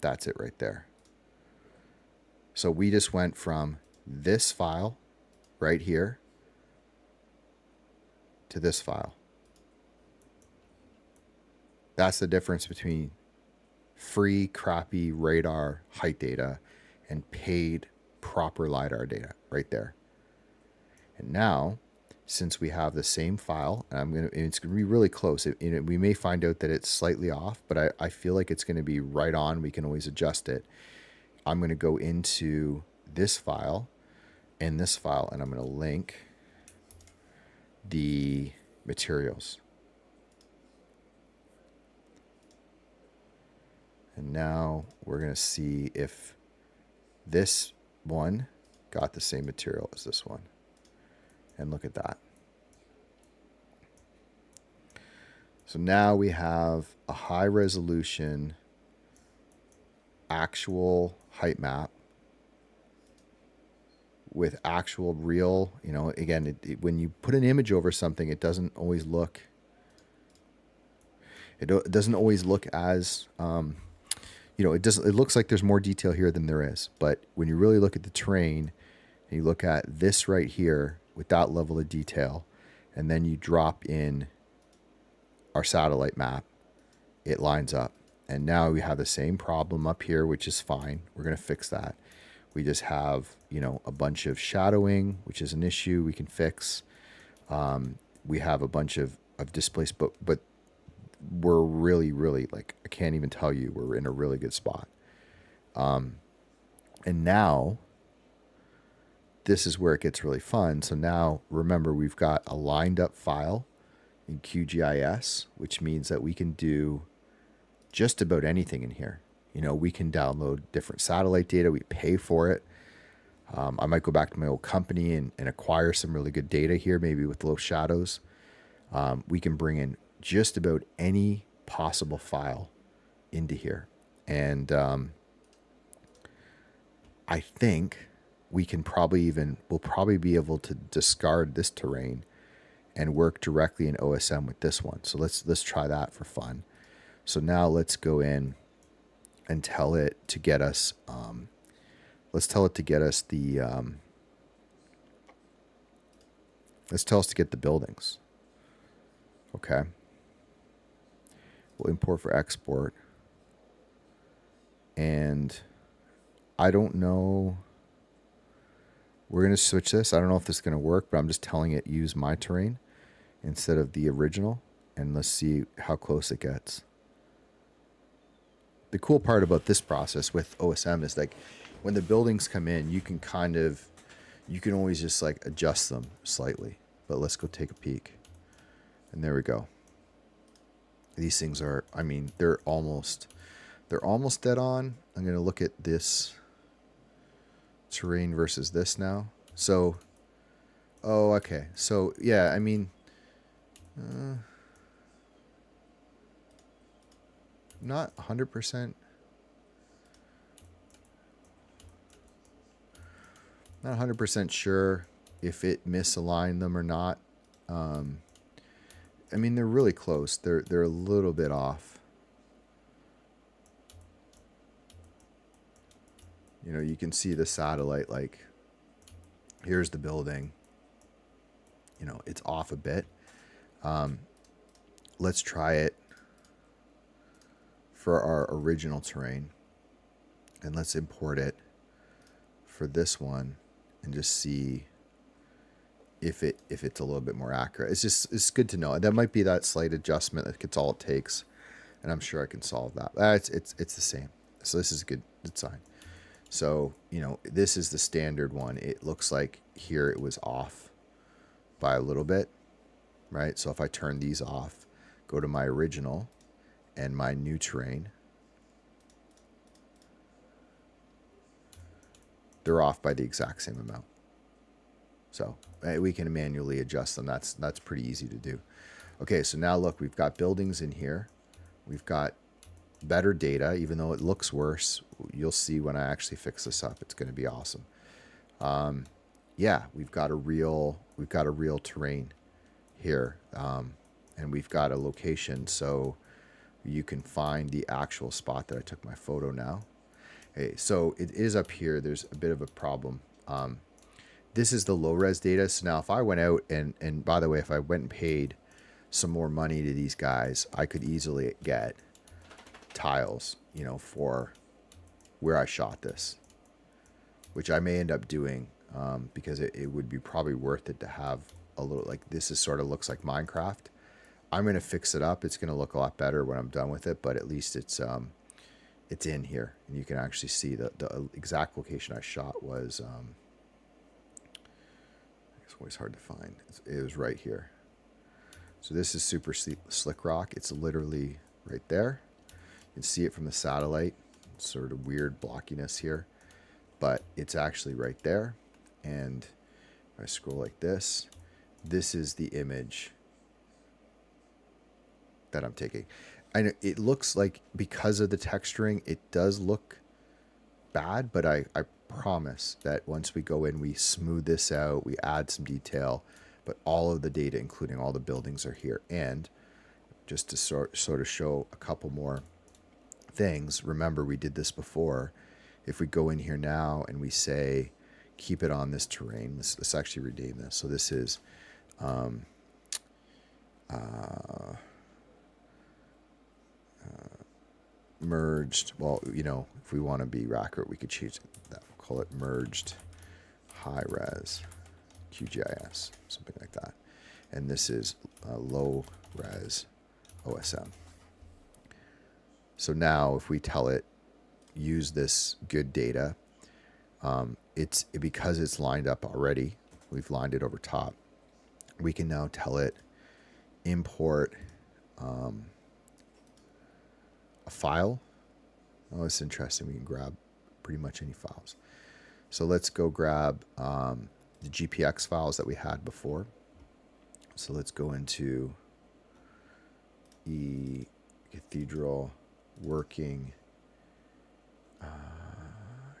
That's it right there. So we just went from this file right here to this file. That's the difference between free, crappy radar height data and paid proper LiDAR data right there. And now, since we have the same file, and it's going to be really close. We may find out that it's slightly off, but I feel like it's going to be right on. We can always adjust it. I'm going to go into this file and this file, and I'm going to link the materials. And now we're going to see if this one got the same material as this one. And look at that. So now we have a high resolution actual height map with actual real, again, when you put an image over something, it doesn't always look, as, it looks like there's more detail here than there is. But when you really look at the terrain and you look at this right here, with that level of detail, and then you drop in our satellite map, it lines up. And now we have the same problem up here, which is fine. We're going to fix that. We just have, a bunch of shadowing, which is an issue we can fix. We have a bunch of displaced, but we're really, really, like, I can't even tell you, we're in a really good spot. And now, this is where it gets really fun. So now, remember, we've got a lined up file in QGIS, which means that we can do just about anything in here. We can download different satellite data. We pay for it. I might go back to my old company and acquire some really good data here, maybe with low shadows. We can bring in just about any possible file into here. And I think we'll probably be able to discard this terrain and work directly in OSM with this one. So let's try that for fun. So now let's go in and tell it to get us. Let's tell it to get us the. Let's tell us to get the buildings. Okay. We'll import for export. And I don't know. We're going to switch this. I don't know if this is going to work, but I'm just telling it use my terrain instead of the original. And let's see how close it gets. The cool part about this process with OSM is like when the buildings come in, you can always just like adjust them slightly. But let's go take a peek. And there we go. These things are, I mean, they're almost dead on. I'm going to look at this terrain versus this now. So, oh, okay. So, yeah, I mean, not 100%. Not 100% sure if it misaligned them or not. I mean, they're really close. They're a little bit off. You know, you can see the satellite, like, here's the building. You know, it's off a bit. Let's try it for our original terrain. And let's import it for this one and just see if it's a little bit more accurate. It's good to know. That might be that slight adjustment. That's all it takes. And I'm sure I can solve that. It's the same. So this is a good sign. So, you know, this is the standard one. It looks like here it was off by a little bit, right? So if I turn these off, go to my original and my new terrain, they're off by the exact same amount. So we can manually adjust them. That's pretty easy to do. Okay, so now look, we've got buildings in here. We've got better data, even though it looks worse. You'll see when I actually fix this up. It's going to be awesome. Yeah, we've got a real terrain here, and we've got a location, so you can find the actual spot that I took my photo now. Okay, so it is up here. There's a bit of a problem. This is the low res data. So now if I went out and by the way, if I went and paid some more money to these guys, I could easily get tiles, you know, for where I shot this, which I may end up doing because it would be probably worth it to have a little, like, this is sort of looks like Minecraft. I'm going to fix it up. It's going to look a lot better when I'm done with it, but at least it's in here and you can actually see the exact location I shot was, it's always hard to find. It was right here. So this is super slick rock. It's literally right there. You can see it from the satellite. It's sort of weird blockiness here, but it's actually right there. And if I scroll like this, this is the image that I'm taking. I know it looks like, because of the texturing, it does look bad, but I promise that once we go in, we smooth this out, we add some detail, but all of the data, including all the buildings, are here. And just to sort of show a couple more things, remember we did this before. If we go in here now and we say keep it on this terrain, let's actually rename this. So this is merged. Well, you know, if we want to be accurate, we could change that. We'll call it merged high res QGIS, something like that. And this is low res OSM. So now if we tell it use this good data, because it's lined up already, we've lined it over top, we can now tell it import a file. Oh, it's interesting. We can grab pretty much any files. So let's go grab the GPX files that we had before. So let's go into Cathedral working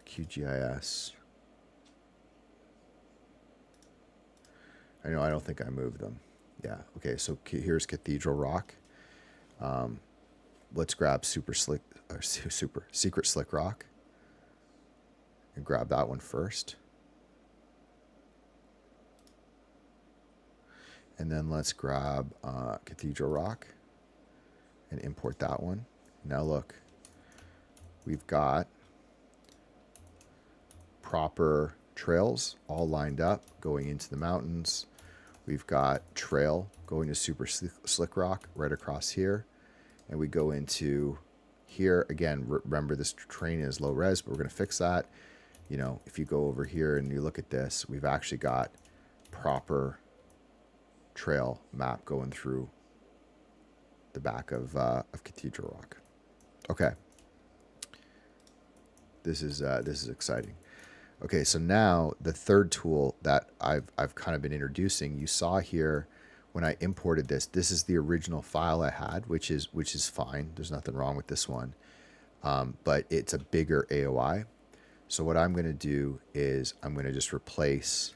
QGIS. I know I don't think I moved them. Yeah. Okay. So here's Cathedral Rock. Let's grab super secret slick rock and grab that one first. And then let's grab Cathedral Rock and import that one. Now look, we've got proper trails all lined up going into the mountains. We've got trail going to super slick rock right across here. And we go into here again. Remember, this terrain is low res, but we're going to fix that. You know, if you go over here and you look at this, we've actually got proper trail map going through the back of Cathedral Rock. Okay, this is exciting. Okay, so now the third tool that I've kind of been introducing, you saw here when I imported this. This is the original file I had, which is fine. There's nothing wrong with this one, but it's a bigger AOI. So what I'm going to do is I'm going to just replace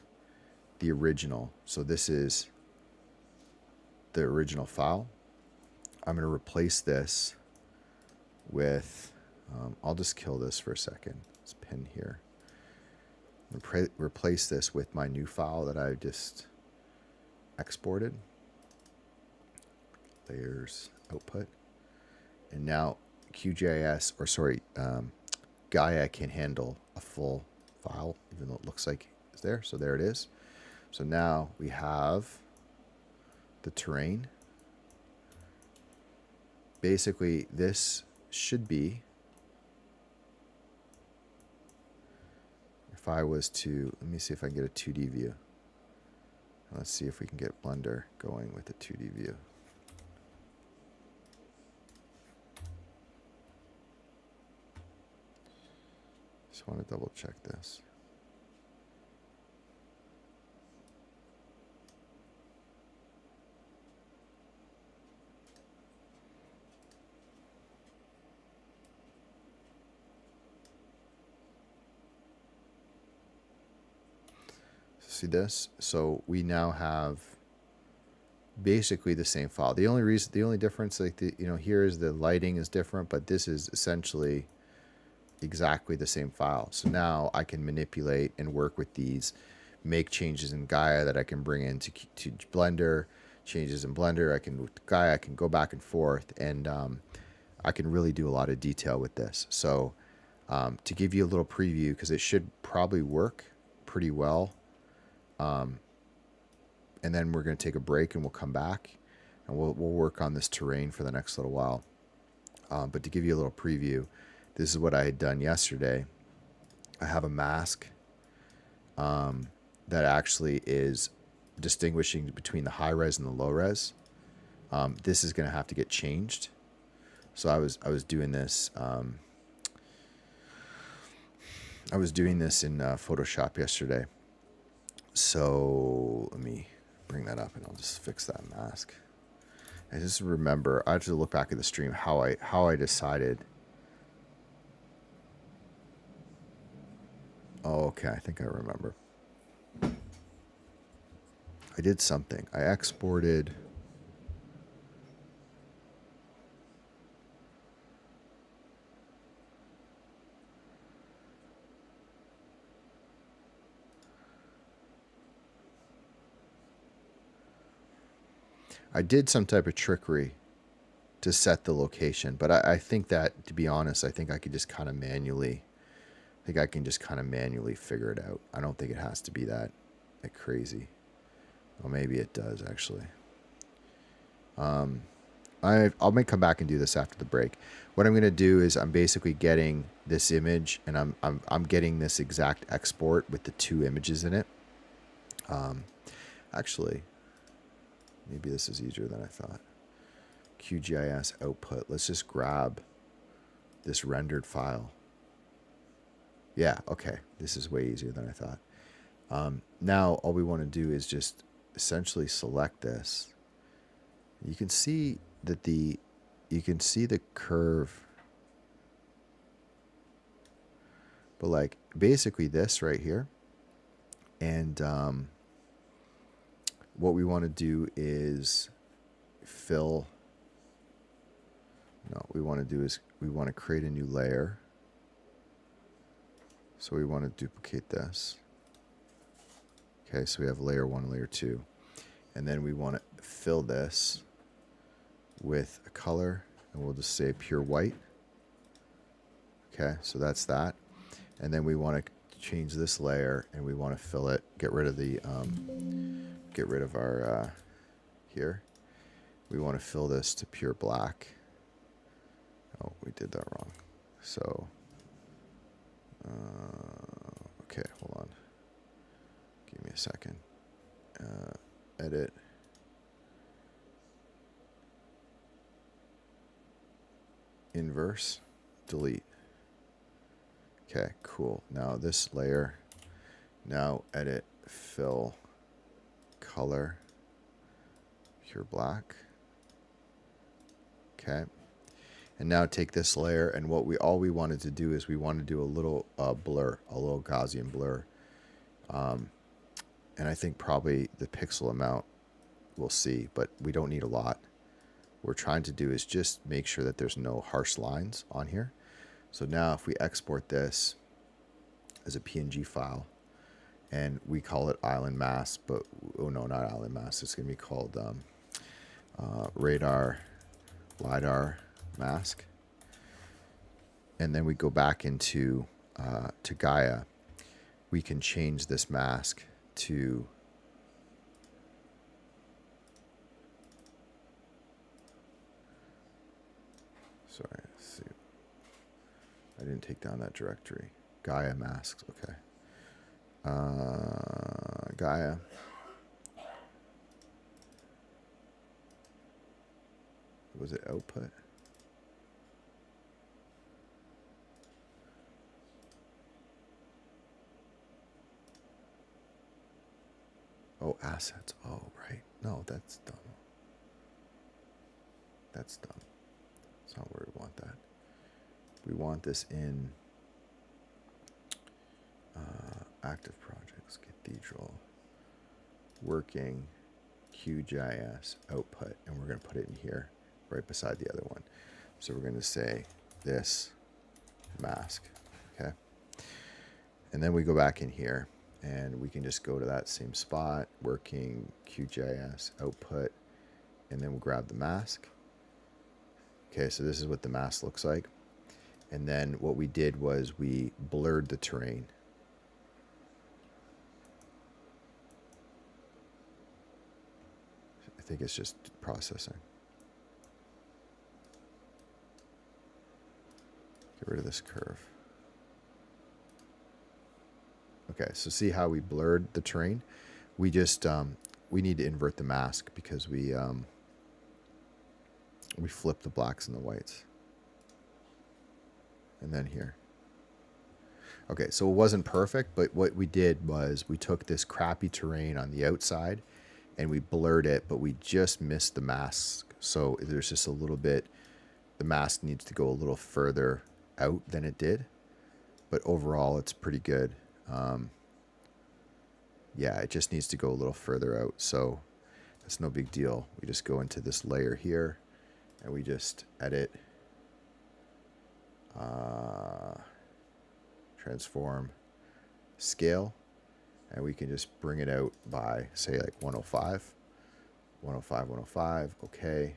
the original. So this is the original file. I'm going to replace this with, I'll just kill this for a second. Let's pin here. Replace this with my new file that I just exported. Layers, output. And now QGIS, or sorry, Gaia can handle a full file, even though it looks like it's there. So there it is. So now we have the terrain. Basically, this should be, if I was to, let me see if I can get a 2D view. Let's see if we can get Blender going with a 2D view. Just want to double check this. See this? So we now have basically the same file. The only difference, like here is the lighting is different, but this is essentially exactly the same file. So now I can manipulate and work with these, make changes in Gaia that I can bring into to Blender, changes in Blender. With Gaia, I can go back and forth, and I can really do a lot of detail with this. So to give you a little preview, because it should probably work pretty well. And then we're going to take a break and we'll come back and we'll work on this terrain for the next little while. But to give you a little preview, this is what I had done yesterday. I have a mask that actually is distinguishing between the high res and the low res. This is going to have to get changed. So I was doing this. I was doing this in Photoshop yesterday. So let me bring that up and I'll just fix that mask. I just remember, I have to look back at the stream how I decided. Oh, okay, I think I remember. I did something. I exported. I did some type of trickery to set the location, but I think that, to be honest, I think I could just kind of manually, figure it out. I don't think it has to be that crazy. Well, maybe it does actually. I may come back and do this after the break. What I'm going to do is I'm basically getting this image, and I'm getting this exact export with the two images in it. Actually, maybe this is easier than I thought. QGIS output. Let's just grab this rendered file. Yeah, okay. This is way easier than I thought. Now all we want to do is just essentially select this. You can see that you can see the curve, but like basically this right here, and what we want to do is fill. No, we want to do is we want to create a new layer. So we want to duplicate this. Okay, so we have layer 1, layer 2. And then we want to fill this with a color, and we'll just say pure white. Okay, so that's that. And then we want to change this layer, and we want to fill it, get rid of our, here. We want to fill this to pure black. Oh, we did that wrong. So, okay, hold on. Give me a second. Edit. Inverse. Delete. Okay, cool. Now this layer. Now edit. Fill. Color. Pure black. Okay. And now take this layer, and all we wanted to do is we want to do a little blur, a little Gaussian blur. And I think probably the pixel amount we'll see, but we don't need a lot. What we're trying to do is just make sure that there's no harsh lines on here. So now if we export this as a PNG file, and we call it island mask, but oh no, not island mask. It's going to be called radar lidar mask. And then we go back into to Gaia. We can change this mask to sorry, let's see. I didn't take down that directory. Gaia masks, okay. Gaia. Was it output? Oh, assets. Oh, right. No, that's dumb. That's dumb. That's not where we want that. We want this in active projects, Cathedral, working, QGIS, output, and we're going to put it in here right beside the other one. So we're going to say this mask, okay? And then we go back in here, and we can just go to that same spot, working, QGIS, output, and then we'll grab the mask. Okay, so this is what the mask looks like. And then what we did was we blurred the terrain. I think it's just processing. Get rid of this curve. Okay, so see how we blurred the terrain? We just, we need to invert the mask because we flipped the blacks and the whites. And then here. Okay, so it wasn't perfect, but what we did was we took this crappy terrain on the outside and we blurred it, but we just missed the mask. So there's just a little bit, the mask needs to go a little further out than it did. But overall, it's pretty good. Yeah, it just needs to go a little further out. So that's no big deal. We just go into this layer here and we just edit, transform, scale, and we can just bring it out by, say, like 105, 105, 105. Okay,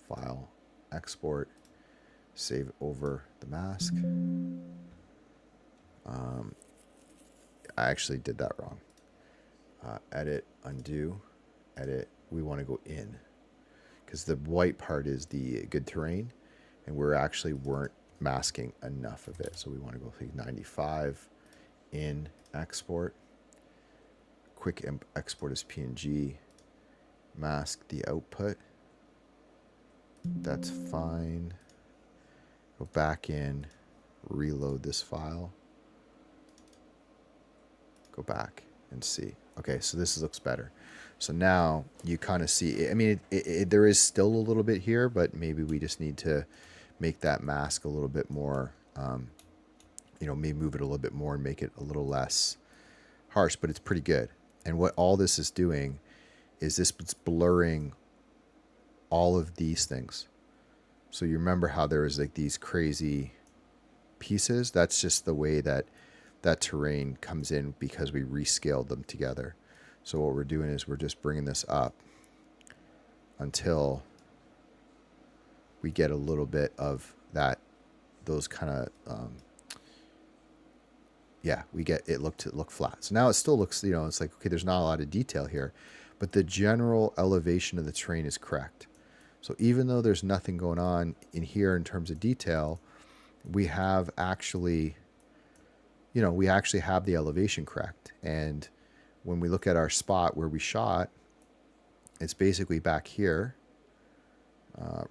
file, export, save over the mask. I actually did that wrong. Edit, undo, edit. We want to go in because the white part is the good terrain, and we're actually weren't masking enough of it. So we want to go like 95, in, export. Quick export as PNG. Mask the output. That's fine. Go back in, reload this file. Go back and see. Okay, so this looks better. So now you kind of see, I mean, there is still a little bit here, but maybe we just need to make that mask a little bit more, you know, maybe move it a little bit more and make it a little less harsh, but it's pretty good. And what all this is doing is this it's blurring all of these things. So you remember how there was like these crazy pieces? That's just the way that that terrain comes in because we rescaled them together. So what we're doing is we're just bringing this up until we get a little bit of that, those kind of, yeah, we get it look flat. So now it still looks, you know, it's like, okay, there's not a lot of detail here, but the general elevation of the terrain is correct. So even though there's nothing going on in here in terms of detail, we have actually, you know, we actually have the elevation correct. And when we look at our spot where we shot, it's basically back here,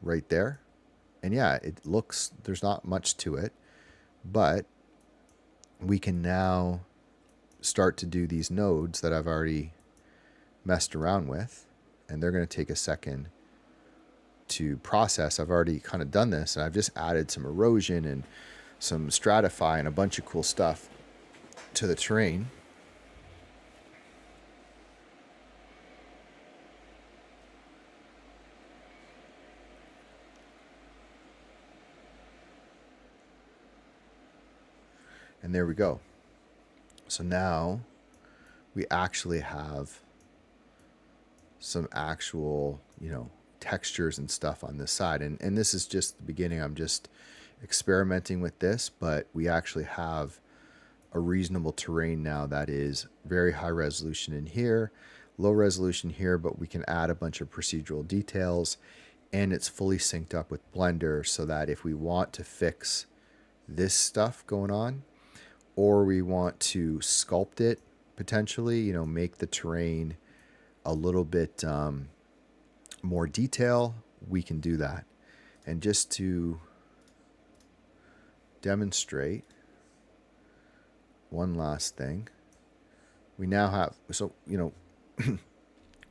right there. And yeah, it looks, there's not much to it, but we can now start to do these nodes that I've already messed around with, and they're going to take a second to process. I've already kind of done this, and I've just added some erosion and some stratify and a bunch of cool stuff to the terrain. And there we go. So now we actually have some actual, you know, textures and stuff on this side. And this is just the beginning. I'm just experimenting with this, but we actually have a reasonable terrain now that is very high resolution in here, low resolution here, but we can add a bunch of procedural details, and it's fully synced up with Blender so that if we want to fix this stuff going on, or we want to sculpt it potentially, you know, make the terrain a little bit more detail, we can do that. And just to demonstrate one last thing, we now have, so, you know,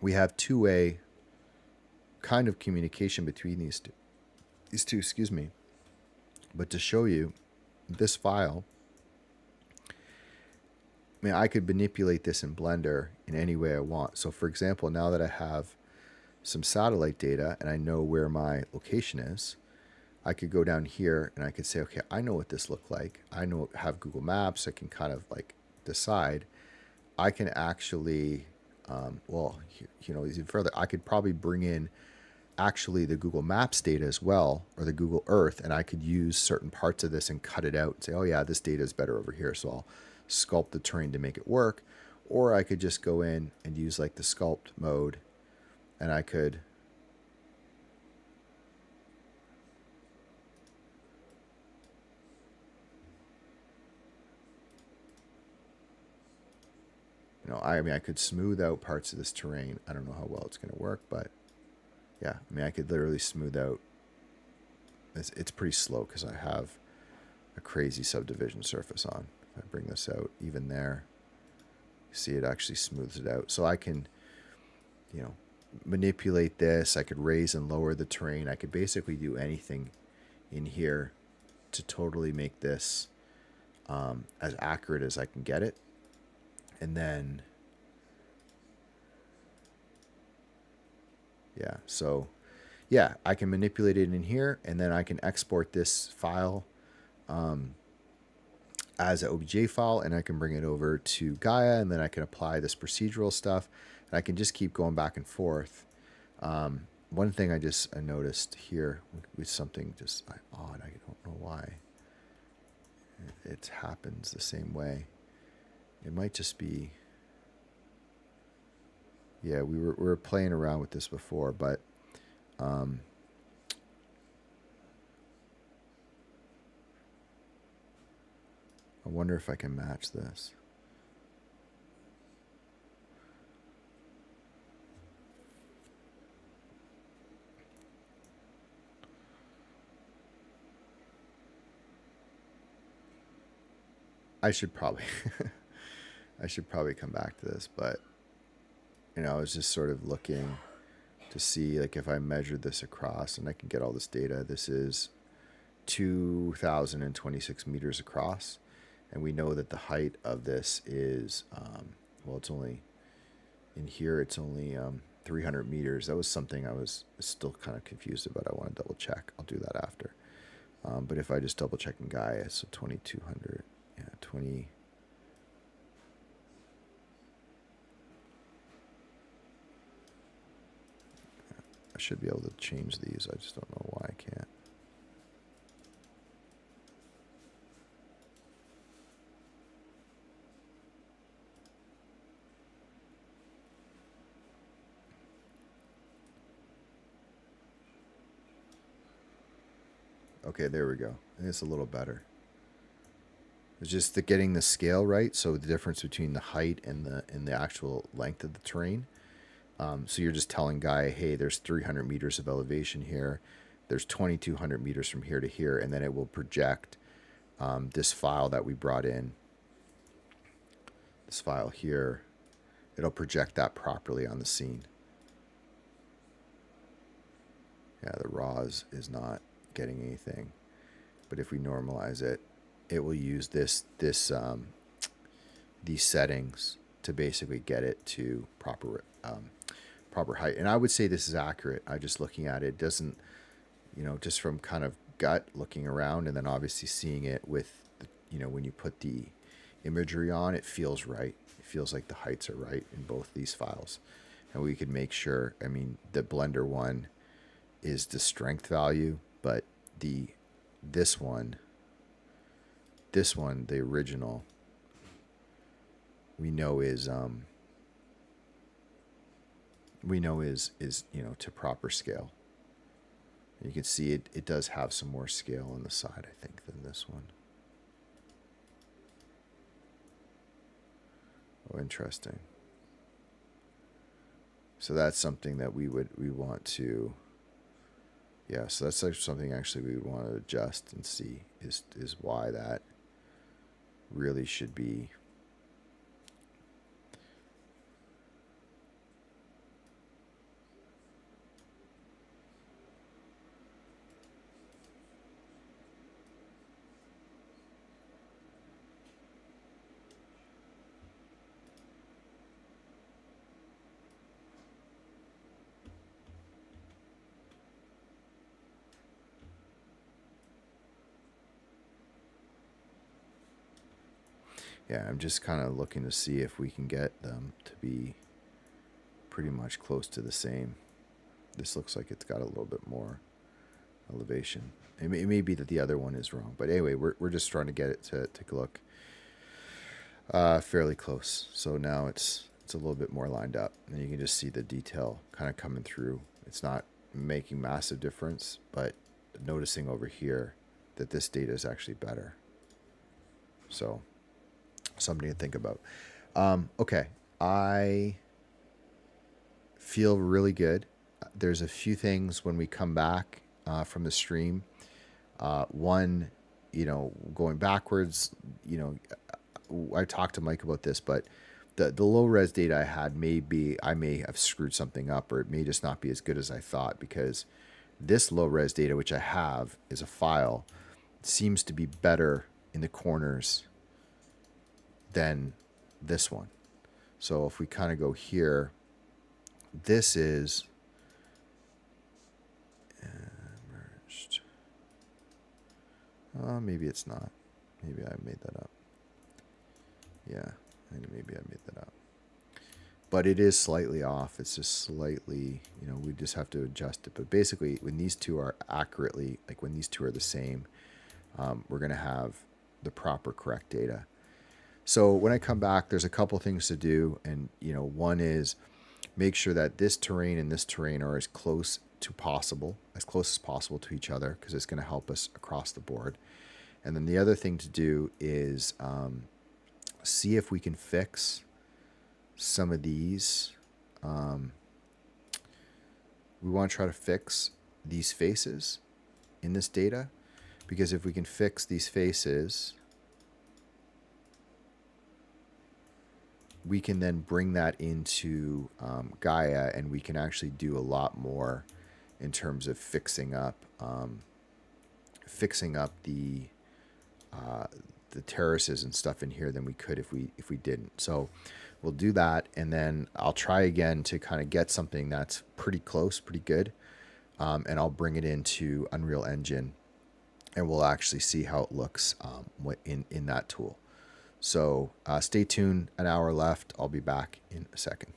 we have two-way kind of communication between these two, excuse me. But to show you this file, I mean, I could manipulate this in Blender in any way I want. So for example, now that I have some satellite data and I know where my location is, I could go down here and I could say, okay, I know what this looked like. I know, have Google Maps. I can kind of like decide. I can actually, well, you know, even further, I could probably bring in actually the Google Maps data as well, or the Google Earth, and I could use certain parts of this and cut it out and say, oh yeah, this data is better over here, so I'll sculpt the terrain to make it work. Or I could just go in and use like the sculpt mode, and I could I mean, I could smooth out parts of this terrain. I don't know how well it's going to work, but yeah, I mean, I could literally smooth out. It's pretty slow because I have a crazy subdivision surface on. If I bring this out, even there, you see it actually smooths it out. So I can, you know, manipulate this. I could raise and lower the terrain. I could basically do anything in here to totally make this as accurate as I can get it. And then, yeah, so yeah, I can manipulate it in here, and then I can export this file as an OBJ file, and I can bring it over to Gaia, and then I can apply this procedural stuff, and I can just keep going back and forth. One thing I noticed here with something just odd, I don't know why it happens the same way. It might just be, yeah, we were playing around with this before, but I wonder if I can match this. I should probably I should probably come back to this, but you know, I was just sort of looking to see like if I measured this across, and I can get all this data. This is 2,026 meters across, and we know that the height of this is well, it's only in here, it's only 300 meters. That was something I was still kind of confused about. I want to double check. I'll do that after. But if I just double check in Gaia, so 2200, yeah, 20. I should be able to change these. I just don't know why I can't. Okay, there we go. And it's a little better. It's just getting the scale right, so the difference between the height and the actual length of the terrain. So you're just telling Gaia, hey, there's 300 meters of elevation here. There's 2,200 meters from here to here, and then it will project this file that we brought in. This file here, it'll project that properly on the scene. Yeah, the raw is not getting anything, but if we normalize it, it will use these settings to basically get it to proper height. And I would say this is accurate. I just looking at it doesn't, just from kind of gut looking around, and then obviously seeing it with when you put the imagery on, it feels right. It feels like the heights are right in both these files, and we could make sure. I mean, the Blender one is the strength value, but this one, the original, we know is to proper scale. You can see it does have some more scale on the side, I think, than this one. Oh, interesting. So that's something that we want to. Yeah, so that's like something actually we would want to adjust and see is why that really should be. Yeah, I'm just kind of looking to see if we can get them to be pretty much close to the same. This looks like it's got a little bit more elevation. It may be that the other one is wrong, but anyway, we're just trying to get it to look fairly close. So now it's a little bit more lined up, and you can just see the detail kind of coming through. It's not making massive difference, but noticing over here that this data is actually better. So something to think about. Okay, I feel really good. There's a few things when we come back from the stream. One, going backwards, I talked to Mike about this, but the low res data I had I may have screwed something up, or it may just not be as good as I thought, because this low res data, which I have is a file, seems to be better in the corners than this one. So if we kind of go here, this is merged. Maybe it's not. Maybe I made that up. Yeah, maybe I made that up. But it is slightly off. It's just slightly, we just have to adjust it. But basically, when these two are accurately, like when these two are the same, we're going to have the proper correct data. So when I come back, there's a couple things to do. And, one is make sure that this terrain and this terrain are as close as possible to each other, because it's going to help us across the board. And then the other thing to do is see if we can fix some of these. We want to try to fix these faces in this data, because if we can fix these faces, we can then bring that into Gaia, and we can actually do a lot more in terms of fixing up the the terraces and stuff in here than we could if we didn't. So we'll do that, and then I'll try again to kind of get something that's pretty close, pretty good, and I'll bring it into Unreal Engine, and we'll actually see how it looks in that tool. So stay tuned. An hour left. I'll be back in a second.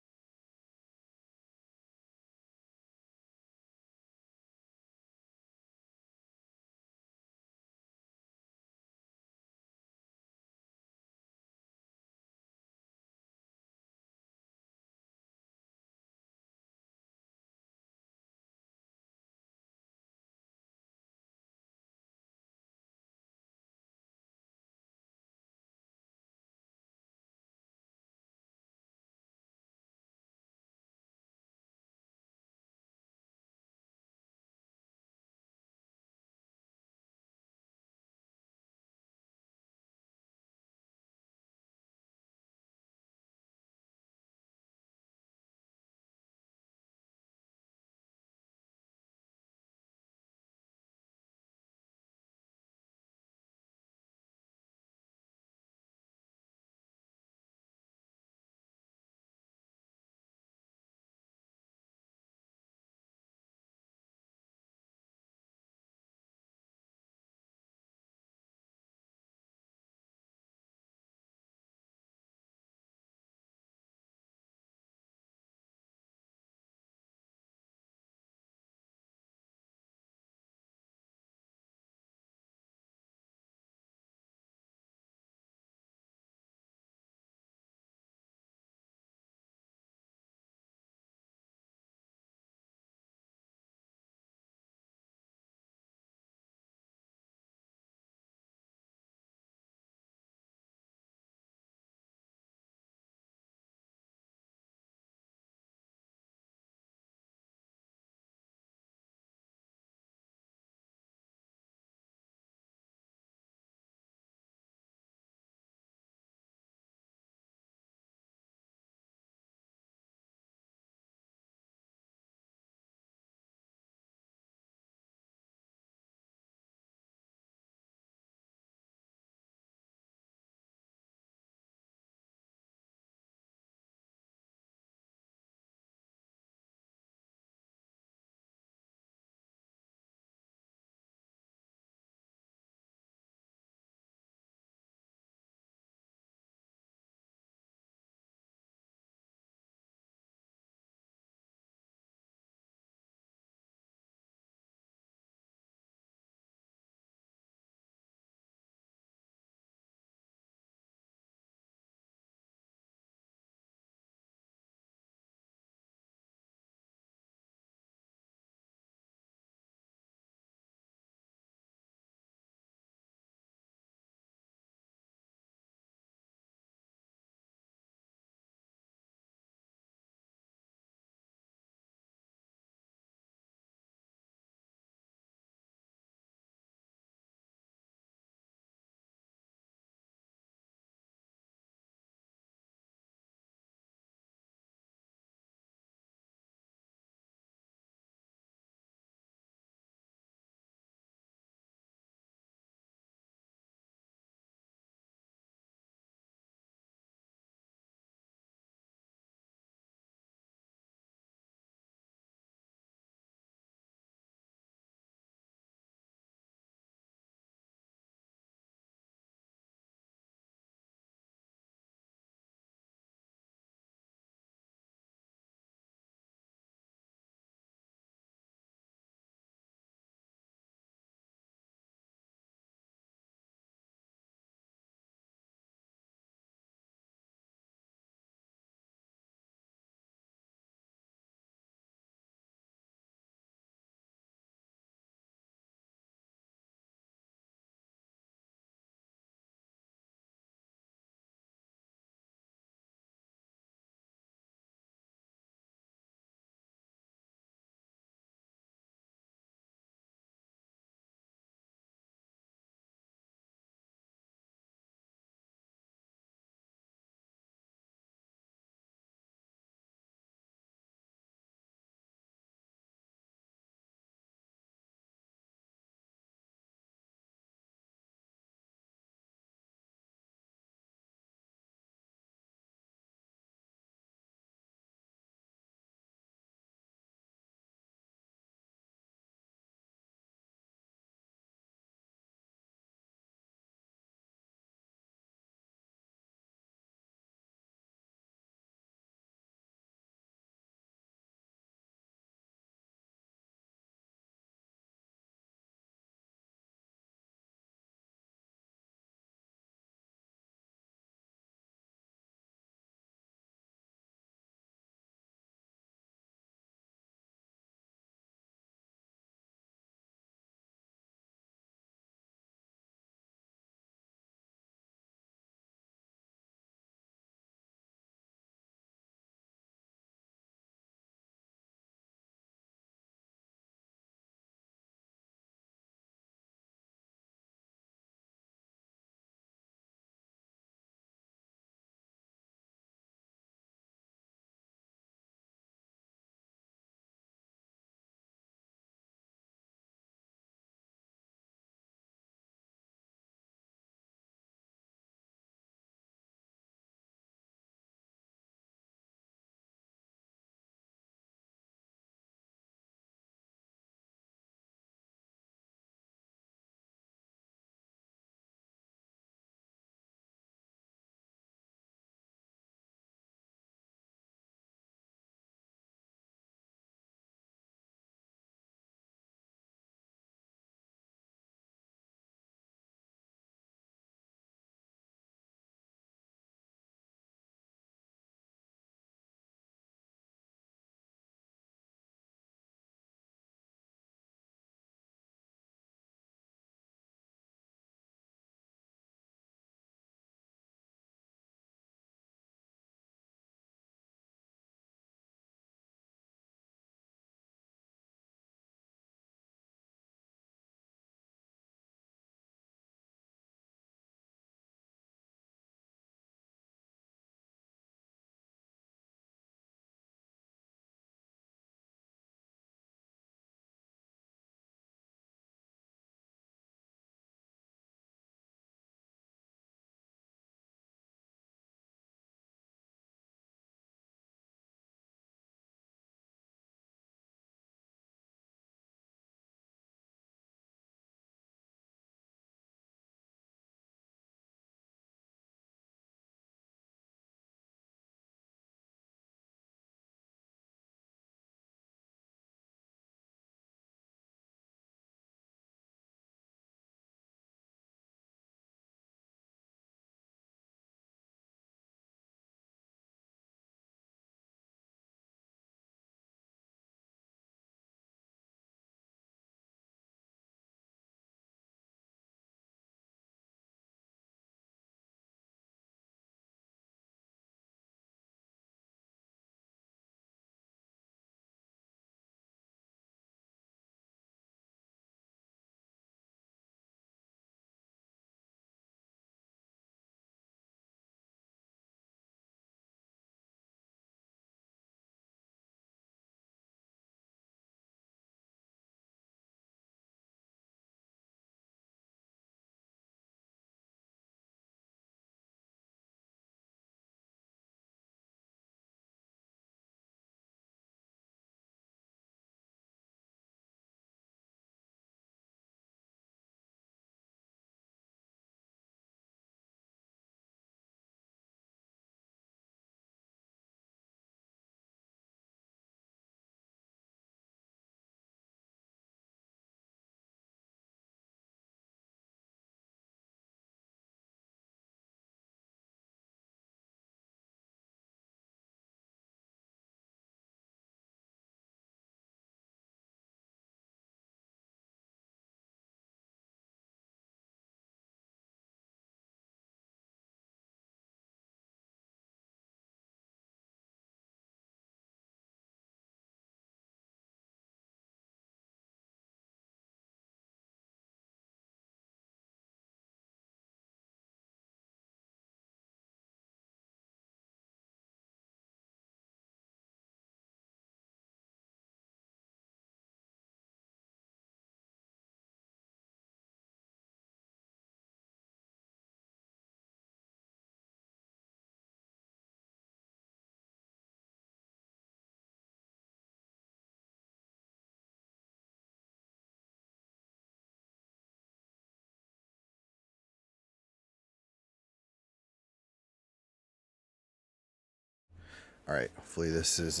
All right, hopefully this is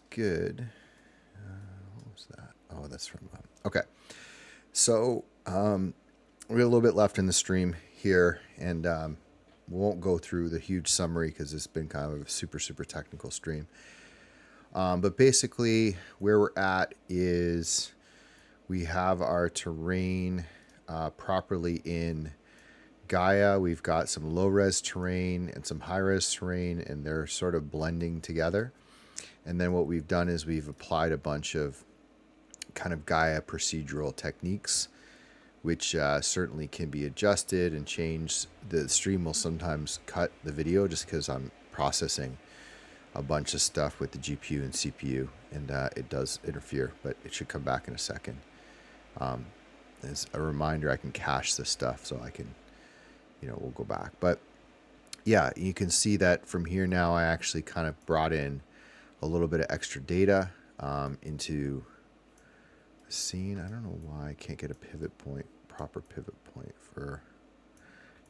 good. What was that? Oh, that's from okay. So we have a little bit left in the stream here, and we won't go through the huge summary because it's been kind of a super technical stream. But basically, where we're at is we have our terrain properly in Gaia. We've got some low-res terrain and some high-res terrain, and they're sort of blending together. And then what we've done is we've applied a bunch of kind of Gaia procedural techniques, which certainly can be adjusted and changed. The stream will sometimes cut the video just because I'm processing a bunch of stuff with the GPU and CPU, and it does interfere, but it should come back in a second. As a reminder, I can cache this stuff so I can, we'll go back. But yeah, you can see that from here now I actually kind of brought in a little bit of extra data into the scene. I don't know why I can't get a proper pivot point for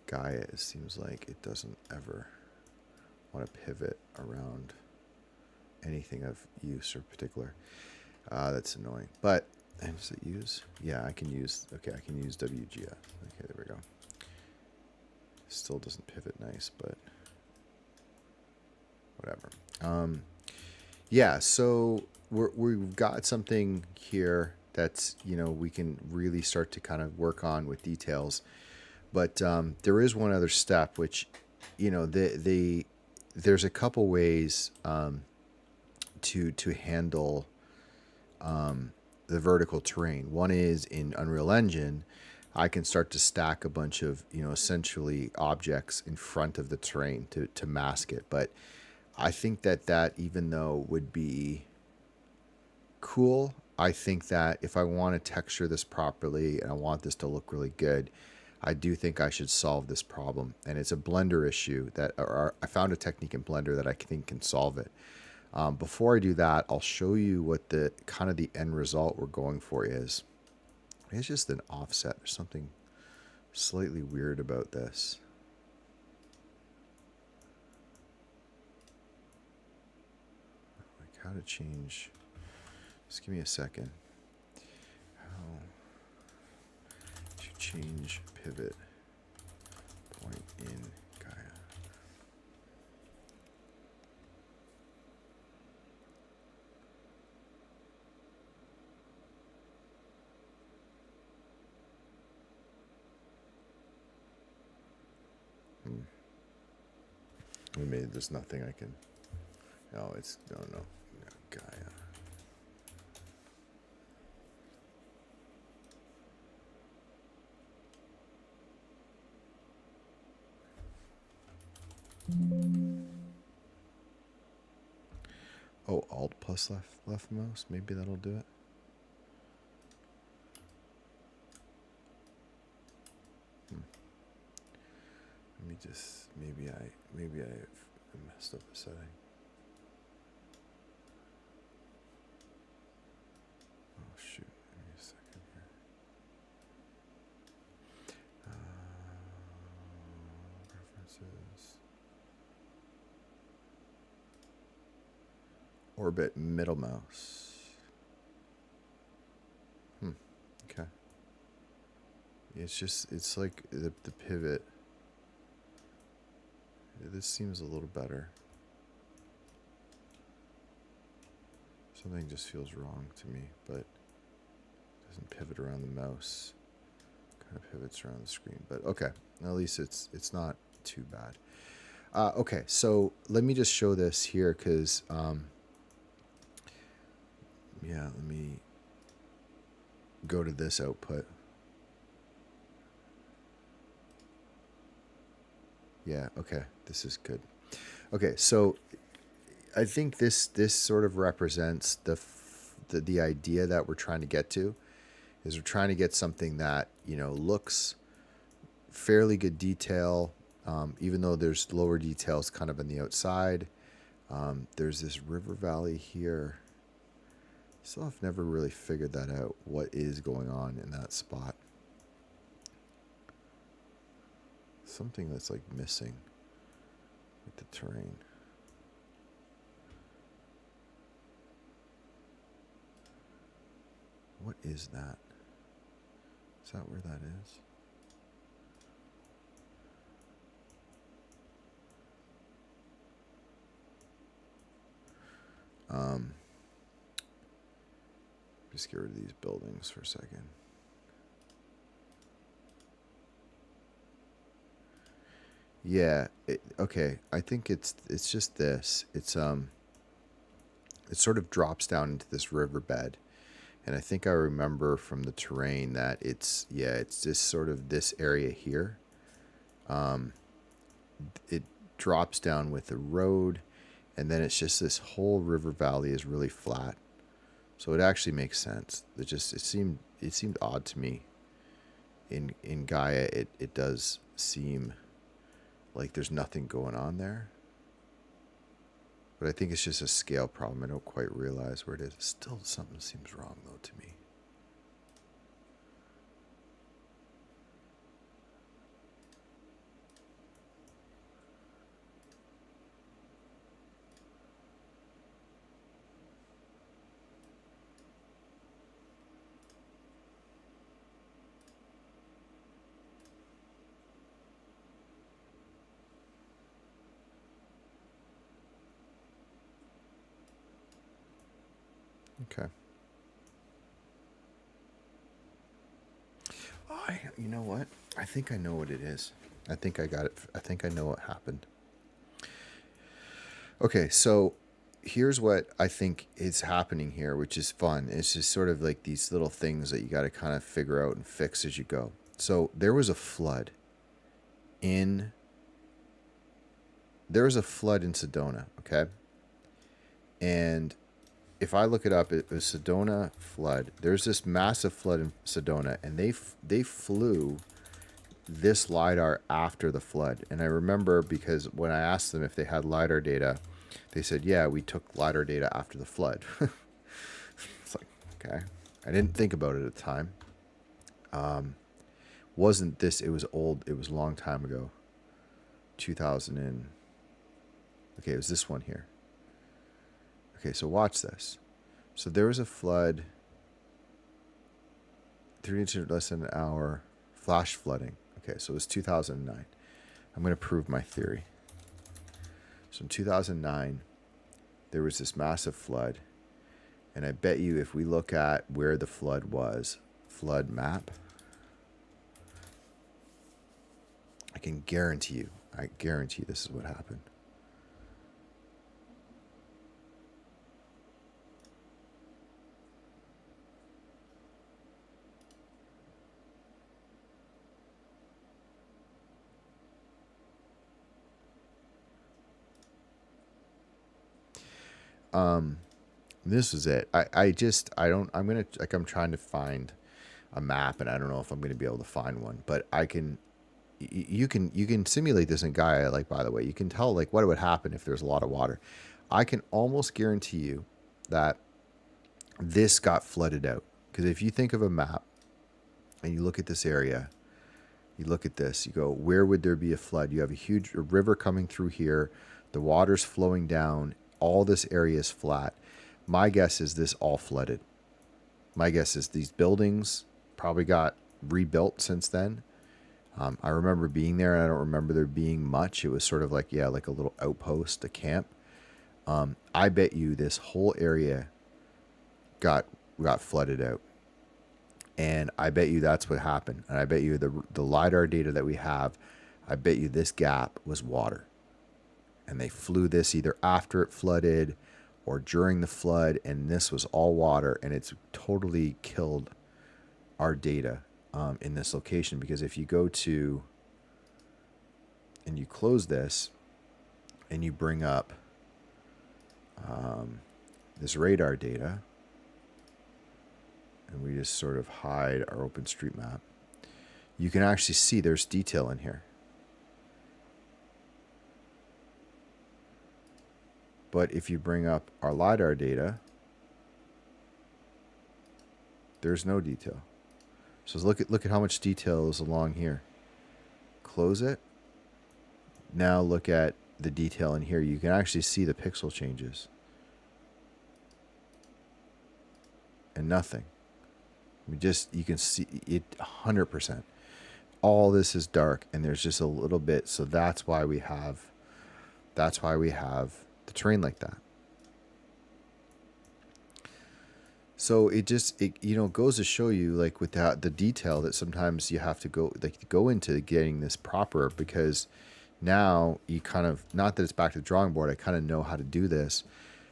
Gaia. It seems like it doesn't ever want to pivot around anything of use or particular. That's annoying. But does it use? Yeah, I can use. Okay, I can use WGS. Okay, there we go. Still doesn't pivot nice, but whatever. Yeah, so we've got something here that's we can really start to kind of work on with details. But there is one other step, which there's a couple ways to handle the vertical terrain. One is in Unreal Engine, I can start to stack a bunch of essentially objects in front of the terrain to mask it. But I think that even though would be cool, I think that if I want to texture this properly and I want this to look really good, I do think I should solve this problem. And it's a Blender issue I found a technique in Blender that I think can solve it. Before I do that, I'll show you what the kind of the end result we're going for is. It's just an offset. There's something slightly weird about this. Like how to change. Just give me a second. How to change pivot point in Gaia. Maybe there's nothing I can. No, it's no Gaia. Oh, Alt plus left mouse. Maybe that'll do it. Let me just maybe I messed up the setting. Oh shoot! Give me a second here. Preferences. Orbit middle mouse. Okay. It's like the pivot. This seems a little better. Something just feels wrong to me, but it doesn't pivot around the mouse. Kind of pivots around the screen, but okay. At least it's not too bad. Okay, so let me just show this here because yeah, let me go to this output. Yeah, okay, this is good. Okay, so I think this sort of represents the idea that we're trying to get to, is we're trying to get something that looks fairly good detail, even though there's lower details kind of on the outside. There's this river valley here. Still have never really figured that out, what is going on in that spot. Something that's like missing. the terrain. What is that? Is that where that is? Just get rid of these buildings for a second. Yeah. Okay. I think it's just this. It sort of drops down into this riverbed, and I think I remember from the terrain that it's just sort of this area here. It drops down with the road, and then it's just this whole river valley is really flat. So it actually makes sense. It seemed odd to me. In Gaia, it does seem like there's nothing going on there. But I think it's just a scale problem. I don't quite realize where it is. Still, something seems wrong though to me. Okay. You know what? I think I know what it is. I think I got it. I think I know what happened. Okay, so here's what I think is happening here, which is fun. It's just sort of like these little things that you got to kind of figure out and fix as you go. So there was a flood in Sedona, okay? And if I look it up, it was Sedona flood. There's this massive flood in Sedona, and they flew this LiDAR after the flood. And I remember because when I asked them if they had LiDAR data, they said, yeah, we took LiDAR data after the flood. It's like, okay. I didn't think about it at the time. Wasn't this, it was old, it was a long time ago. 2000 and, okay, it was this one here. Okay, so watch this. So there was a flood, 3 inches less than an hour, flash flooding. Okay, so it was 2009. I'm going to prove my theory. So in 2009, there was this massive flood. And I bet you if we look at where the flood was, flood map, I guarantee this is what happened. This is it. I'm trying to find a map, and I don't know if I'm going to be able to find one, but you can simulate this in Gaia. Like, by the way, you can tell like what would happen if there's a lot of water. I can almost guarantee you that this got flooded out. Because if you think of a map and you look at this area, you look at this, you go, where would there be a flood? You have a huge river coming through here. The water's flowing down. All this area is flat. My guess is this all flooded. My guess is these buildings probably got rebuilt since then. I remember being there, and I don't remember there being much. It was sort of like, yeah, like a little outpost, a camp. I bet you this whole area got flooded out. And I bet you that's what happened. And I bet you the LiDAR data that we have, I bet you this gap was water. And they flew this either after it flooded or during the flood, and this was all water, and it's totally killed our data in this location. Because if you go to and you close this and you bring up this radar data, and we just sort of hide our OpenStreetMap, you can actually see there's detail in here. But if you bring up our LiDAR data, there's no detail. So look at how much detail is along here. Close it. Now look at the detail in here, you can actually see the pixel changes. And nothing. You can see it 100%. All this is dark, and there's just a little bit. So that's why we have the terrain like that. So it goes to show you, like, without the detail, that sometimes you have to go into getting this proper, because now you kind of, not that it's back to the drawing board, I kind of know how to do this,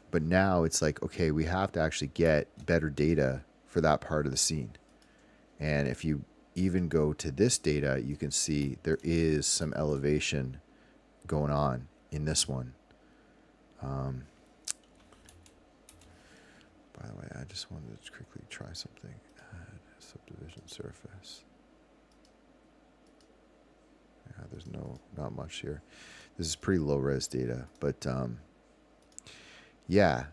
but now it's like, okay, we have to actually get better data for that part of the scene. And if you even go to this data, you can see there is some elevation going on in this one. By the way, I just wanted to quickly try something. Add subdivision surface. Yeah, there's not much here. This is pretty low res data, but yeah.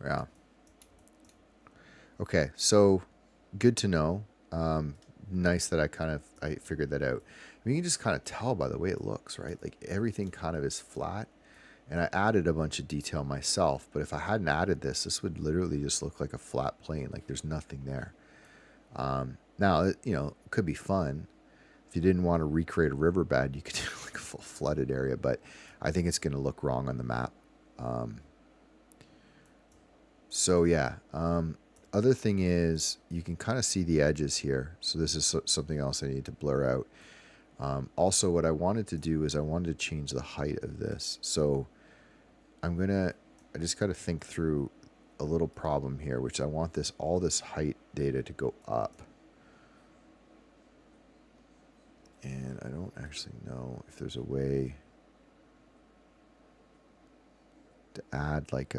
Yeah. Okay, so good to know. Nice that I figured that out. I mean, you can just kind of tell by the way it looks, right? Like everything kind of is flat. And I added a bunch of detail myself, but if I hadn't added this would literally just look like a flat plane, like there's nothing there. Now, it could be fun. If you didn't want to recreate a riverbed, you could do like a full flooded area, but I think it's going to look wrong on the map. So yeah. Other thing is, you can kind of see the edges here. So this is something else I need to blur out. Also, what I wanted to do is I wanted to change the height of this. So I just got to think through a little problem here, which I want all this height data to go up. And I don't actually know if there's a way to add like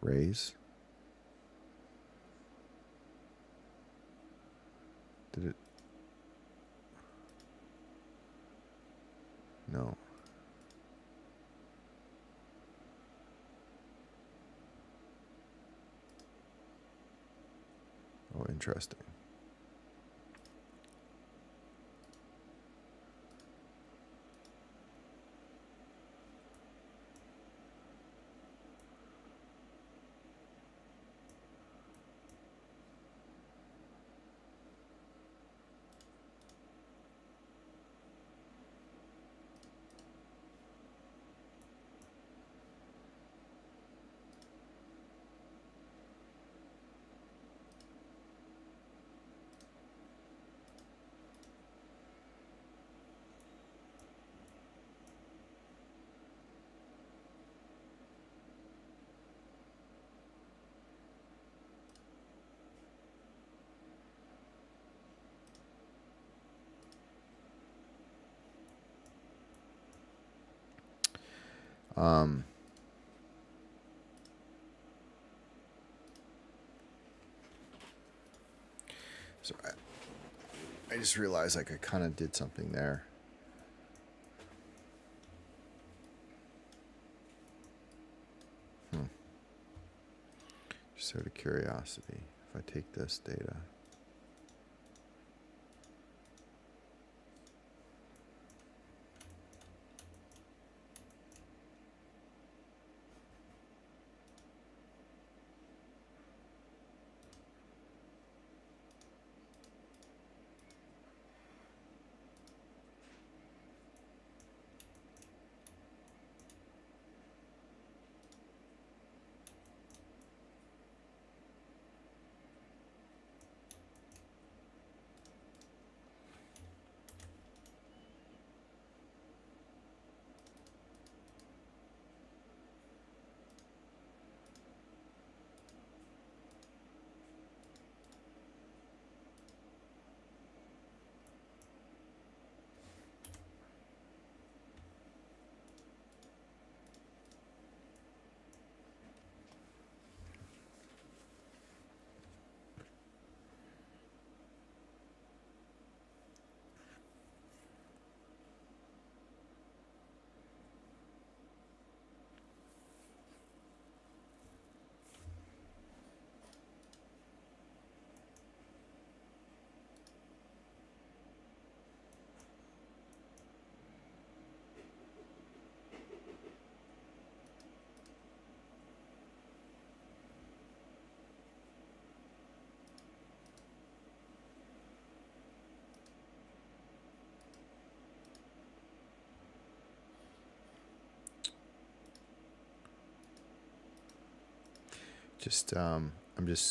raise. Did it? No. Oh, interesting. So I just realized like I kind of did something there. Just out of curiosity, if I take this data.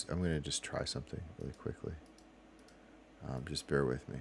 I'm gonna just try something really quickly. Just bear with me.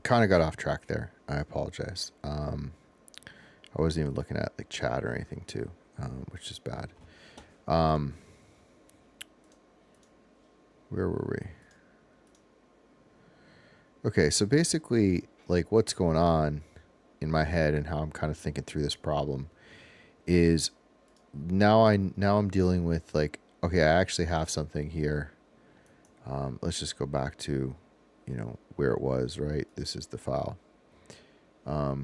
Kind of got off track there. I apologize. I wasn't even looking at like chat or anything too, which is bad. Where were we? Okay, so basically, like what's going on in my head and how I'm kind of thinking through this problem is now I'm dealing with like, okay, I actually have something here. Let's just go back to, where it was, right? This is the file. That's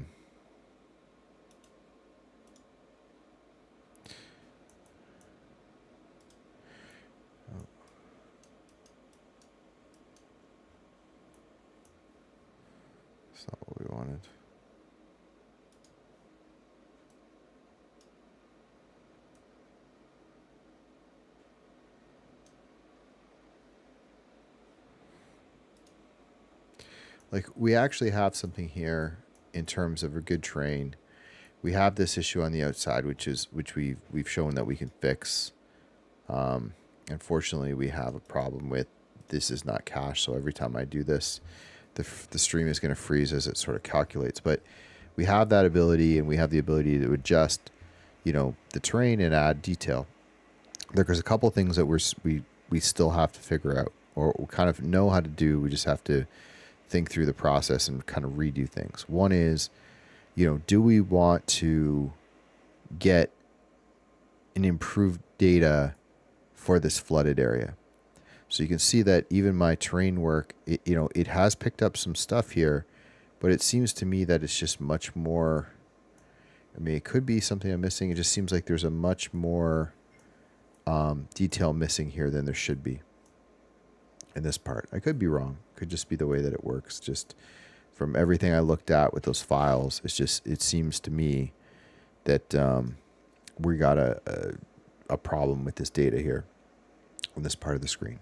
not what we wanted. Like we actually have something here in terms of a good train. We have this issue on the outside, which we've shown that we can fix. Unfortunately, we have a problem with this is not cache. So every time I do this, the stream is going to freeze as it sort of calculates. But we have that ability, and we have the ability to adjust, the terrain and add detail. There's a couple things that we still have to figure out, or we kind of know how to do. We just have to think through the process and kind of redo things. One is, do we want to get an improved data for this flooded area? So you can see that even my terrain work, it has picked up some stuff here, but it seems to me that it's just much more. I mean, it could be something I'm missing. It just seems like there's a much more detail missing here than there should be in this part. I could be wrong. Could just be the way that it works. Just from everything I looked at with those files, it seems to me that we got a problem with this data here on this part of the screen.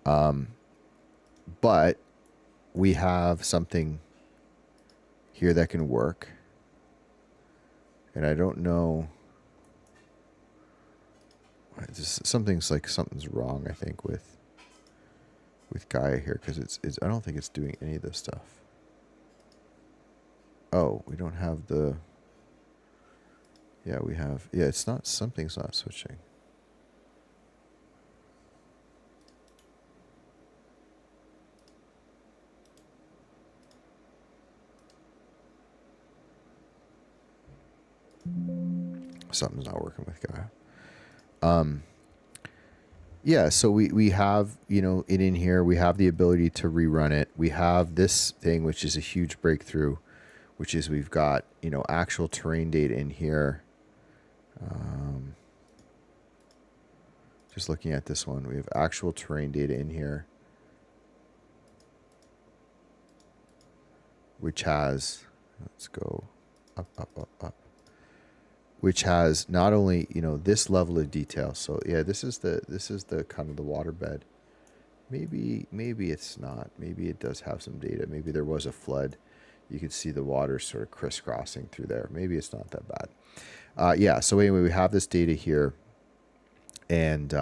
But we have something here that can work. And I don't know. Something's wrong, I think, with Gaia here, because it's I don't think it's doing any of this stuff. Oh, we don't have the. Yeah, we have. Yeah, it's not. Something's not switching. Something's not working with Gaia. Yeah, so we have, it in here. We have the ability to rerun it. We have this thing, which is a huge breakthrough, which is we've got, actual terrain data in here. Just looking at this one, we have actual terrain data in here, which has, let's go up, up, up, up, which has not only, this level of detail. So yeah, this is the kind of the waterbed. Maybe it's not. Maybe it does have some data. Maybe there was a flood. You can see the water sort of crisscrossing through there. Maybe it's not that bad. Yeah, so anyway, we have this data here, and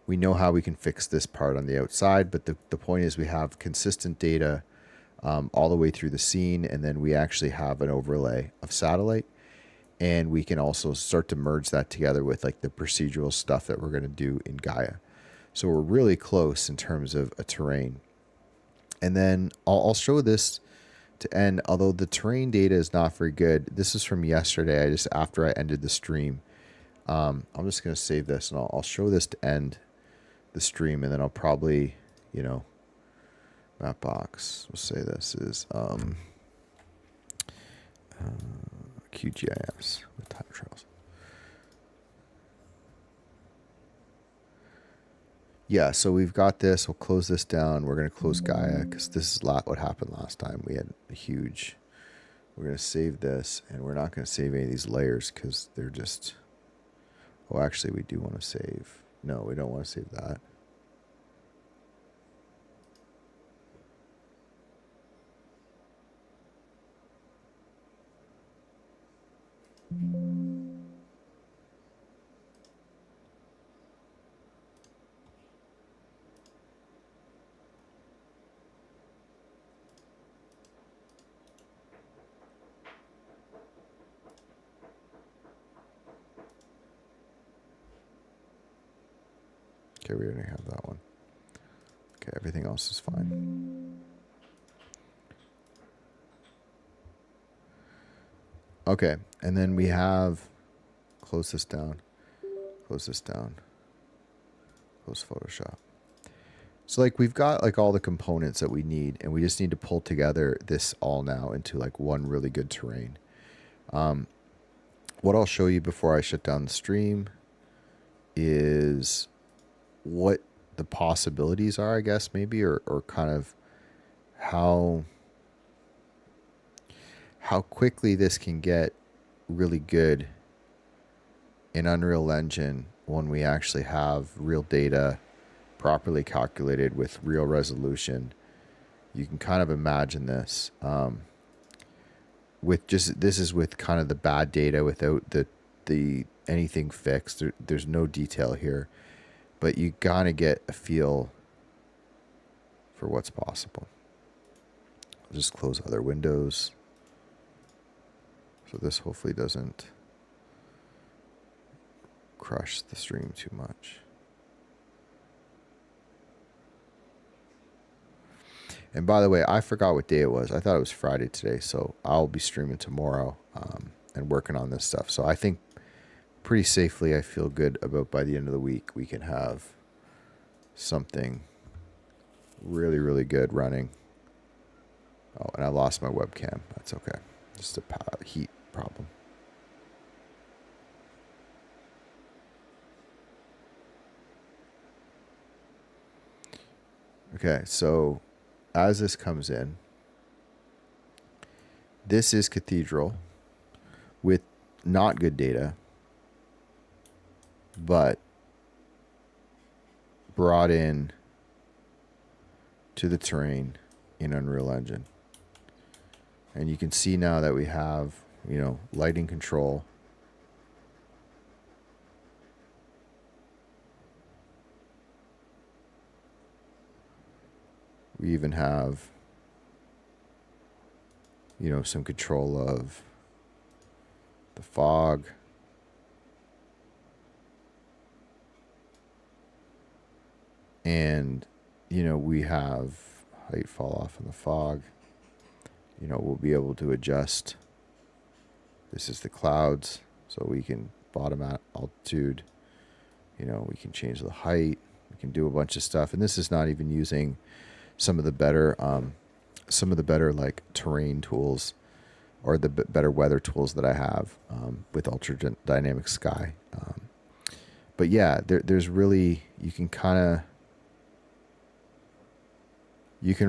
we know how we can fix this part on the outside, but the point is we have consistent data all the way through the scene, and then we actually have an overlay of satellite, and we can also start to merge that together with like the procedural stuff that we're going to do in Gaia. So we're really close in terms of a terrain. And then I'll show this to end, although the terrain data is not very good. This is from yesterday, after I ended the stream. I'm just going to save this, and I'll show this to end the stream, and then I'll probably, map box. We'll say this is QGIS with time trails. Yeah, so we've got this. We'll close this down. We're going to close Gaia because this is what happened last time. We had a huge. We're going to save this, and we're not going to save any of these layers because they're just. Oh, actually, we do want to save. No, we don't want to save that. Okay, we already have that one. Okay, everything else is fine. Okay, and then we have, close this down, close Photoshop. So like we've got like all the components that we need, and we just need to pull together this all now into like one really good terrain. What I'll show you before I shut down the stream is what the possibilities are, I guess, maybe, or kind of how quickly this can get really good in Unreal Engine when we actually have real data properly calculated with real resolution. You can kind of imagine this with just, this is with kind of the bad data without the anything fixed. There's no detail here, but you gotta get a feel for what's possible. I'll just close other windows. So this hopefully doesn't crush the stream too much. And by the way, I forgot what day it was. I thought it was Friday today, so I'll be streaming tomorrow and working on this stuff. So I think pretty safely, I feel good about by the end of the week, we can have something really, really good running. Oh, and I lost my webcam. That's okay. Just a heat problem. Okay, so as this comes in, this is Cathedral with not good data, but brought in to the terrain in Unreal Engine. And you can see now that we have, you know, lighting control. We even have, you know, some control of the fog. And, you know, we have height fall off in the fog. You know, we'll be able to adjust. This is the clouds, so we can bottom out altitude. You know, we can change the height. We can do a bunch of stuff. And this is not even using some of the better like terrain tools or the better weather tools that I have with Ultra Dynamic Sky. But yeah, there's really, you can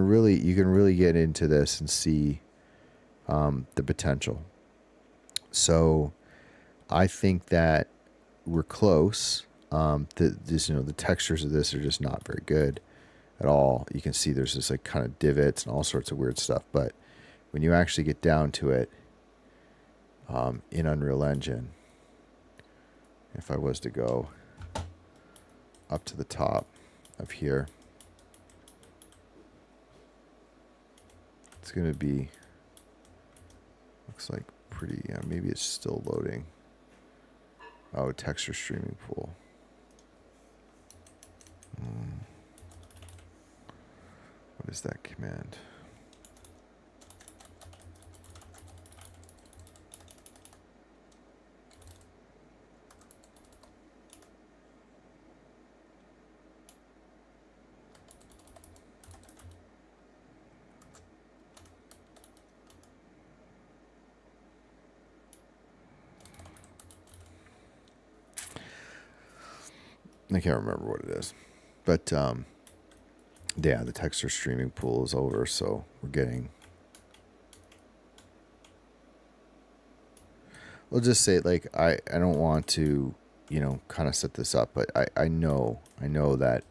really get into this and see the potential. So I think that we're close. The textures of this are just not very good at all. You can see there's this like kind of divots and all sorts of weird stuff. But when you actually get down to it in Unreal Engine, if I was to go up to the top of here, it's going to be, looks like pretty, maybe it's still loading. Oh, texture streaming pool. What is that command? I can't remember what it is, but yeah, the texture streaming pool is over, so we're getting, we'll just say, like, I don't want to, you know, kind of set this up, but I know that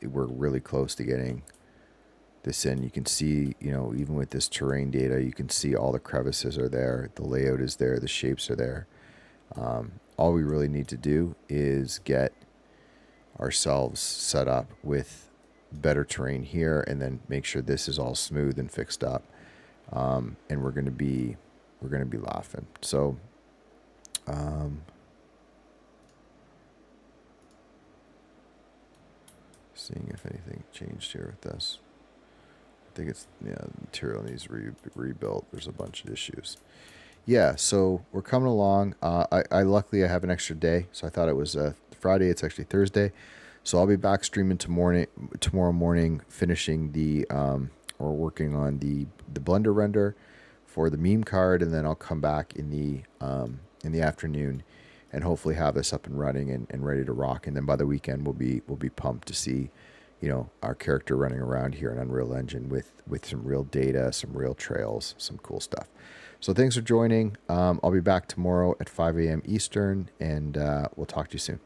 we're really close to getting this in. You can see, you know, even with this terrain data, you can see all the crevices are there, the layout is there, the shapes are there. All we really need to do is get ourselves set up with better terrain here, and then make sure this is all smooth and fixed up, and we're gonna be laughing. So Seeing if anything changed here with this. I think it's, yeah, the material needs rebuilt. There's a bunch of issues. Yeah, so we're coming along. I luckily I have an extra day, so I thought it was Friday. It's actually Thursday, so I'll be back streaming tomorrow morning, finishing the or working on the Blender render for the meme card, and then I'll come back in the afternoon, and hopefully have this up and running and ready to rock. And then by the weekend we'll be pumped to see, our character running around here in Unreal Engine with some real data, some real trails, some cool stuff. So thanks for joining. I'll be back tomorrow at 5 a.m. Eastern, and we'll talk to you soon.